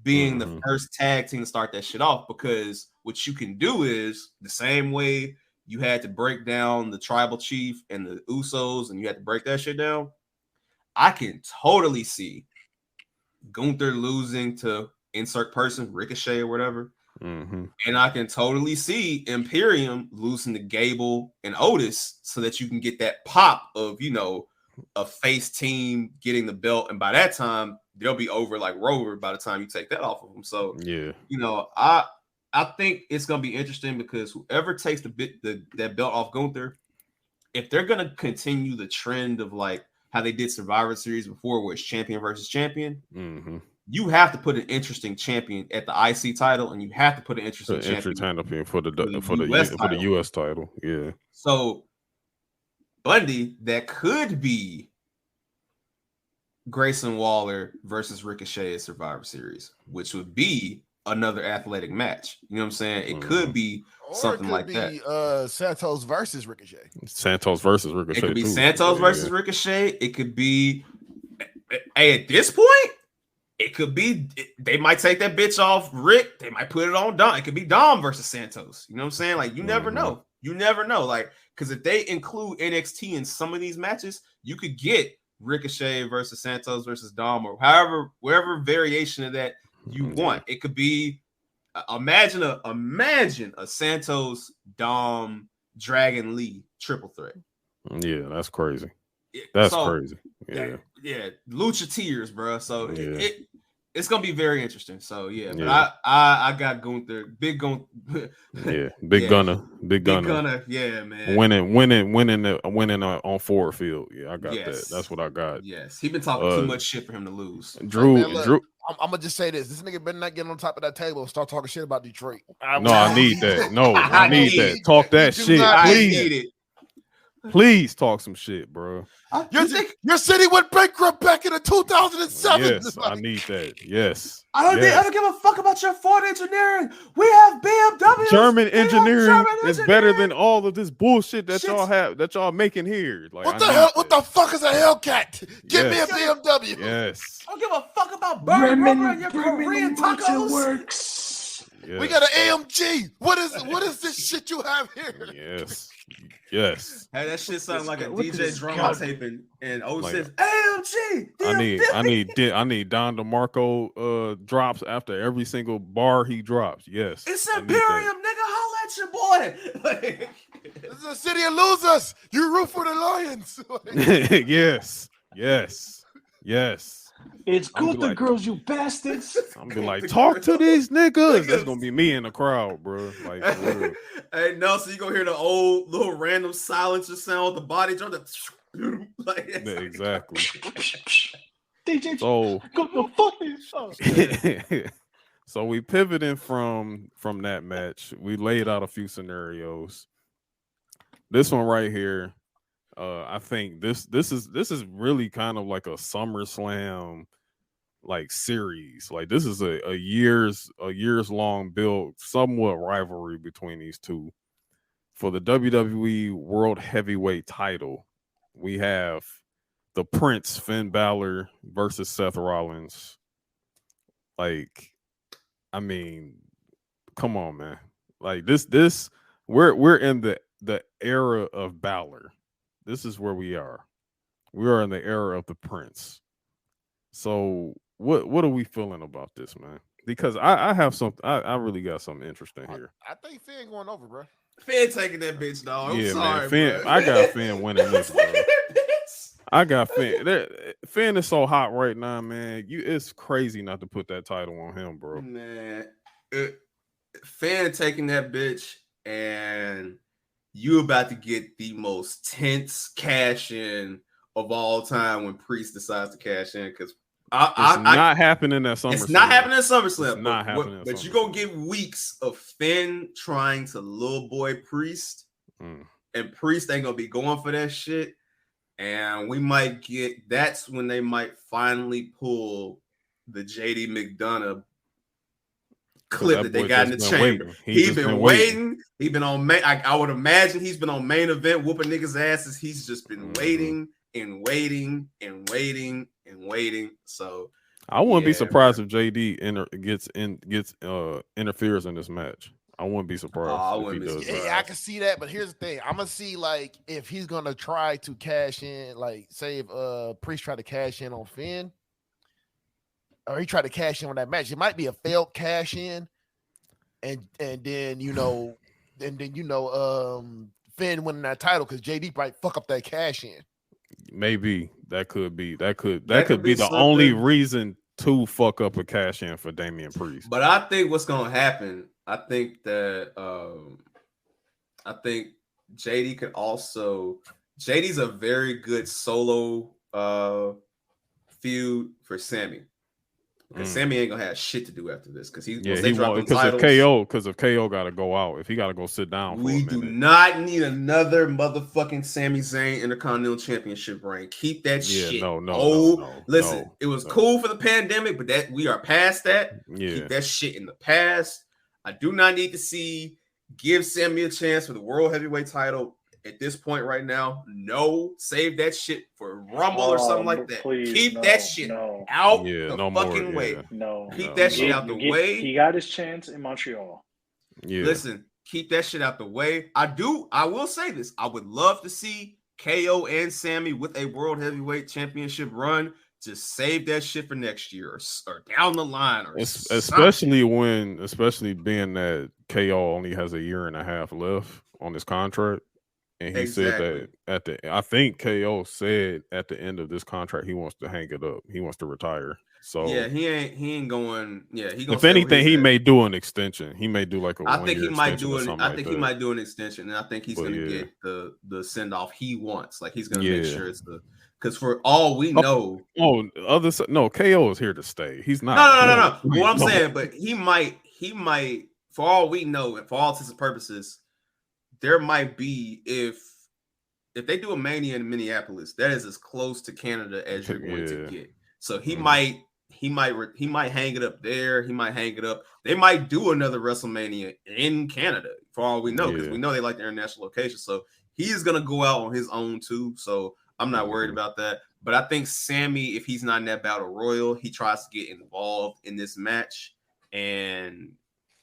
being the first tag team to start that shit off because what you can do is the same way you had to break down the tribal chief and the Usos, and you had to break that shit down. I can totally see Gunther losing to insert person, Ricochet or whatever. And I can totally see Imperium losing to Gable and Otis so that you can get that pop of, a face team getting the belt. And by that time, they'll be over like Rover by the time you take that off of them. So, I think it's going to be interesting because whoever takes that belt off Gunther, if they're going to continue the trend of like how they did Survivor Series before where it's champion versus champion, you have to put an interesting champion at the IC title, and you have to put an interesting champion for the US title. Yeah. So Bundy, that could be Grayson Waller versus Ricochet at Survivor Series, which would be another athletic match. You know what I'm saying? It could be something like that. Santos versus Ricochet. Santos versus Ricochet. It could be Santos versus Ricochet. It could be Hey, at this point, it could be they might take that bitch off Rick. They might put it on Dom. It could be Dom versus Santos. You know what I'm saying? Like, you never know. You never know. Like, because if they include NXT in some of these matches, you could get Ricochet versus Santos versus Dom, or wherever variation of that you want. It could be imagine a Santos Dom Dragon Lee triple threat. Yeah, that's crazy. That's crazy. Yeah, Lucha tears, bro. So it's gonna be very interesting. So but I got Gunther, big Gunner, big Gunner, yeah, man, winning on Ford Field. Yeah, I got that. That's what I got. Yes, he been talking too much shit for him to lose. Drew. I'm gonna just say this nigga better not get on top of that table and start talking shit about Detroit. I need that. No, I need that. Talk that shit, please. Please talk some shit, bro. Your city went bankrupt back in 2007. Yes, I need that. Yes. I don't give a fuck about your Ford engineering. We have BMW. German engineering is better than all of this bullshit that y'all have, that y'all making here. Like, what the hell? What the fuck is a Hellcat? Give me a BMW. Yes. I don't give a fuck about burning and your Korean tacos. Works. Yes. We got an AMG. What is this shit you have here? Yes. Hey, that shit sounds like a DJ drum taping and 06 AMG. I need Don DeMarco drops after every single bar he drops. Yes. It's Imperium, nigga. Holla at your boy. This is a city of losers. You root for the Lions. Yes. It's good, the girls, you bastards. I'm gonna be like, talk to these niggas. That's gonna be me in the crowd, bro. Like, for real. Hey, Nelson, you gonna hear the old little random silencer sound with the body drum. Exactly. DJ, so go the fuck. So we pivoting from that match. We laid out a few scenarios. This one right here. I think this is really kind of like a SummerSlam like series. Like, this is a years long build, somewhat rivalry between these two. For the WWE World Heavyweight title, we have the Prince Finn Balor versus Seth Rollins. Like, I mean, come on, man. Like, this we're in the era of Balor. This is where we are. We are in the era of the Prince. So what are we feeling about this, man? Because I have something. I really got something interesting here. I think Finn going over, bro. Finn taking that bitch, dog. I'm sorry, man. Finn, bro. I got Finn winning this, bro. I got Finn. Finn is so hot right now, man. It's crazy not to put that title on him, bro. Man, Finn taking that bitch, and you about to get the most tense cash in of all time when Priest decides to cash in, because it's not happening at SummerSlam. It's not happening at SummerSlam. It's not happening. But you're gonna get weeks of Finn trying to little boy Priest, and Priest ain't gonna be going for that shit. And we might get. That's when they might finally pull the JD McDonough clip that they got in the chamber. He's been waiting. He's been on. I would imagine he's been on main event whooping niggas' asses. He's just been waiting and waiting and waiting and waiting. So I wouldn't be surprised if JD interferes in this match. I wouldn't be surprised if he does. Yeah, I can see that, but here's the thing: I'm gonna see like if he's gonna try to cash in, like say if Priest tried to cash in on Finn, or he tried to cash in on that match. It might be a failed cash in, and then Finn winning that title because JD might fuck up that cash in. Maybe that could be the only reason to fuck up a cash in for Damian Priest. But I think what's gonna happen, I think that JD could also. JD's a very good solo feud for Sammy. Because Sammy ain't gonna have shit to do after this. Because because if KO gotta go out, if he gotta go sit down. We do not need another motherfucking Sami Zayn Intercontinental Championship reign. Keep that shit. Listen, it was cool for the pandemic, but that we are past that. Yeah. Keep that shit in the past. I do not need to give Sammy a chance for the World Heavyweight title. at this point right now, no, save that shit for Rumble or something like that. Please, Keep that shit out the fucking way. No. Keep that shit out the way. He got his chance in Montreal. Yeah. Listen, keep that shit out the way. I will say this. I would love to see KO and Sammy with a World Heavyweight Championship run. Just save that shit for next year or down the line, or especially being that KO only has a year and a half left on his contract, and he said that I think KO said at the end of this contract he wants to hang it up. He wants to retire. So yeah, he ain't going. Yeah, he. If anything, he may do an extension. He may do like a. I think he might do it. I think he might do an extension, and I think he's going to get the send off he wants. Like he's going to make sure it's because for all we know, KO is here to stay. He's not. No. What I'm saying, but he might. For all we know, and for all intents and purposes, there might be if they do a Mania in Minneapolis, that is as close to Canada as you're going to get. So he might hang it up there. He might hang it up. They might do another WrestleMania in Canada for all we know, because we know they like the international location. So he's gonna go out on his own too. So I'm not worried about that. But I think Sammy, if he's not in that battle royal, he tries to get involved in this match, and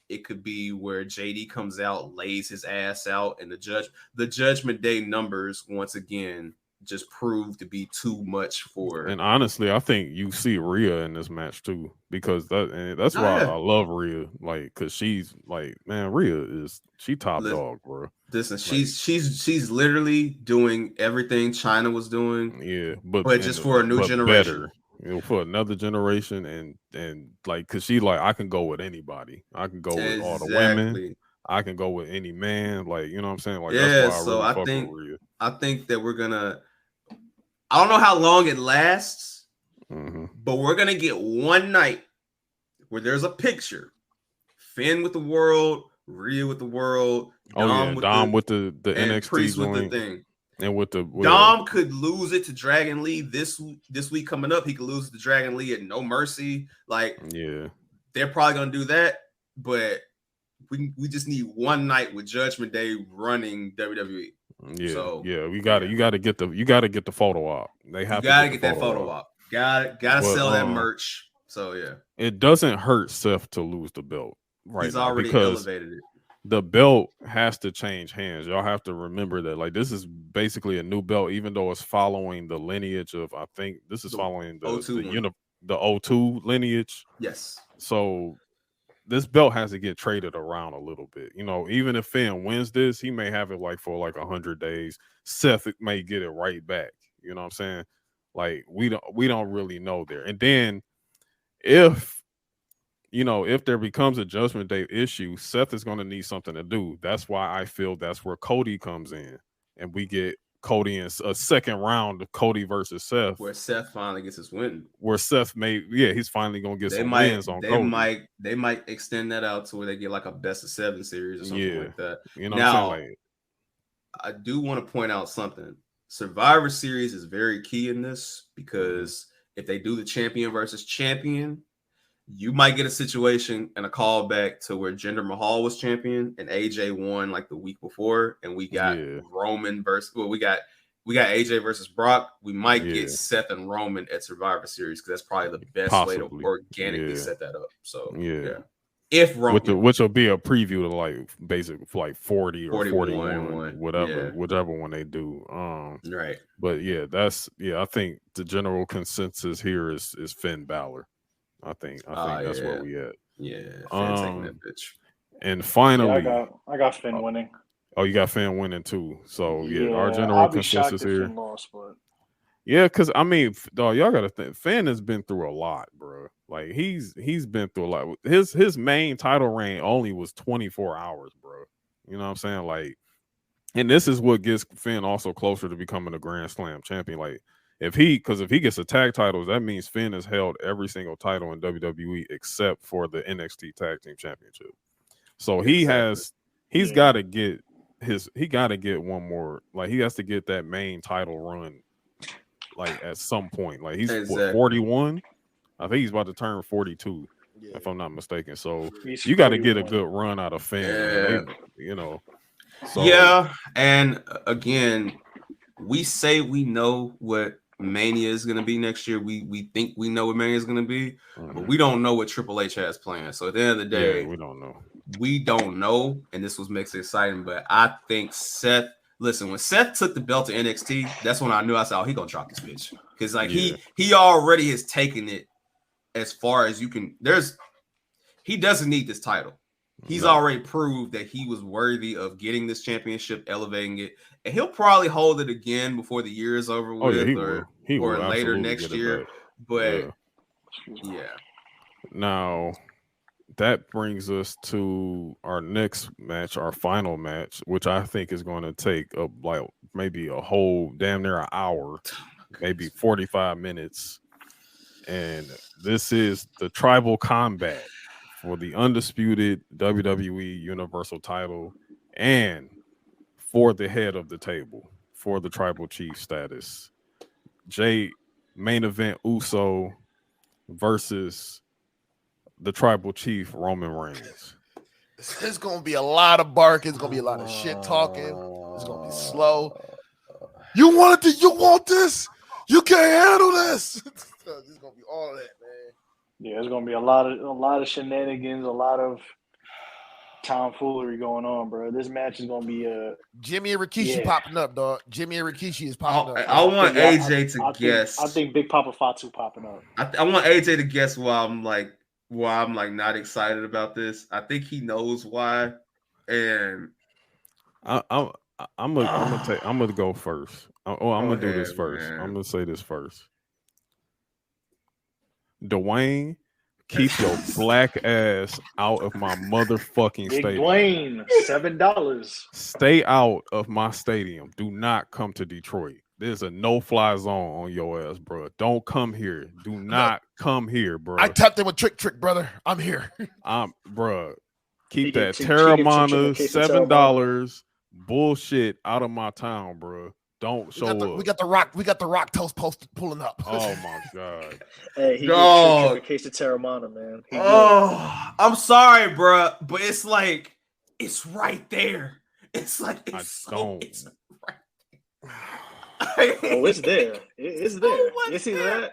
it could be where JD comes out, lays his ass out, and the Judgment Day numbers once again just proved to be too much for. And honestly, I think you see Rhea in this match too, because that's why I love Rhea. Like, cause she's like, man, Rhea she top dog, bro. Listen, she's literally doing everything China was doing. Yeah, but just for a new generation. Better. For another generation, and like, cause she like, I can go with anybody. I can go with all the women. I can go with any man. Like, you know what I'm saying? Like, that's why I really fuck with Rhea. I think that we're gonna. I don't know how long it lasts, but we're gonna get one night where there's a picture: Finn with the world, Rhea with the world, Dom with the NXT Priest joint, with the thing. And with the Dom could lose it to Dragon Lee this week coming up. He could lose it to Dragon Lee at No Mercy. Like, they're probably gonna do that, but we just need one night with Judgment Day running WWE. You gotta get the photo op. They have to get that photo op. Gotta sell that merch. So it doesn't hurt Seth to lose the belt right He's now, already because elevated it. The belt has to change hands. Y'all have to remember that. Like, this is basically a new belt, even though it's following the lineage of, I think this is following the O2 lineage. Yes. So this belt has to get traded around a little bit. You know, even if Finn wins this, he may have it like for like 100 days. Seth may get it right back. You know what I'm saying? Like, we don't really know there. And then if there becomes a Judgment Day issue, Seth is going to need something to do. That's why I feel that's where Cody comes in, and we get Cody in a second round of Cody versus Seth, where Seth finally gets his win. Where Seth he's finally going to get some wins on Cody. They might extend that out to where they get like a best of 7 series or something like that. You know what I'm saying? I do want to point out something. Survivor Series is very key in this, because if they do the champion versus champion, you might get a situation and a callback to where Jinder Mahal was champion and AJ won like the week before, and we got Roman versus we got AJ versus Brock. We might get Seth and Roman at Survivor Series, because that's probably the best way to organically set that up. So if Roman, which will be a preview to like basically like 40 or 41, whichever one they do. Right. But I think the general consensus here is Finn Balor. I think that's where we at. Yeah, Finn taking that bitch. And finally, I got Finn winning. Oh, you got Finn winning too. So our general consensus here. Finn lost, but... Yeah, because I mean, dog, y'all gotta think. Finn has been through a lot, bro. Like, he's been through a lot. His main title reign only was 24 hours, bro. You know what I'm saying? Like, and this is what gets Finn also closer to becoming a Grand Slam champion. Like, if he gets a tag titles, that means Finn has held every single title in WWE except for the NXT Tag Team Championship. So he's got to get one more. Like, he has to get that main title run, like, at some point. Like, he's 41. I think he's about to turn 42, if I'm not mistaken. So you got to get a good run out of Finn. Yeah. So, yeah, and again, we say we know what Mania is going to be next year. We think we know what Mania is going to be, but we don't know what Triple H has planned. So at the end of the day, we don't know. We don't know, and this was makes it exciting. But I think Seth. Listen, when Seth took the belt to NXT, that's when I knew. I said, "Oh, he gonna drop this bitch," because like he already has taken it as far as you can. He doesn't need this title. He's already proved that he was worthy of getting this championship, elevating it, and he'll probably hold it again before the year is over with, he or will later next year. But yeah. Now that brings us to our next match, our final match, which I think is going to take like maybe a whole damn near an hour, maybe 45 minutes, and this is the Tribal Combat for the undisputed WWE Universal title and for the head of the table for the Tribal Chief status. Main event Uso versus the Tribal Chief Roman Reigns. It's gonna be a lot of barking. It's gonna be a lot of shit talking. It's gonna be slow. You want this? You can't handle this. It's gonna be all that, man. Yeah, it's gonna be a lot of shenanigans, a lot of tomfoolery going on, bro. This match is gonna be Jimmy and Rikishi popping up, dog. Jimmy and Rikishi is popping up. I want AJ to guess. I think Big Papa Fatu popping up. I want AJ to guess why I'm like not excited about this. I think he knows why, and I'm gonna go first. I'm gonna do this first. Man. I'm gonna say this first. Dwayne, keep your black ass out of my motherfucking Big stadium. Dwayne, $7. Stay out of my stadium. Do not come to Detroit. There's a no-fly zone on your ass, bro. Don't come here. Do not come here, bro. I tapped in with Trick, brother. I'm here. Bro. Keep that Terramana $7 bullshit out of my town, bro. Don't show up. We got the rock toast post pulling up. Oh my god. Hey, he did a case of Terramana, man. I'm sorry, bro, but it's like it's right there. It's like it's right there. Oh, it's there. It's there.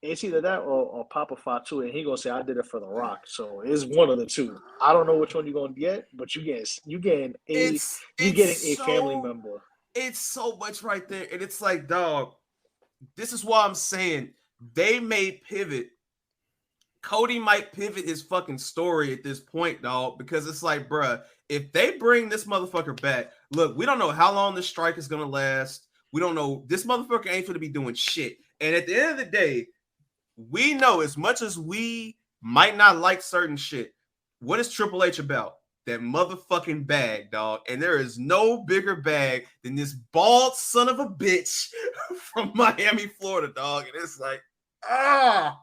It's either that or Papa Fatu, and he gonna say I did it for the Rock. So it's one of the two. I don't know which one you're gonna get, but you getting a family member. It's so much right there. And it's like, dog, this is why I'm saying they may pivot. Cody might pivot his fucking story at this point, dog, because it's like, bruh, if they bring this motherfucker back, look, we don't know how long this strike is going to last. We don't know. This motherfucker ain't going to be doing shit. And at the end of the day, we know as much as we might not like certain shit, what is Triple H about? That motherfucking bag, dog. And there is no bigger bag than this bald son of a bitch from Miami, Florida, dog. And it's like, all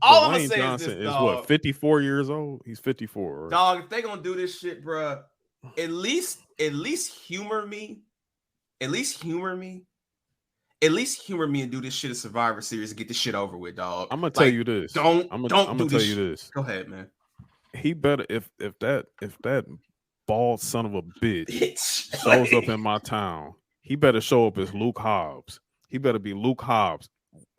I'm gonna say Johnson is this, dog. What, 54 years old? He's 54. Right? Dog, if they gonna do this shit, bro, at least humor me. At least humor me and do this shit at Survivor Series and get this shit over with, dog. I'm gonna tell you this. I'm gonna tell you this. Go ahead, man. He better if that bald son of a bitch shows up in my town, he better show up as Luke Hobbs. He better be Luke Hobbs,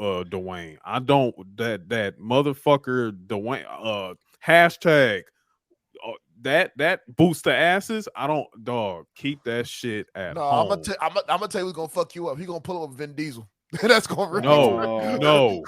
Dwayne. I don't that motherfucker Dwayne hashtag that boosts the asses. I don't, dog. Keep that shit at home. I'm gonna tell you who's gonna fuck you up. He gonna pull up with Vin Diesel. That's gonna no.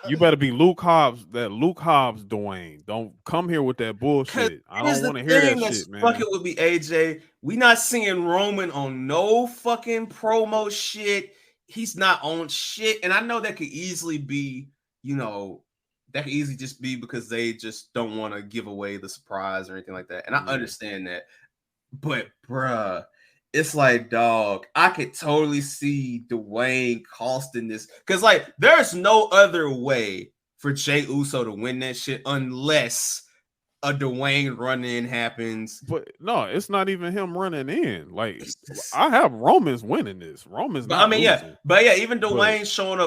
You better be Luke Hobbs. That Luke Hobbs, Dwayne. Don't come here with that bullshit. I don't want to hear that shit, man. Fuck it would be AJ. We not seeing Roman on no fucking promo shit. He's not on shit, and I know that could easily be, that could easily just be because they just don't want to give away the surprise or anything like that. And I understand that, but bruh. It's like, dog, I could totally see Dwayne costing this because, like, there's no other way for Jey Uso to win that shit unless a Dwayne run-in happens. But no, it's not even him running in. Like, I have Roman's winning this. Roman's not losing. Even Dwayne showing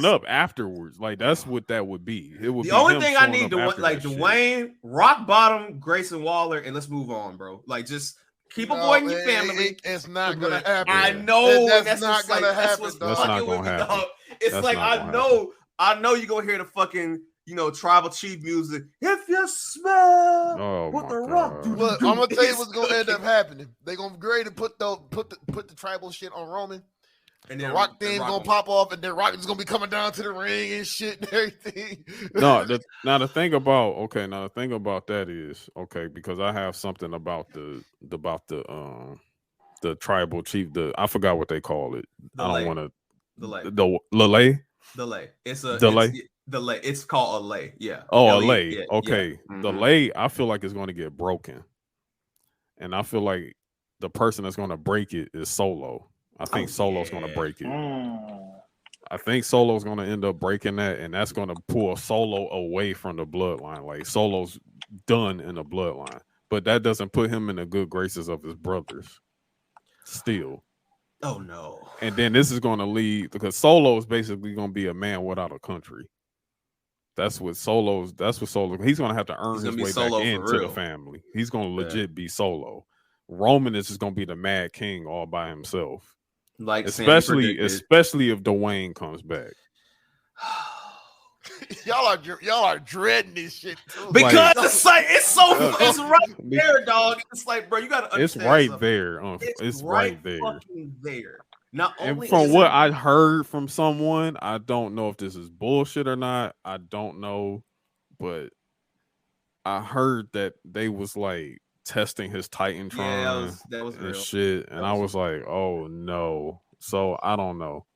up. Afterwards. Like, that's what that would be. It would the be only thing I need to Dwayne, rock bottom, Grayson Waller, and let's move on, bro. Like, just. Keep avoiding your family. It's not gonna happen. I know that's not gonna happen. That's not gonna happen. It's like I know you're gonna hear the fucking tribal chief music. If you smell what the Rock do. Look, I'm gonna tell you what's gonna end up happening. They're gonna grade and put the tribal shit on Roman. And then the Rock thing gonna pop off, and then Rock is gonna be coming down to the ring and shit and everything. Now the thing about that is because I have something about the tribal chief. I forgot what they call it. I don't want to. The lay. It's a delay. It's called a lay. Yeah. Oh, a lay. Yeah, okay. Yeah. Mm-hmm. The lay, I feel like it's going to get broken, and I feel like the person that's going to break it is Solo. I think Solo's going to break it. I think Solo's going to end up breaking that, and that's going to pull Solo away from the bloodline. Like Solo's done in the bloodline, but that doesn't put him in the good graces of his brothers. Still. Oh no. And then this is going to lead because Solo is basically going to be a man without a country. That's what Solo. He's going to have to earn his way back into the family. He's going to legit be Solo. Roman is just going to be the Mad King all by himself. Like especially if Dwayne comes back. y'all are dreading this shit too. Because it's right there, dog. It's like, bro, you gotta understand. It's right there. It's right there. Fucking there. Not only and from what I heard from someone, I don't know if this is bullshit or not. I don't know, but I heard that they was like testing his Titantron. Yeah, that was real. Shit, and I was like, oh no. So I don't know.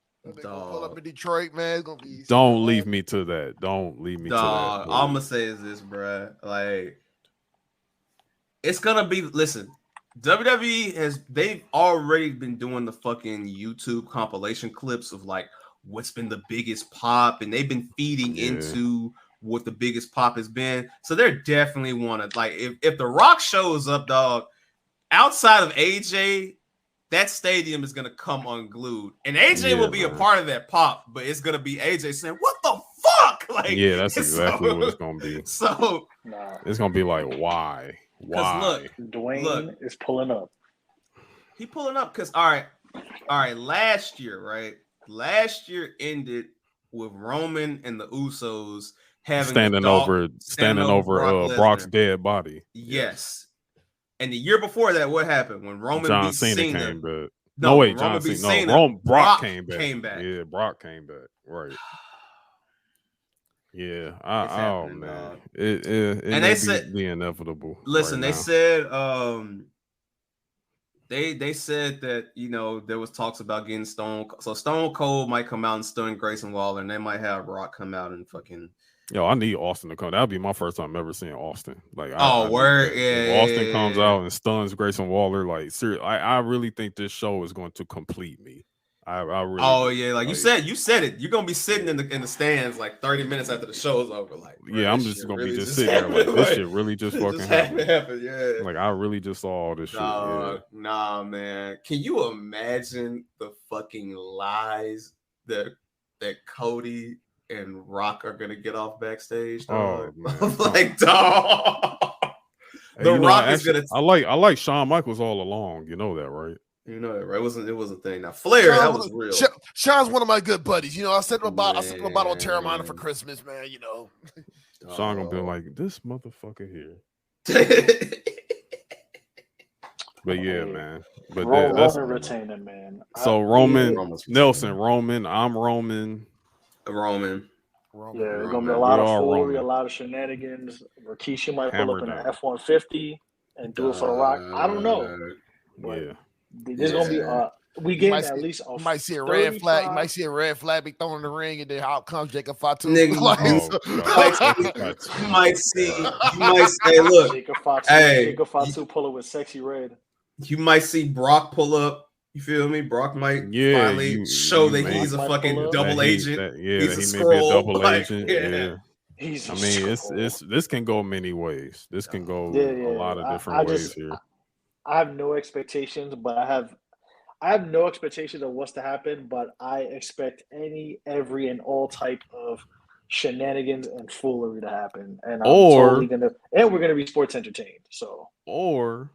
Pull up in Detroit, man. It's gonna be. Don't leave me to that. Don't leave me to that. All I'm gonna say is this, bro. Like, it's gonna be. Listen, WWE they've already been doing the fucking YouTube compilation clips of like what's been the biggest pop, and they've been feeding into what the biggest pop has been. So they're definitely want to like if The Rock shows up, dog, outside of AJ. That stadium is gonna come unglued, and AJ will be a part of that pop, but it's gonna be AJ saying, "What the fuck?" Like, that's exactly what it's gonna be. So it's gonna be like, why? Look, Dwayne is pulling up. He pulling up because all right. Last year ended with Roman and the Usos having standing over Brock's dead body. Yes. And the year before that, what happened when Roman John beat Cena Cena? came back? No, wait, John Cena. No, Brock came back. Yeah, Brock came back. Right. Yeah. Oh man, it they said the inevitable. Listen, they said they said that there was talks about getting Stone. So Stone Cold might come out and stun Grayson Waller, and they might have Rock come out and fucking. Yo, I need Austin to come. That'll be my first time ever seeing Austin. Like, word, if Austin comes out and stuns Grayson Waller, like, seriously, I really think this show is going to complete me. I really. Oh yeah, like you said it. You're gonna be sitting in the stands like 30 minutes after the show's over. Like, yeah, I'm just gonna be just sitting there like this shit really just fucking happened. Yeah, like I really just saw all this shit. Yeah. Nah, man. Can you imagine the fucking lies that Cody and Rock are gonna get off backstage? Dog? Like, dog. The Rock is gonna. I like Shawn Michaels all along. You know that, right? You know that, right? It was a thing. Now Flair, that was real. Sean's one of my good buddies. I sent him a bottle of Terramana for Christmas, man. Sean gonna be like, this motherfucker here. But yeah, man. But that's retaining, man. So Nelson, Roman. I'm Roman. Yeah, there's gonna be a lot of foolery, a lot of shenanigans. Rikishi might pull up in an F-150 and do it for The Rock. I don't know. Yeah. There's gonna be we get at least you might see a red flag. You might see a red flag be thrown in the ring, and then out comes Jacob Fatu. You might say, look, Jacob Fatu pull up with Sexy Red. You might see Brock pull up. You feel me? Brock might finally show that he's a fucking double agent. He's a may be a double agent. Yeah. This can go many ways. This can go a lot of different ways here. I have no expectations, but I have no expectations of what's to happen, but I expect every and all type of shenanigans and foolery to happen. And we're gonna be sports entertained. So or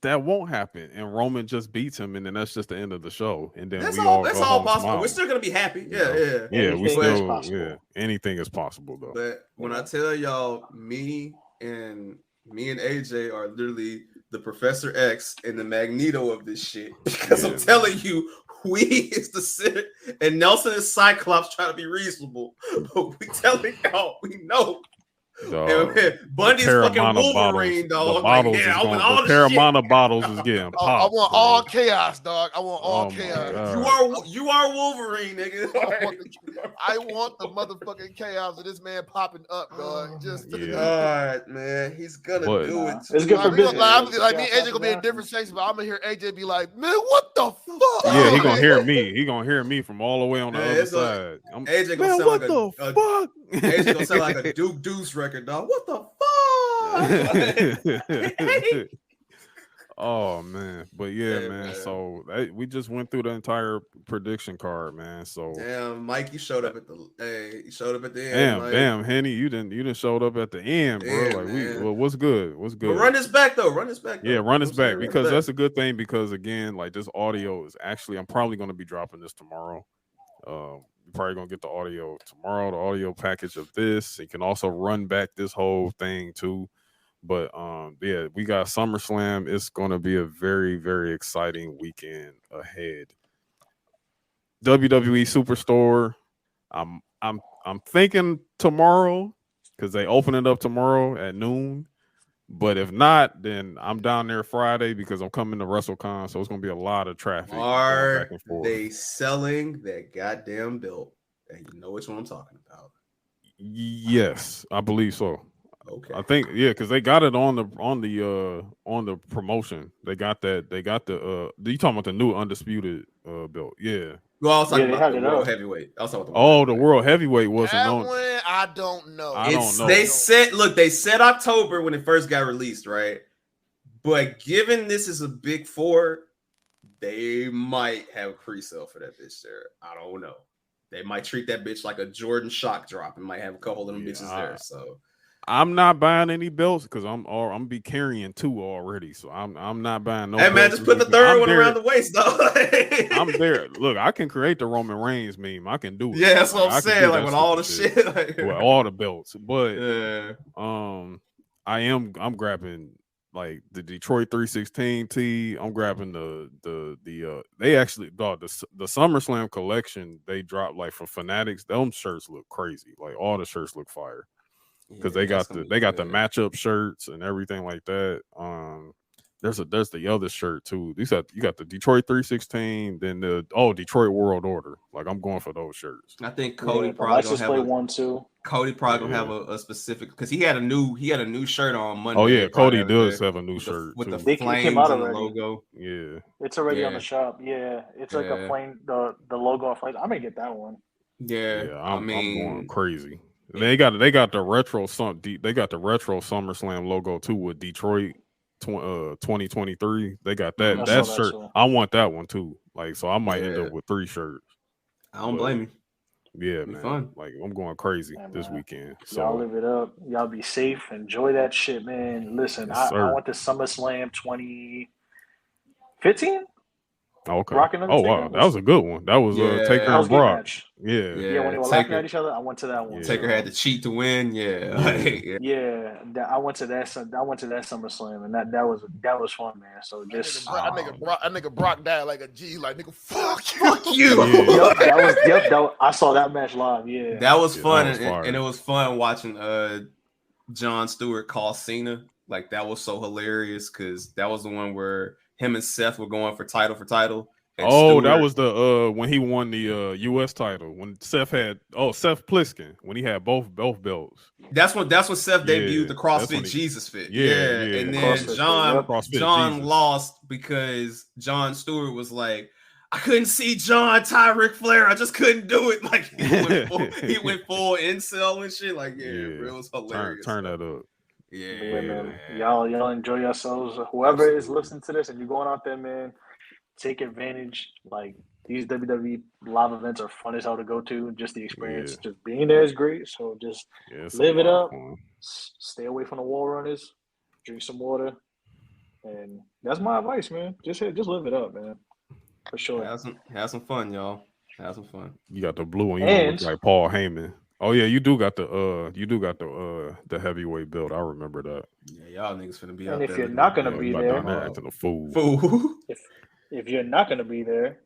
that won't happen, and Roman just beats him, and then that's just the end of the show, and then that's we all. all That's go all home possible. smiling. We're still gonna be happy. Yeah, we Anything is still, possible. anything is possible though. But when I tell y'all, me and AJ are literally the Professor X and the Magneto of this shit, because I'm telling you, we is the center, and Nelson is Cyclops trying to be reasonable, but we telling y'all, we know. Bundy's fucking Wolverine, dog. The Terramana bottles is getting popped. I want all chaos, dog. I want all chaos. You are Wolverine, nigga. I want the motherfucking chaos of this man popping up, dog. Just God, man, he's gonna do it. It's good for business. Like me and AJ gonna be in different sections, but I'm gonna hear AJ be like, "Man, what the fuck?" Yeah, he gonna hear me. He gonna hear me from all the way on the other side. AJ gonna sound like AJ gonna sound like a Duke Deuce record, dog. What the fuck? Oh man, but man. So we just went through the entire prediction card, man. So damn, Mike, you showed up at the end. Damn, Henny, you didn't showed up at the end, bro. What's good? What's good? But run this back though. Yeah, run this back because that's a good thing. Because again, like this audio is actually, I'm probably gonna be dropping this tomorrow. You're probably gonna get the audio tomorrow, the audio package of this. You can also run back this whole thing too. But we got SummerSlam. It's gonna be a very, very exciting weekend ahead. WWE Superstore. I'm thinking tomorrow because they open it up tomorrow at noon. But if not, then I'm down there Friday because I'm coming to WrestleCon, so it's gonna be a lot of traffic. Are back and forth. they selling that goddamn belt? And you know which one I'm talking about. Yes, I believe so. Okay. I think because they got it on the promotion. They got that. They got the. You talking about the new undisputed belt? Yeah. Well, I was talking about the world heavyweight. I was talking about the world heavyweight wasn't that on. One, I don't know. I don't know. They said October when it first got released, right? But given this is a big four, they might have a pre-sale for that bitch there. I don't know. They might treat that bitch like a Jordan shock drop and might have a couple of them bitches there. So I'm not buying any belts because I'm be carrying 2 already, so I'm not buying no. Hey man, just put the third one around the waist, though. I'm there. Look, I can create the Roman Reigns meme. I can do it. Yeah, that's what I'm saying. Like with all the shit, with all the belts. But I'm grabbing like the Detroit 316 tee. I'm grabbing they actually the SummerSlam collection they dropped like from Fanatics. Them shirts look crazy. Like all the shirts look fire. Because they got the matchup shirts and everything like that. There's the other shirt too. You got the Detroit 316, then the Detroit World Order. Like I'm going for those shirts. I think Cody probably gonna have one too. Cody probably gonna have a specific because he had a new shirt on Monday. Oh yeah, Cody does have a new shirt with too. the flames and the logo. Yeah, it's already on the shop. Yeah, it's like a flame the logo of flames. I may get that one. Yeah, I'm going crazy. They got the retro SummerSlam logo too with Detroit 2023. They got that shirt. I want that one too. Like so, I might end up with 3 shirts. I don't blame you. Yeah, man. Fun. Like I'm going crazy this weekend. So y'all live it up. Y'all be safe. Enjoy that shit, man. Listen, I went to SummerSlam 2015. Okay. Oh wow, that was a good one. That was Taker and Brock. Yeah, when they were laughing at each other, I went to that one. Taker had to cheat to win. I went to that SummerSlam, and that was fun, man. So just that nigga Brock died like a G, like nigga, fuck you. I saw that match live. Yeah, that was fun, and it was fun watching Jon Stewart call Cena. Like that was so hilarious because that was the one where him and Seth were going for title. Oh, that was the when he won the U.S. title when Seth had Seth Pliskin when he had both belts. That's when Seth debuted the CrossFit Jesus Fit. Yeah. And then John lost because Jon Stewart was like, I couldn't see John tie Ric Flair. I just couldn't do it. Like he went full incel and shit. Like it was hilarious. Turn that up. Yeah, man. Y'all enjoy yourselves. Whoever is listening to this and you're going out there, man, take advantage. Like these WWE live events are fun as hell to go to. Just the experience, just being there is great. So just live it up. Stay away from the wall runners. Drink some water, And that's my advice, man. Just live it up, man. For sure. Have some fun, y'all. Have some fun. You got the blue one. You look like Paul Heyman. Oh yeah, you do got the heavyweight belt. I remember that. Yeah, y'all niggas finna be and out if there. You're not gonna be there, acting a fool. If you're not gonna be there,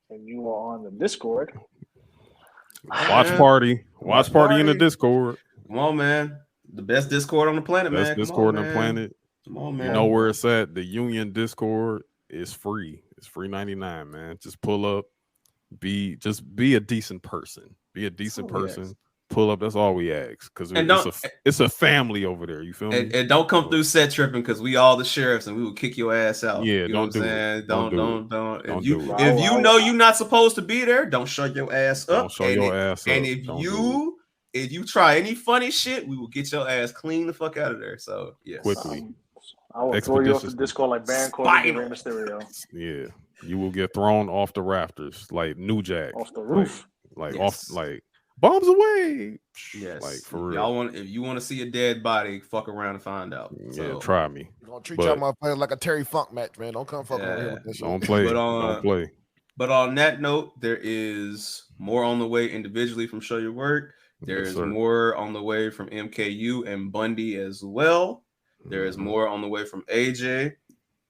and you are on the Discord, watch party in the Discord. Come on, man. The best Discord on the planet, man. Best Discord on the planet. Come on, man. You know where it's at. The Union Discord is free. It's free 99, man. Just pull up. Be a decent person. Be a decent person. Pull up. That's all we ask. Because it's a family over there. You feel me? And don't come through set tripping because we all the sheriffs and we will kick your ass out. Yeah, you don't do it. Don't. If you know you're not supposed to be there, don't show your ass up. Don't show your ass up. And if you try any funny shit, we will get your ass clean the fuck out of there. So yes, quickly. I will throw you off the Discord like Baron Corbin and Rey Mysterio. Yeah, you will get thrown off the rafters like New Jack, off the roof, off bombs away. Yes, like for real. If you want to see a dead body, fuck around and find out. Yeah, try me. Don't treat y'all motherfuckers like a Terry Funk match, man. Don't come fucking over here with this shit. Don't play. Don't play. But on that note, there is more on the way individually from Show Your Work. There is more on the way from MKU and Bundy as well. There is more on the way from AJ.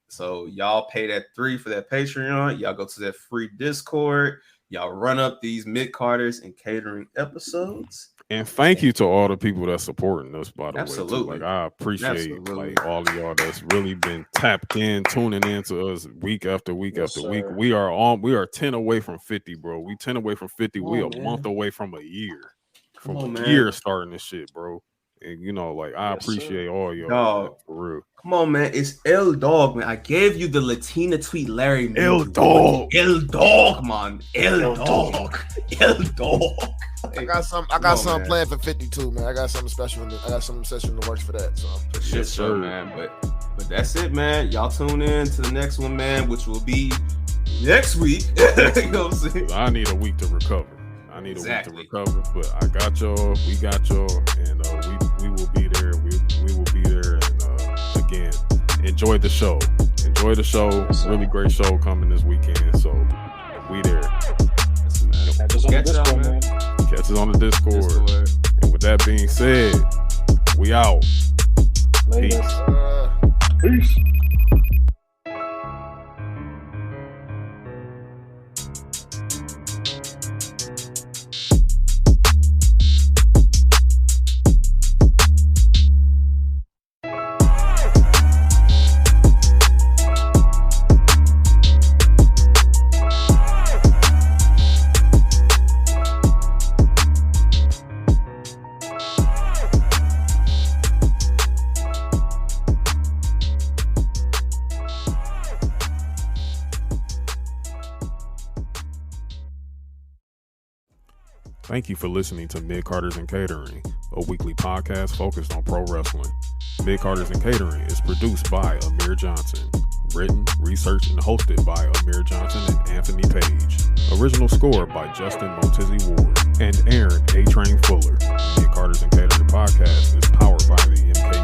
So y'all pay that $3 for that Patreon. Y'all go to that free Discord. Y'all run up these Midcarders and Catering episodes. And thank you to all the people that's supporting us, by the way. Absolutely. Like I appreciate all of y'all that's really been tapped in, tuning in to us week after week after week. We are 10 away from 50, bro. We 10 away from 50. We a month away from a year. From a year starting this shit, bro. And I appreciate all y'all for real. Come on, man. It's El Dog, man. I gave you the Latina tweet, Larry. El Dog, man. El Dog. I got something planned for 52, man. I got something special. I got something special in the works for that. So yes, sir, man. But that's it, man. Y'all tune in to the next one, man, which will be next week. You know what I'm saying? I need a week to recover. I need a week to recover, but I got y'all. We got y'all, and we will be there. We will be there. And again, enjoy the show. Enjoy the show. Really great show coming this weekend. So we there. Catch us on the Discord, man. Catch us on the Discord. And with that being said, we out. Peace. Thank you for listening to Midcarders and Catering, a weekly podcast focused on pro wrestling. Midcarders and Catering is produced by Amir Johnson. Written, researched, and hosted by Amir Johnson and Anthony Page. Original score by Justin Montizzi Ward and Aaron A. Train Fuller. Midcarders and Catering podcast is powered by the MKU